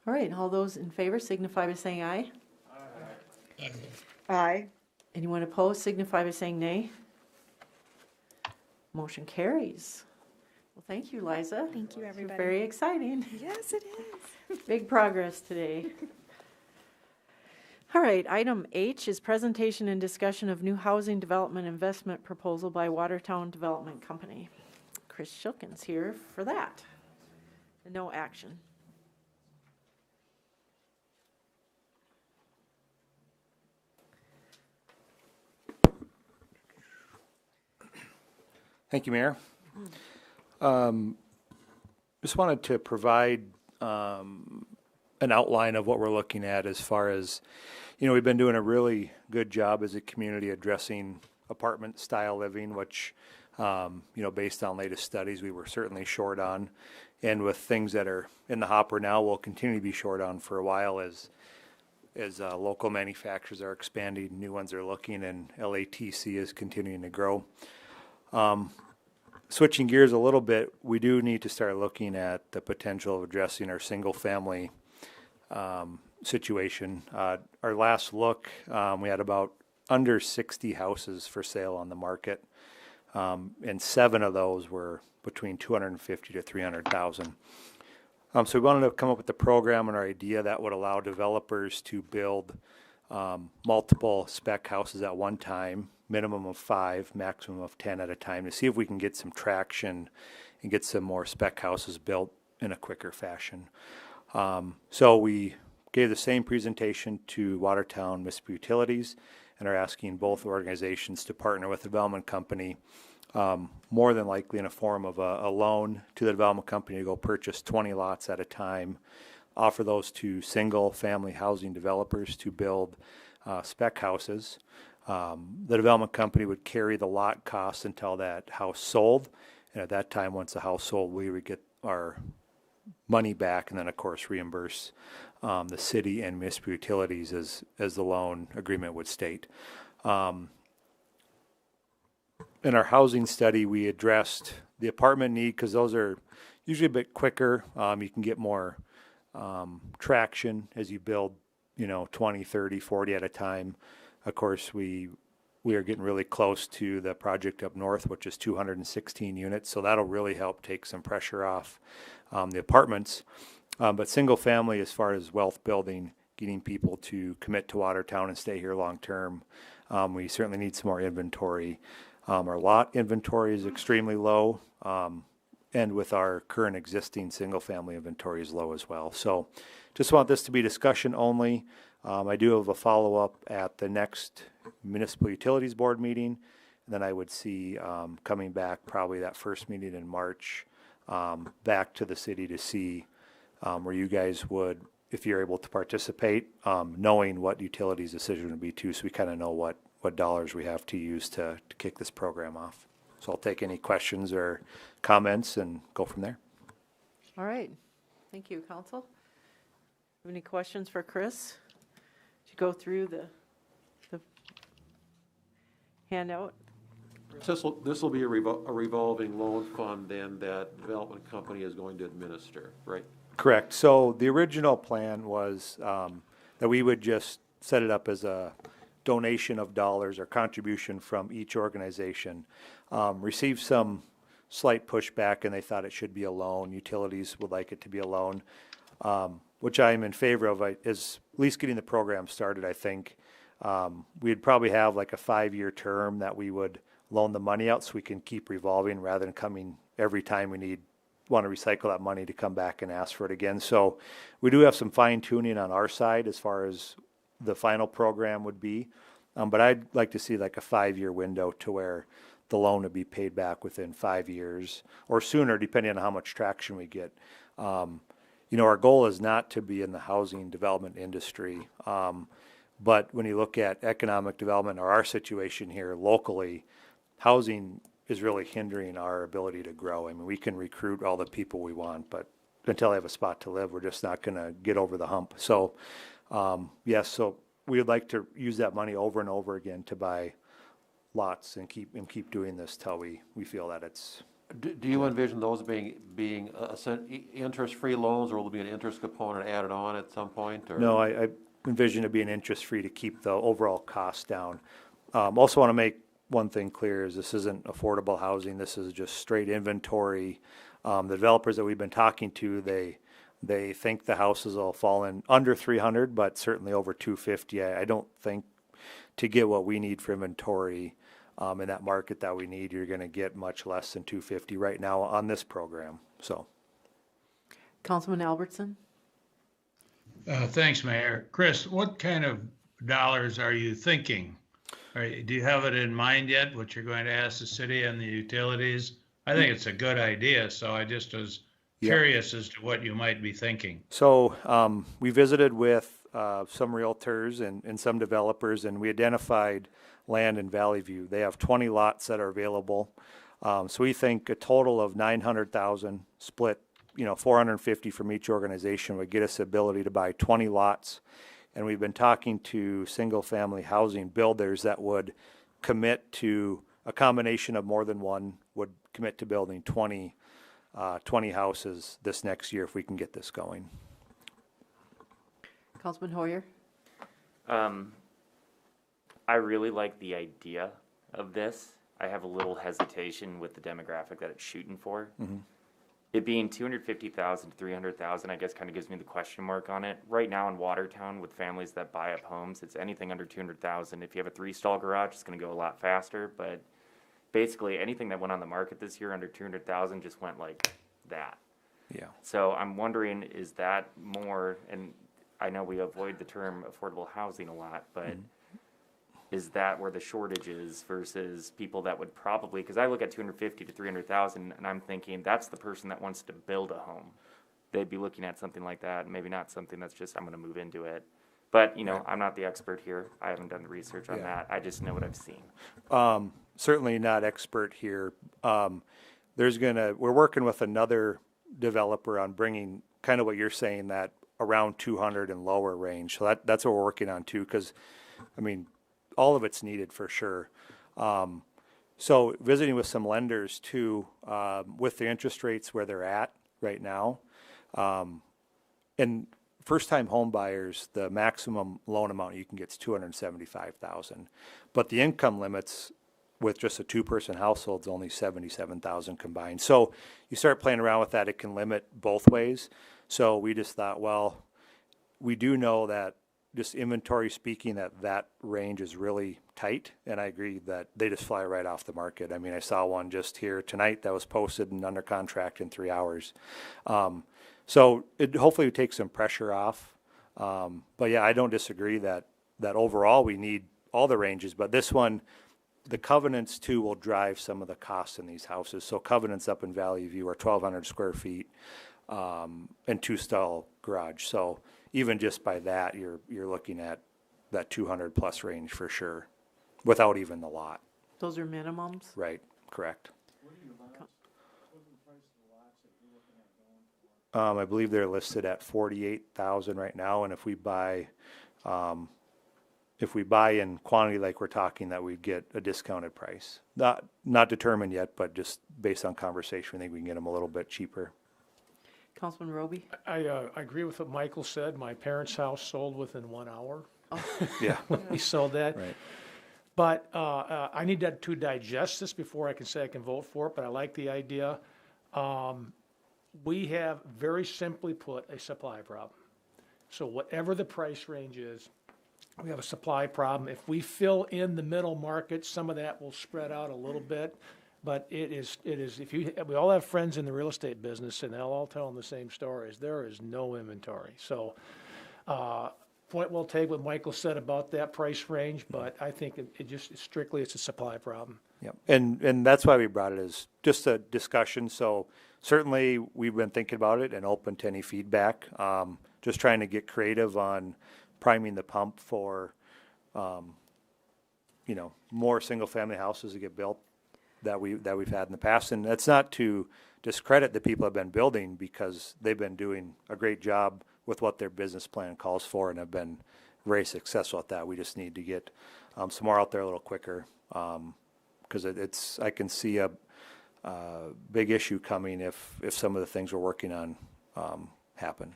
All right, all those in favor signify by saying aye. Aye. Anyone opposed signify by saying nay. Motion carries. Well, thank you, Liza. Thank you, everybody. Very exciting. Yes, it is. Big progress today. All right, item H is presentation and discussion of new housing development investment proposal by Watertown Development Company. Chris Shilkins here for that. And no action. Thank you, Mayor. Just wanted to provide an outline of what we're looking at as far as, we've been doing a really good job as a community addressing apartment style living, which, based on latest studies, we were certainly short on. And with things that are in the hopper now, we'll continue to be short on for a while as local manufacturers are expanding, new ones are looking, and LATC is continuing to grow. Switching gears a little bit, we do need to start looking at the potential of addressing our single-family situation. Our last look, we had about under 60 houses for sale on the market, and 7 of those were between 250 to 300,000. So we wanted to come up with a program and our idea that would allow developers to build multiple spec houses at one time, minimum of 5, maximum of 10 at a time, to see if we can get some traction and get some more spec houses built in a quicker fashion. So we gave the same presentation to Watertown Municipal Utilities and are asking both organizations to partner with the development company more than likely in a form of a loan to the development company to go purchase 20 lots at a time, offer those to single-family housing developers to build spec houses. The development company would carry the lot costs until that house sold, and at that time, once the house sold, we would get our money back, and then of course reimburse the city and municipal utilities as the loan agreement would state. In our housing study, we addressed the apartment need because those are usually a bit quicker. You can get more traction as you build, 20, 30, 40 at a time. Of course, we are getting really close to the project up north, which is 216 units. So that'll really help take some pressure off the apartments. But single family, as far as wealth building, getting people to commit to Watertown and stay here long term, we certainly need some more inventory. Our lot inventory is extremely low, and with our current existing single family inventory is low as well. So just want this to be discussion only. I do have a follow-up at the next Municipal Utilities Board meeting, and then I would see coming back probably that first meeting in March back to the city to see where you guys would, if you're able to participate, knowing what utilities decision would be too, so we kind of know what dollars we have to use to kick this program off. So I'll take any questions or comments and go from there. All right. Thank you, Council. Have any questions for Chris? To go through the handout. This will be a revolving loan fund then that development company is going to administer, right? Correct. So the original plan was that we would just set it up as a donation of dollars or contribution from each organization. Received some slight pushback, and they thought it should be a loan. Utilities would like it to be a loan, which I am in favor of. Is at least getting the program started. I think we'd probably have like a 5-year term that we would loan the money out, so we can keep revolving rather than coming every time we want to recycle that money to come back and ask for it again. So we do have some fine tuning on our side as far as the final program would be. But I'd like to see like a 5-year window to where the loan would be paid back within 5 years or sooner, depending on how much traction we get. Our goal is not to be in the housing development industry. But when you look at economic development or our situation here locally, housing is really hindering our ability to grow. I mean, we can recruit all the people we want, but until they have a spot to live, we're just not going to get over the hump. So, yes, so we would like to use that money over and over again to buy lots and keep doing this till we feel that it's. Do you envision those being interest-free loans, or will there be an interest component added on at some point? Or? No, I envision it being interest-free to keep the overall cost down. Also want to make one thing clear is this isn't affordable housing. This is just straight inventory. The developers that we've been talking to, they think the houses will fall in under 300, but certainly over 250. I don't think to get what we need for inventory in that market that we need, you're going to get much less than 250 right now on this program. So, Councilman Albertson. Thanks, Mayor. Chris, what kind of dollars are you thinking? Do you have it in mind yet, what you're going to ask the city and the utilities? I think it's a good idea, so I just was curious as to what you might be thinking. So we visited with some realtors and some developers, and we identified land in Valley View. They have 20 lots that are available. So we think a total of 900,000 split, 450 from each organization would get us the ability to buy 20 lots. And we've been talking to single-family housing builders that would commit to a combination of more than one, would commit to building 20 houses this next year if we can get this going. Councilman Hoyer. I really like the idea of this. I have a little hesitation with the demographic that it's shooting for. Mm-hmm. It being 250,000 to 300,000, I guess, kind of gives me the question mark on it. Right now in Watertown, with families that buy up homes, it's anything under 200,000. If you have a 3-stall garage, it's going to go a lot faster. But basically, anything that went on the market this year under 200,000 just went like that. Yeah. So I'm wondering, is that more? And I know we avoid the term affordable housing a lot, but is that where the shortage is versus people that would probably, because I look at 250 to 300,000 and I'm thinking that's the person that wants to build a home. They'd be looking at something like that, maybe not something that's just, I'm going to move into it. But, you know, I'm not the expert here. I haven't done the research on that. I just know what I've seen. Certainly not expert here. We're working with another developer on bringing kind of what you're saying, that around 200 and lower range. So that's what we're working on too, because, I mean, all of it's needed for sure. So visiting with some lenders too, with the interest rates where they're at right now, and first-time home buyers, the maximum loan amount you can get is $275,000, but the income limits with just a two-person household is only $77,000 combined. So you start playing around with that, it can limit both ways. So we just thought, well, we do know that just inventory speaking, that range is really tight, and I agree that they just fly right off the market. I mean, I saw one just here tonight that was posted and under contract in 3 hours. So it hopefully would take some pressure off. But yeah, I don't disagree that overall we need all the ranges, but this one, the covenants too will drive some of the costs in these houses. So covenants up in Valley View are 1,200 square feet, and 2-stall garage. So even just by that, you're looking at that 200 plus range for sure, without even the lot. Those are minimums? Right, correct. I believe they're listed at 48,000 right now, and if we buy in quantity like we're talking, that we'd get a discounted price. Not determined yet, but just based on conversation, I think we can get them a little bit cheaper. Councilman Roby? I agree with what Michael said. My parents' house sold within 1 hour. Yeah. We sold that. Right. But I need to digest this before I can say I can vote for it, but I like the idea. We have, very simply put, a supply problem. So whatever the price range is, we have a supply problem. If we fill in the middle market, some of that will spread out a little bit. But it is, we all have friends in the real estate business, and they'll all tell them the same stories. There is no inventory. So, point well taken what Michael said about that price range, but I think it just strictly it's a supply problem. Yep. And that's why we brought it as just a discussion. So certainly we've been thinking about it and open to any feedback. Just trying to get creative on priming the pump for, more single-family houses to get built that we've had in the past. And that's not to discredit the people who have been building, because they've been doing a great job with what their business plan calls for and have been very successful at that. We just need to get some more out there a little quicker, because I can see a big issue coming if some of the things we're working on happen.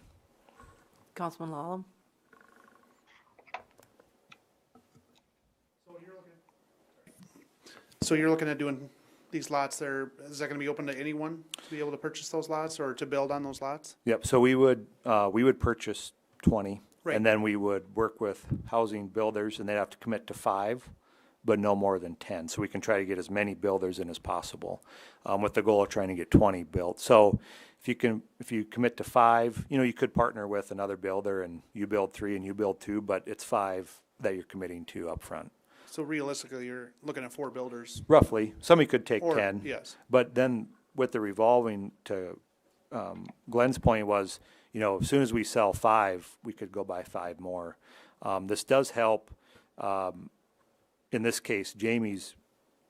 Councilman Lallam? So you're looking at doing these lots there, is that gonna be open to anyone to be able to purchase those lots or to build on those lots? Yep, so we would purchase 20, Right. and then we would work with housing builders, and they'd have to commit to 5, but no more than 10. So we can try to get as many builders in as possible, with the goal of trying to get 20 built. So if you commit to 5, you could partner with another builder, and you build 3 and you build 2, but it's 5 that you're committing to up front. So realistically, you're looking at 4 builders. Roughly. Somebody could take Or- 10. yes. But then with the revolving, to Glenn's point was, as soon as we sell 5, we could go buy 5 more. This does help, in this case, Jamie's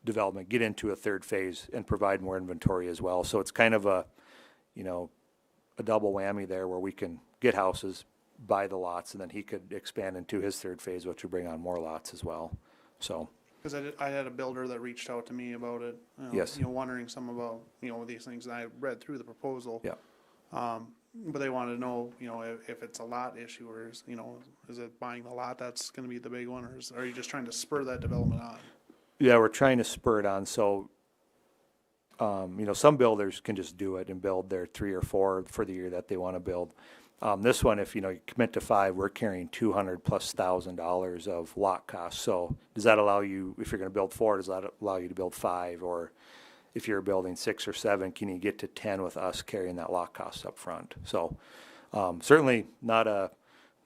development, get into a third phase and provide more inventory as well. So it's kind of a double whammy there, where we can get houses, buy the lots, and then he could expand into his third phase, which would bring on more lots as well. So, Cause I had a builder that reached out to me about it. Yes. Wondering some about, these things, and I read through the proposal. yeah. But they wanted to know, if it's a lot issue, or is it buying the lot that's gonna be the big one, or are you just trying to spur that development on? Yeah, we're trying to spur it on. So, some builders can just do it and build their 3 or 4 for the year that they want to build. This one, if you commit to 5, we're carrying $200,000+ of lot costs. So does that allow you, if you're going to build 4, does that allow you to build 5? Or if you're building 6 or 7, can you get to 10 with us carrying that lot cost up front? So certainly not a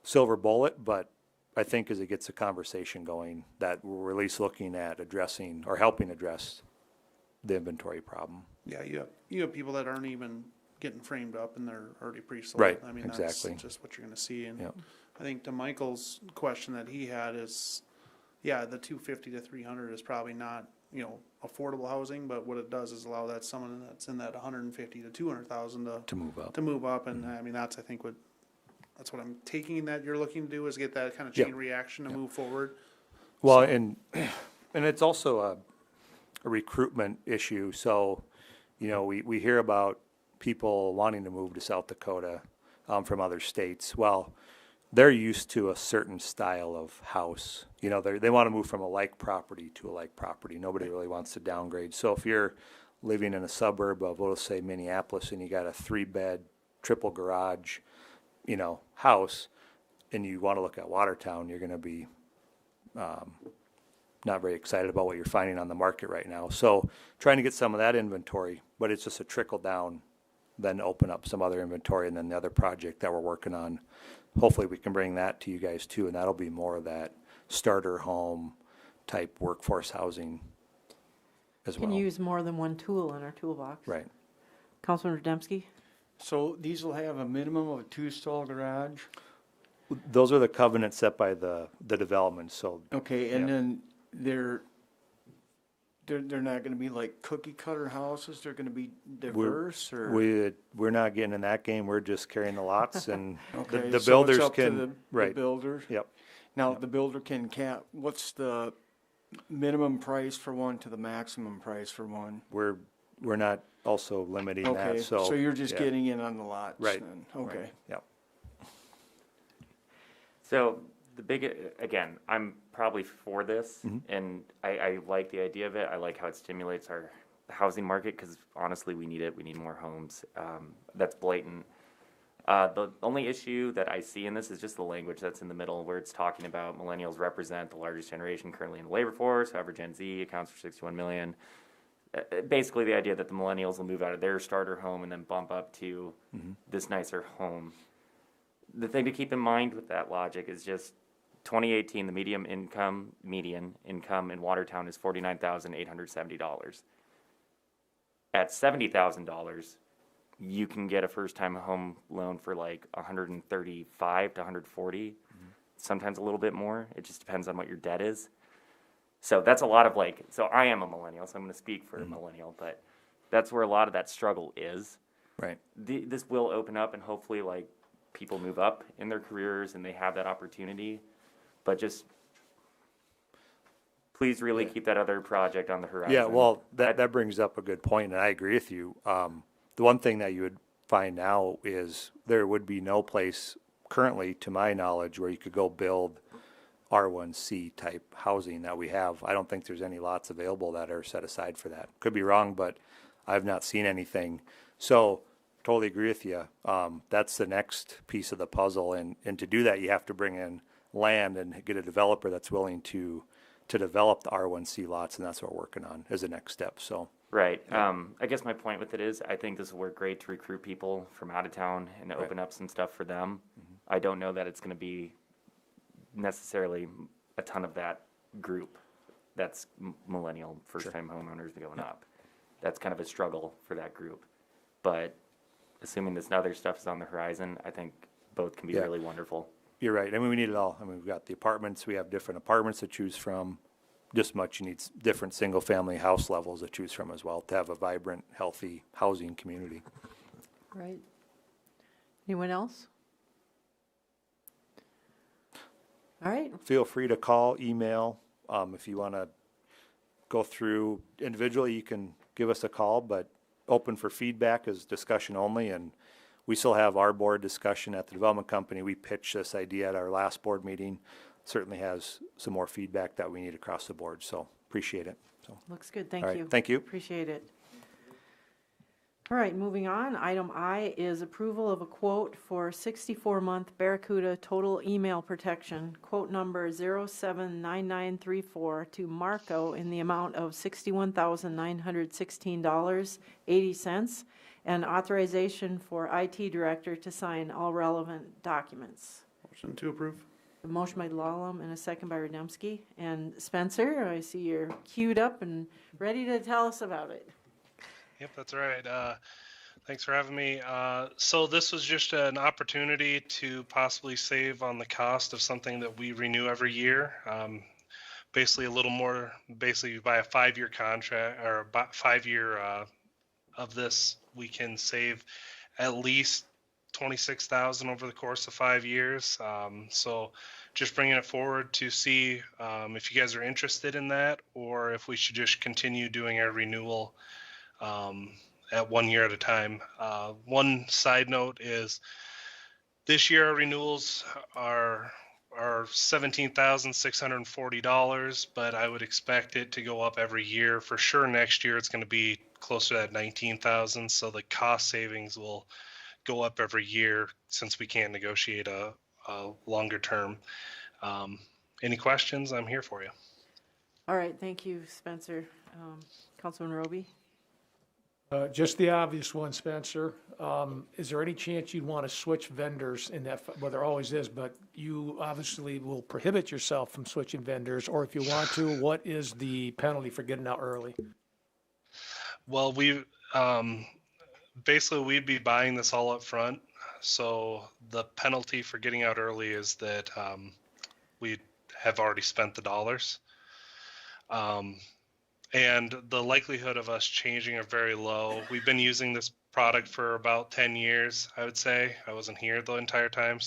silver bullet, but I think as it gets a conversation going, that we're at least looking at addressing or helping address the inventory problem. Yeah, you have people that aren't even getting framed up and they're already pre-sold. Right, I mean, exactly. that's just what you're gonna see. And Yep. I think to Michael's question that he had is, yeah, the 250 to 300 is probably not, affordable housing, but what it does is allow that someone that's in that 150 to 200,000 To move up. to move up. And I mean, that's, I think that's what I'm taking that you're looking to do, is get that kind of Yep. chain reaction to move forward. Well, and it's also a recruitment issue. So, we hear about people wanting to move to South Dakota from other states. Well, they're used to a certain style of house. They want to move from a like property to a like property. Nobody really wants to downgrade. So if you're living in a suburb of, let's say, Minneapolis, and you got a 3-bed, triple garage, house, and you want to look at Watertown, you're going to be not very excited about what you're finding on the market right now. So trying to get some of that inventory, but it's just a trickle down, then open up some other inventory, and then the other project that we're working on, hopefully we can bring that to you guys too, and that'll be more of that starter home type workforce housing as well. Can use more than one tool in our toolbox. Right. Councilman Rademski? So these will have a minimum of a 2-stall garage? Those are the covenants set by the development, so. Okay, and yeah. then they're not gonna be like cookie cutter houses, they're gonna be diverse, or? We're not getting in that game, we're just carrying the lots, and Okay, the so builders it's up to can, the right. builder? Yep. Now, the builder can cap, what's the minimum price for one to the maximum price for one? We're not also limiting that, Okay, so. so you're just yeah. getting in on the lots Right. then? Okay. Right. Yep. So again, I'm probably for this, Mhm. and I like the idea of it. I like how it stimulates our housing market, because honestly, we need it. We need more homes. That's blatant. The only issue that I see in this is just the language that's in the middle, where it's talking about millennials represent the largest generation currently in the labor force. However, Gen Z accounts for 61 million. Basically, the idea that the millennials will move out of their starter home and then bump up to this nicer home. The thing to keep in mind with that logic is just 2018, the median income in Watertown is $49,870. At $70,000, you can get a first-time home loan for like 135 to 140, sometimes a little bit more. It just depends on what your debt is. So that's a lot of so I am a millennial, so I'm going to speak for a millennial, but that's where a lot of that struggle is. Right. This will open up, and hopefully people move up in their careers and they have that opportunity, but just please really keep that other project on the horizon. Yeah, well, that brings up a good point, and I agree with you. The one thing that you would find now is there would be no place currently, to my knowledge, where you could go build R1C type housing that we have. I don't think there's any lots available that are set aside for that. Could be wrong, but I've not seen anything. So totally agree with you. That's the next piece of the puzzle, and to do that, you have to bring in land and get a developer that's willing to develop the R1C lots, and that's what we're working on as a next step. So. Right. I guess my point with it is I think this will work great to recruit people from out of town and to open up some stuff for them. I don't know that it's going to be necessarily a ton of that group that's millennial first-time homeowners going up. That's kind of a struggle for that group. But assuming this other stuff is on the horizon, I think both can be really wonderful. You're right. I mean, we need it all. I mean, we've got the apartments. We have different apartments to choose from. Just much you need different single-family house levels to choose from as well to have a vibrant, healthy housing community. Right. Anyone else? All right. Feel free to call, email. If you want to go through individually, you can give us a call, but open for feedback is discussion only. And we still have our board discussion at the development company. We pitched this idea at our last board meeting. Certainly has some more feedback that we need across the board. So appreciate it. So Looks good. Thank all right, you. Thank you. Appreciate it. All right, moving on. Item I is approval of a quote for 64-month Barracuda total email protection, quote number 079934 to Marco in the amount of $61,916.80, and authorization for IT director to sign all relevant documents. Motion to approve. A motion by Lalum and a second by Rademski. And Spencer, I see you're queued up and ready to tell us about it. Yep, that's right. Thanks for having me. So this was just an opportunity to possibly save on the cost of something that we renew every year. Basically a little more, basically by a 5-year contract or about 5-year of this, we can save at least $26,000 over the course of 5 years. So just bringing it forward to see if you guys are interested in that, or if we should just continue doing our renewal at 1 year at a time. One side note is this year our renewals are $17,640, but I would expect it to go up every year. For sure next year it's going to be closer to that 19,000, so the cost savings will go up every year since we can't negotiate a longer term. Any questions? I'm here for you. All right, thank you, Spencer. Councilman Roby? Just the obvious one, Spencer. Is there any chance you'd want to switch vendors in that, well, there always is, but you obviously will prohibit yourself from switching vendors, or if you want to, what is the penalty for getting out early? Well, basically we'd be buying this all up front. So the penalty for getting out early is that we have already spent the dollars. And the likelihood of us changing are very low. We've been using this product for about 10 years, I would say. I wasn't here the entire time,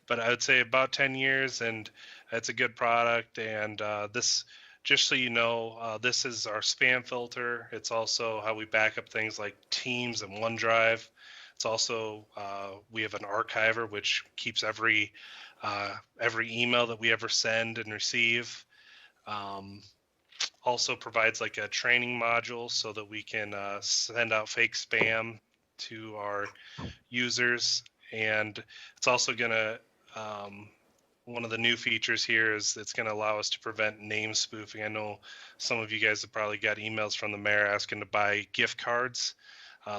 but I would say about 10 years, and it's a good product. And this, just so you know, this is our spam filter. It's also how we back up things like Teams and OneDrive. It's also, we have an archiver, which keeps every email that we ever send and receive. Also provides like a training module so that we can send out fake spam to our users. And it's also going to, one of the new features here is it's going to allow us to prevent name spoofing. I know some of you guys have probably got emails from the mayor asking to buy gift cards.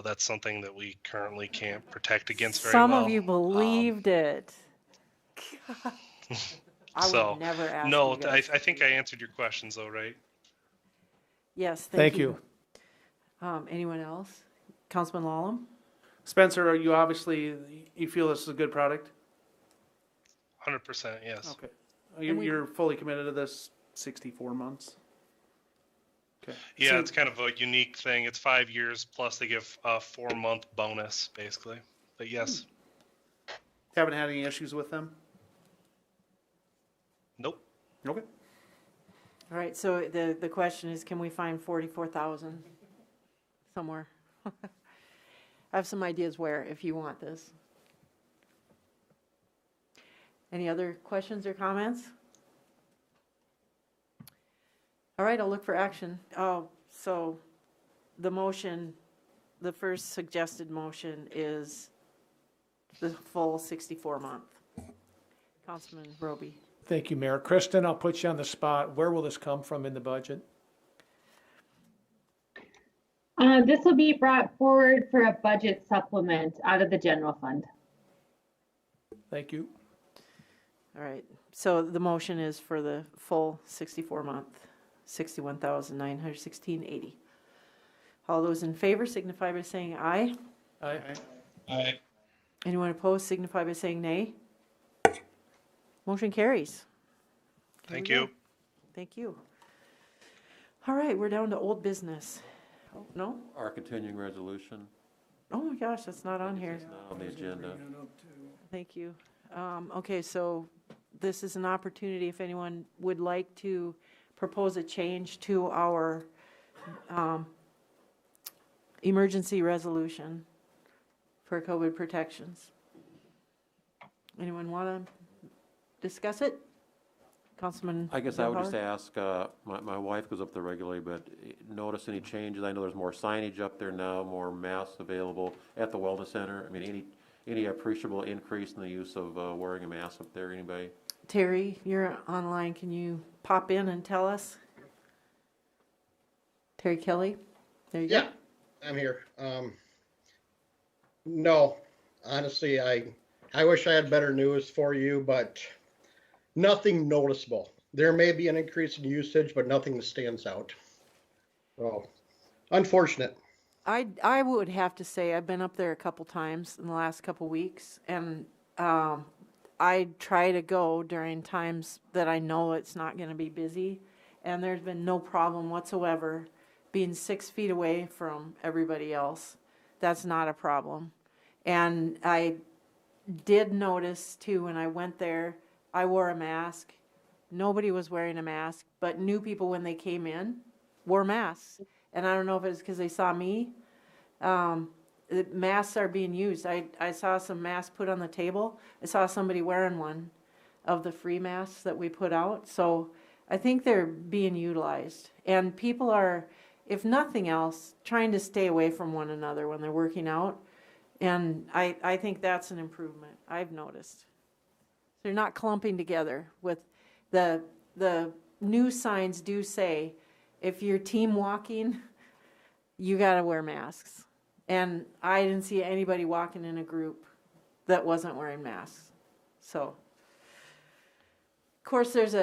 That's something that we currently can't protect against very well. Some of you believed it. I so, would never ask no, you guys. I think I answered your questions though, right? Yes, Thank you. Anyone else? Councilman Lalum? Spencer, you feel this is a good product? 100%, yes. Okay. You're fully committed to this 64 months? Okay. Yeah, So- it's kind of a unique thing. It's 5 years plus they give a 4-month bonus, basically. But yes. Haven't had any issues with them? Nope. Okay. All right, so the question is, can we find 44,000 somewhere? I have some ideas where, if you want this. Any other questions or comments? All right, I'll look for action. Oh, so the motion, the first suggested motion is the full 64-month. Councilman Roby. Thank you, Mayor. Kristen, I'll put you on the spot. Where will this come from in the budget? This will be brought forward for a budget supplement out of the general fund. Thank you. All right, so the motion is for the full 64-month, $61,916.80. All those in favor signify by saying aye. Aye. Aye. Anyone opposed signify by saying nay. Motion carries. Thank we go. you. Thank you. All right, we're down to old business. Oh, no? Our continuing resolution Oh my gosh, that's not on here. is now on the agenda. Thank you. Okay, so this is an opportunity if anyone would like to propose a change to our emergency resolution for COVID protections. Anyone want to discuss it? Councilman I guess I would just Bellhauer? ask, my wife goes up there regularly, but notice any changes? I know there's more signage up there now, more masks available at the wellness center. I mean, any appreciable increase in the use of wearing a mask up there, anybody? Terry, you're online. Can you pop in and tell us? Terry Kelly? There you go. Yeah, I'm here. No, honestly, I wish I had better news for you, but nothing noticeable. There may be an increase in usage, but nothing that stands out. So, unfortunate. I would have to say I've been up there a couple times in the last couple weeks, and I try to go during times that I know it's not going to be busy, and there's been no problem whatsoever being 6 feet away from everybody else. That's not a problem. And I did notice too when I went there, I wore a mask. Nobody was wearing a mask, but new people when they came in wore masks. And I don't know if it's because they saw me. The masks are being used. I saw some masks put on the table. I saw somebody wearing one of the free masks that we put out. So I think they're being utilized. And people are, if nothing else, trying to stay away from one another when they're working out. And I think that's an improvement, I've noticed. They're not clumping together with the new signs do say, if you're team walking, you got to wear masks. And I didn't see anybody walking in a group that wasn't wearing masks. So, of course, there's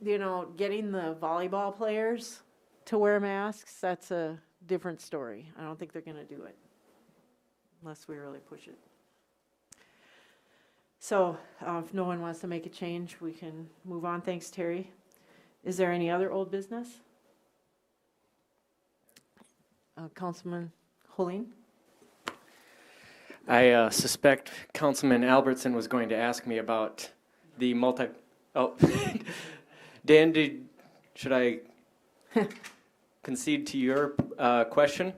getting the volleyball players to wear masks, that's a different story. I don't think they're going to do it unless we really push it. So, if no one wants to make a change, we can move on. Thanks, Terry. Is there any other old business? Councilman Holing? I suspect Councilman Albertson was going to ask me about the Dan, should I concede to your question?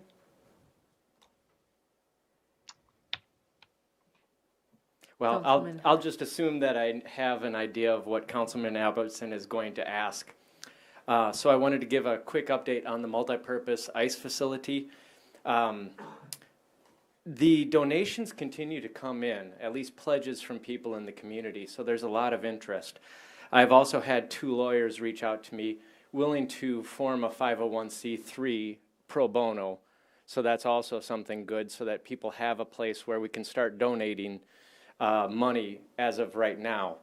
Well, I'll just assume that I have an idea of what Councilman Albertson is going to ask. So I wanted to give a quick update on the multipurpose ice facility. The donations continue to come in, at least pledges from people in the community, so there's a lot of interest. I've also had 2 lawyers reach out to me willing to form a 501c3 pro bono, so that's also something good so that people have a place where we can start donating money as of right now,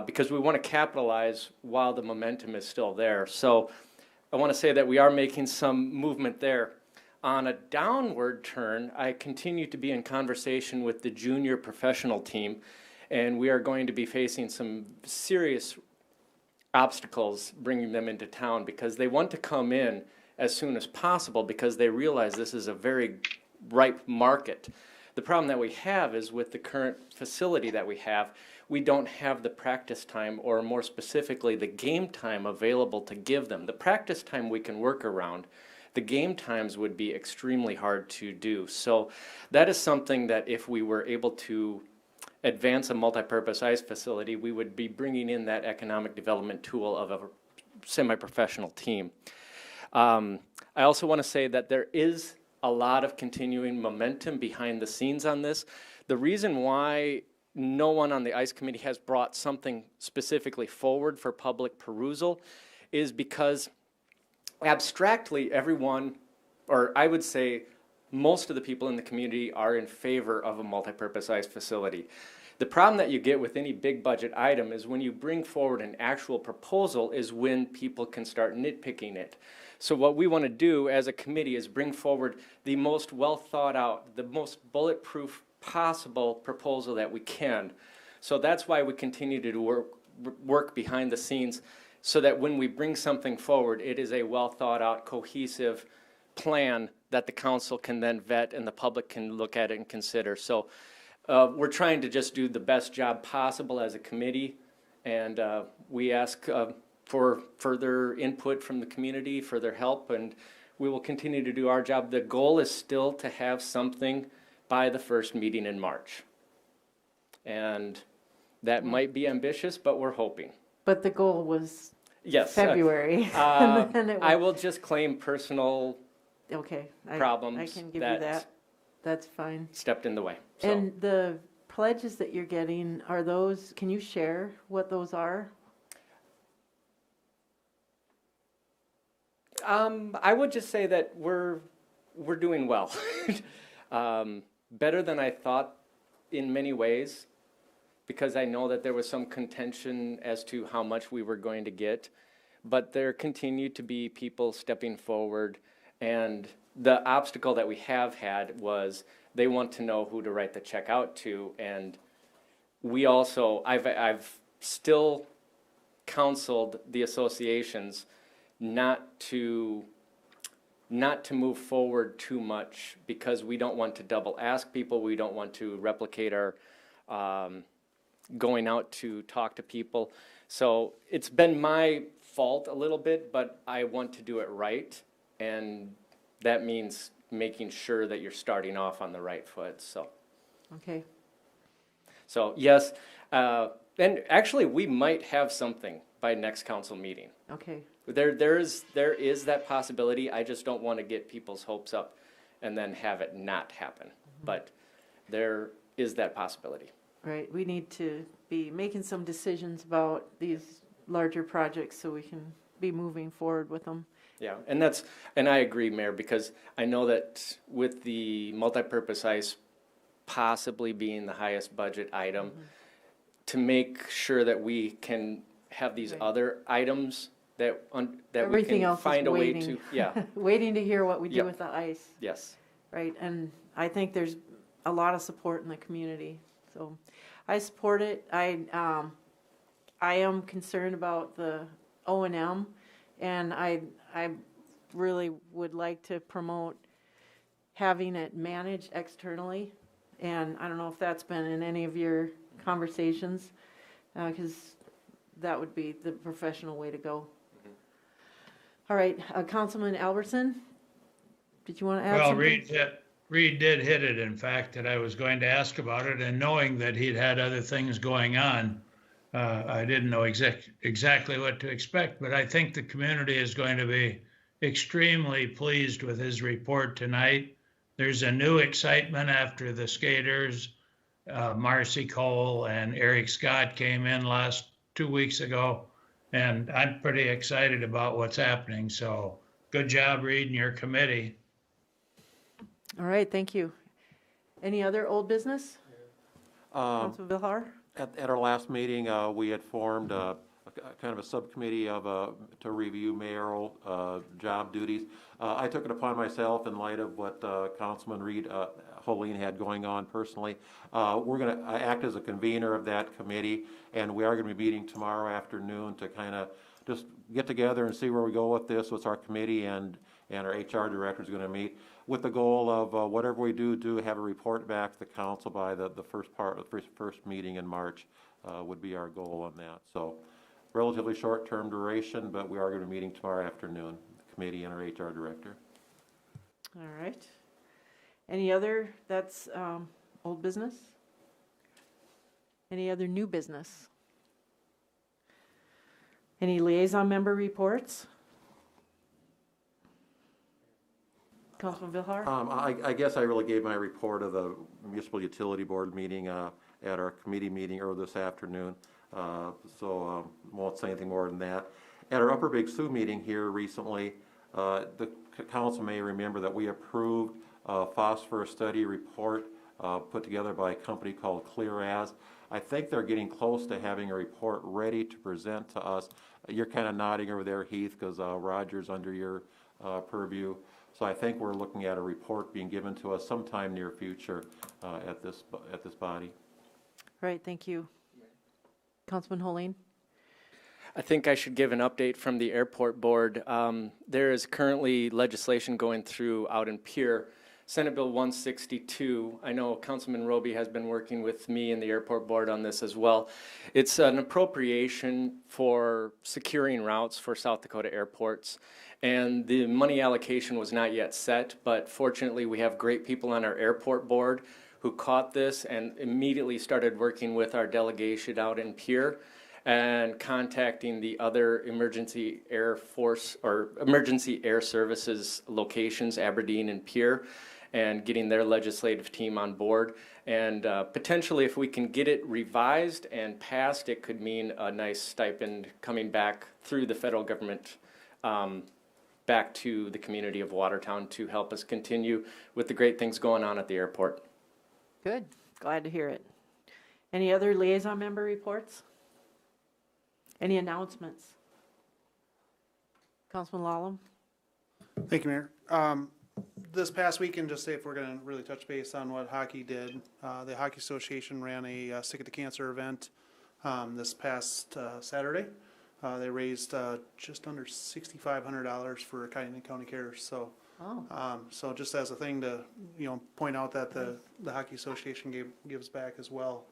because we want to capitalize while the momentum is still there. So I want to say that we are making some movement there. On a downward turn, I continue to be in conversation with the junior professional team, and we are going to be facing some serious obstacles bringing them into town because they want to come in as soon as possible because they realize this is a very ripe market. The problem that we have is with the current facility that we have, we don't have the practice time, or more specifically, the game time available to give them. The practice time we can work around. The game times would be extremely hard to do. So that is something that if we were able to advance a multipurpose ice facility, we would be bringing in that economic development tool of a semi-professional team. I also want to say that there is a lot of continuing momentum behind the scenes on this. The reason why no one on the ICE committee has brought something specifically forward for public perusal is because abstractly everyone, or I would say most of the people in the community, are in favor of a multipurpose ice facility. The problem that you get with any big budget item is when you bring forward an actual proposal is when people can start nitpicking it. So what we want to do as a committee is bring forward the most well thought out, the most bulletproof possible proposal that we can. So that's why we continue to work behind the scenes so that when we bring something forward, it is a well thought out, cohesive plan that the council can then vet and the public can look at it and consider. So we're trying to just do the best job possible as a committee, and we ask for further input from the community, further help, and we will continue to do our job. The goal is still to have something by the first meeting in March. And that might be ambitious, but we're hoping. But the goal was yes, February. And then it was, I will just claim personal problems. I can give you that. That's fine. Stepped in the way. So. And the pledges that you're getting, are those, can you share what those are? I would just say that we're doing well. Better than I thought in many ways. because I know that there was some contention as to how much we were going to get, but there continued to be people stepping forward, and the obstacle that we have had was they want to know who to write the check out to, and we also, I've still counseled the associations not to move forward too much, because we don't want to double ask people. We don't want to replicate our going out to talk to people. So it's been my fault a little bit, but I want to do it right. And that means making sure that you're starting off on the right foot. So, Okay. so yes, and actually we might have something by next council meeting. Okay. There is that possibility. I just don't want to get people's hopes up and then have it not happen. But there is that possibility. Right, we need to be making some decisions about these larger projects so we can be moving forward with them. Yeah, and I agree, Mayor, because I know that with the multipurpose ice possibly being the highest budget item, to make sure that we can have these other items that we Everything can else find is a way waiting. to, yeah, Waiting to hear what we do Yep. with the ice. yes. Right, and I think there's a lot of support in the community, so I support it. I am concerned about the O&M, and I really would like to promote having it managed externally, and I don't know if that's been in any of your conversations, because that would be the professional way to go. All right, Councilman Albertson, did you want to add Well, something? Reed did hit it, in fact, that I was going to ask about it, and knowing that he'd had other things going on, I didn't know exactly what to expect, but I think the community is going to be extremely pleased with his report tonight. There's a new excitement after the skaters, Marcy Cole and Eric Scott came in 2 weeks ago, and I'm pretty excited about what's happening. So good job, Reed, and your committee. All right, thank you. Any other old business? Councilman Villar? At our last meeting, we had formed kind of a subcommittee to review mayoral job duties. I took it upon myself, in light of what Councilman Reed Holeen had going on personally. We're going to act as a convener of that committee, and we are going to be meeting tomorrow afternoon to kind of just get together and see where we go with this, with our committee, and our HR director is going to meet, with the goal of whatever we do have a report back to the council by the first meeting in March would be our goal on that. So relatively short-term duration, but we are going to be meeting tomorrow afternoon, the committee and our HR director. All right. Any other, that's old business? Any other new business? Any liaison member reports? Councilman Villar? I guess I really gave my report of the Municipal Utility Board meeting at our committee meeting earlier this afternoon, so won't say anything more than that. At our Upper Big Sioux meeting here recently, the council may remember that we approved a phosphorus study report put together by a company called ClearAs. I think they're getting close to having a report ready to present to us. You're kind of nodding over there, Heath, because Roger's under your purview. So I think we're looking at a report being given to us sometime near future at this body. Right, thank you. Councilman Holeen? I think I should give an update from the airport board. There is currently legislation going through out in Pierre, Senate Bill 162. I know Councilman Roby has been working with me and the airport board on this as well. It's an appropriation for securing routes for South Dakota airports. And the money allocation was not yet set, but fortunately we have great people on our airport board who caught this and immediately started working with our delegation out in Pierre and contacting the other emergency air force or emergency air services locations, Aberdeen and Pierre, and getting their legislative team on board. And potentially if we can get it revised and passed, it could mean a nice stipend coming back through the federal government back to the community of Watertown to help us continue with the great things going on at the airport. Good, glad to hear it. Any other liaison member reports? Any announcements? Councilman Lallam? Thank you, Mayor. This past weekend, just say if we're going to really touch base on what hockey did, the Hockey Association ran a Sick of the Cancer event this past Saturday. They raised just under $6,500 for Cottington County Cares. So, so just as a thing to point out that the Hockey Association gives back as well.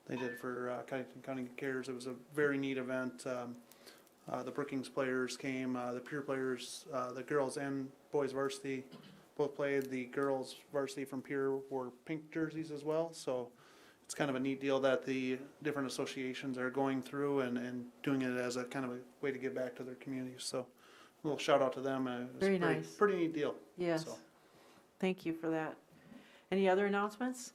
They did it for Cottington County Cares. It was a very neat event. The Brookings players came, the Pure players, the girls and boys varsity both played. The girls varsity from Pure wore pink jerseys as well. So it's kind of a neat deal that the different associations are going through and doing it as a kind of a way to give back to their communities. So a little shout out to them. It was Very nice. Pretty neat deal. Yes. So. Thank you for that. Any other announcements?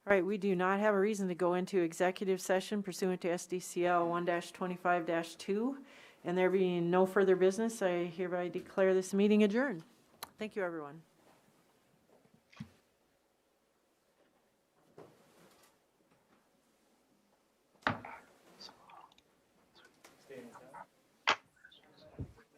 All right, we do not have a reason to go into executive session pursuant to SDCL 1-25-2. And there being no further business, I hereby declare this meeting adjourned. Thank you, everyone.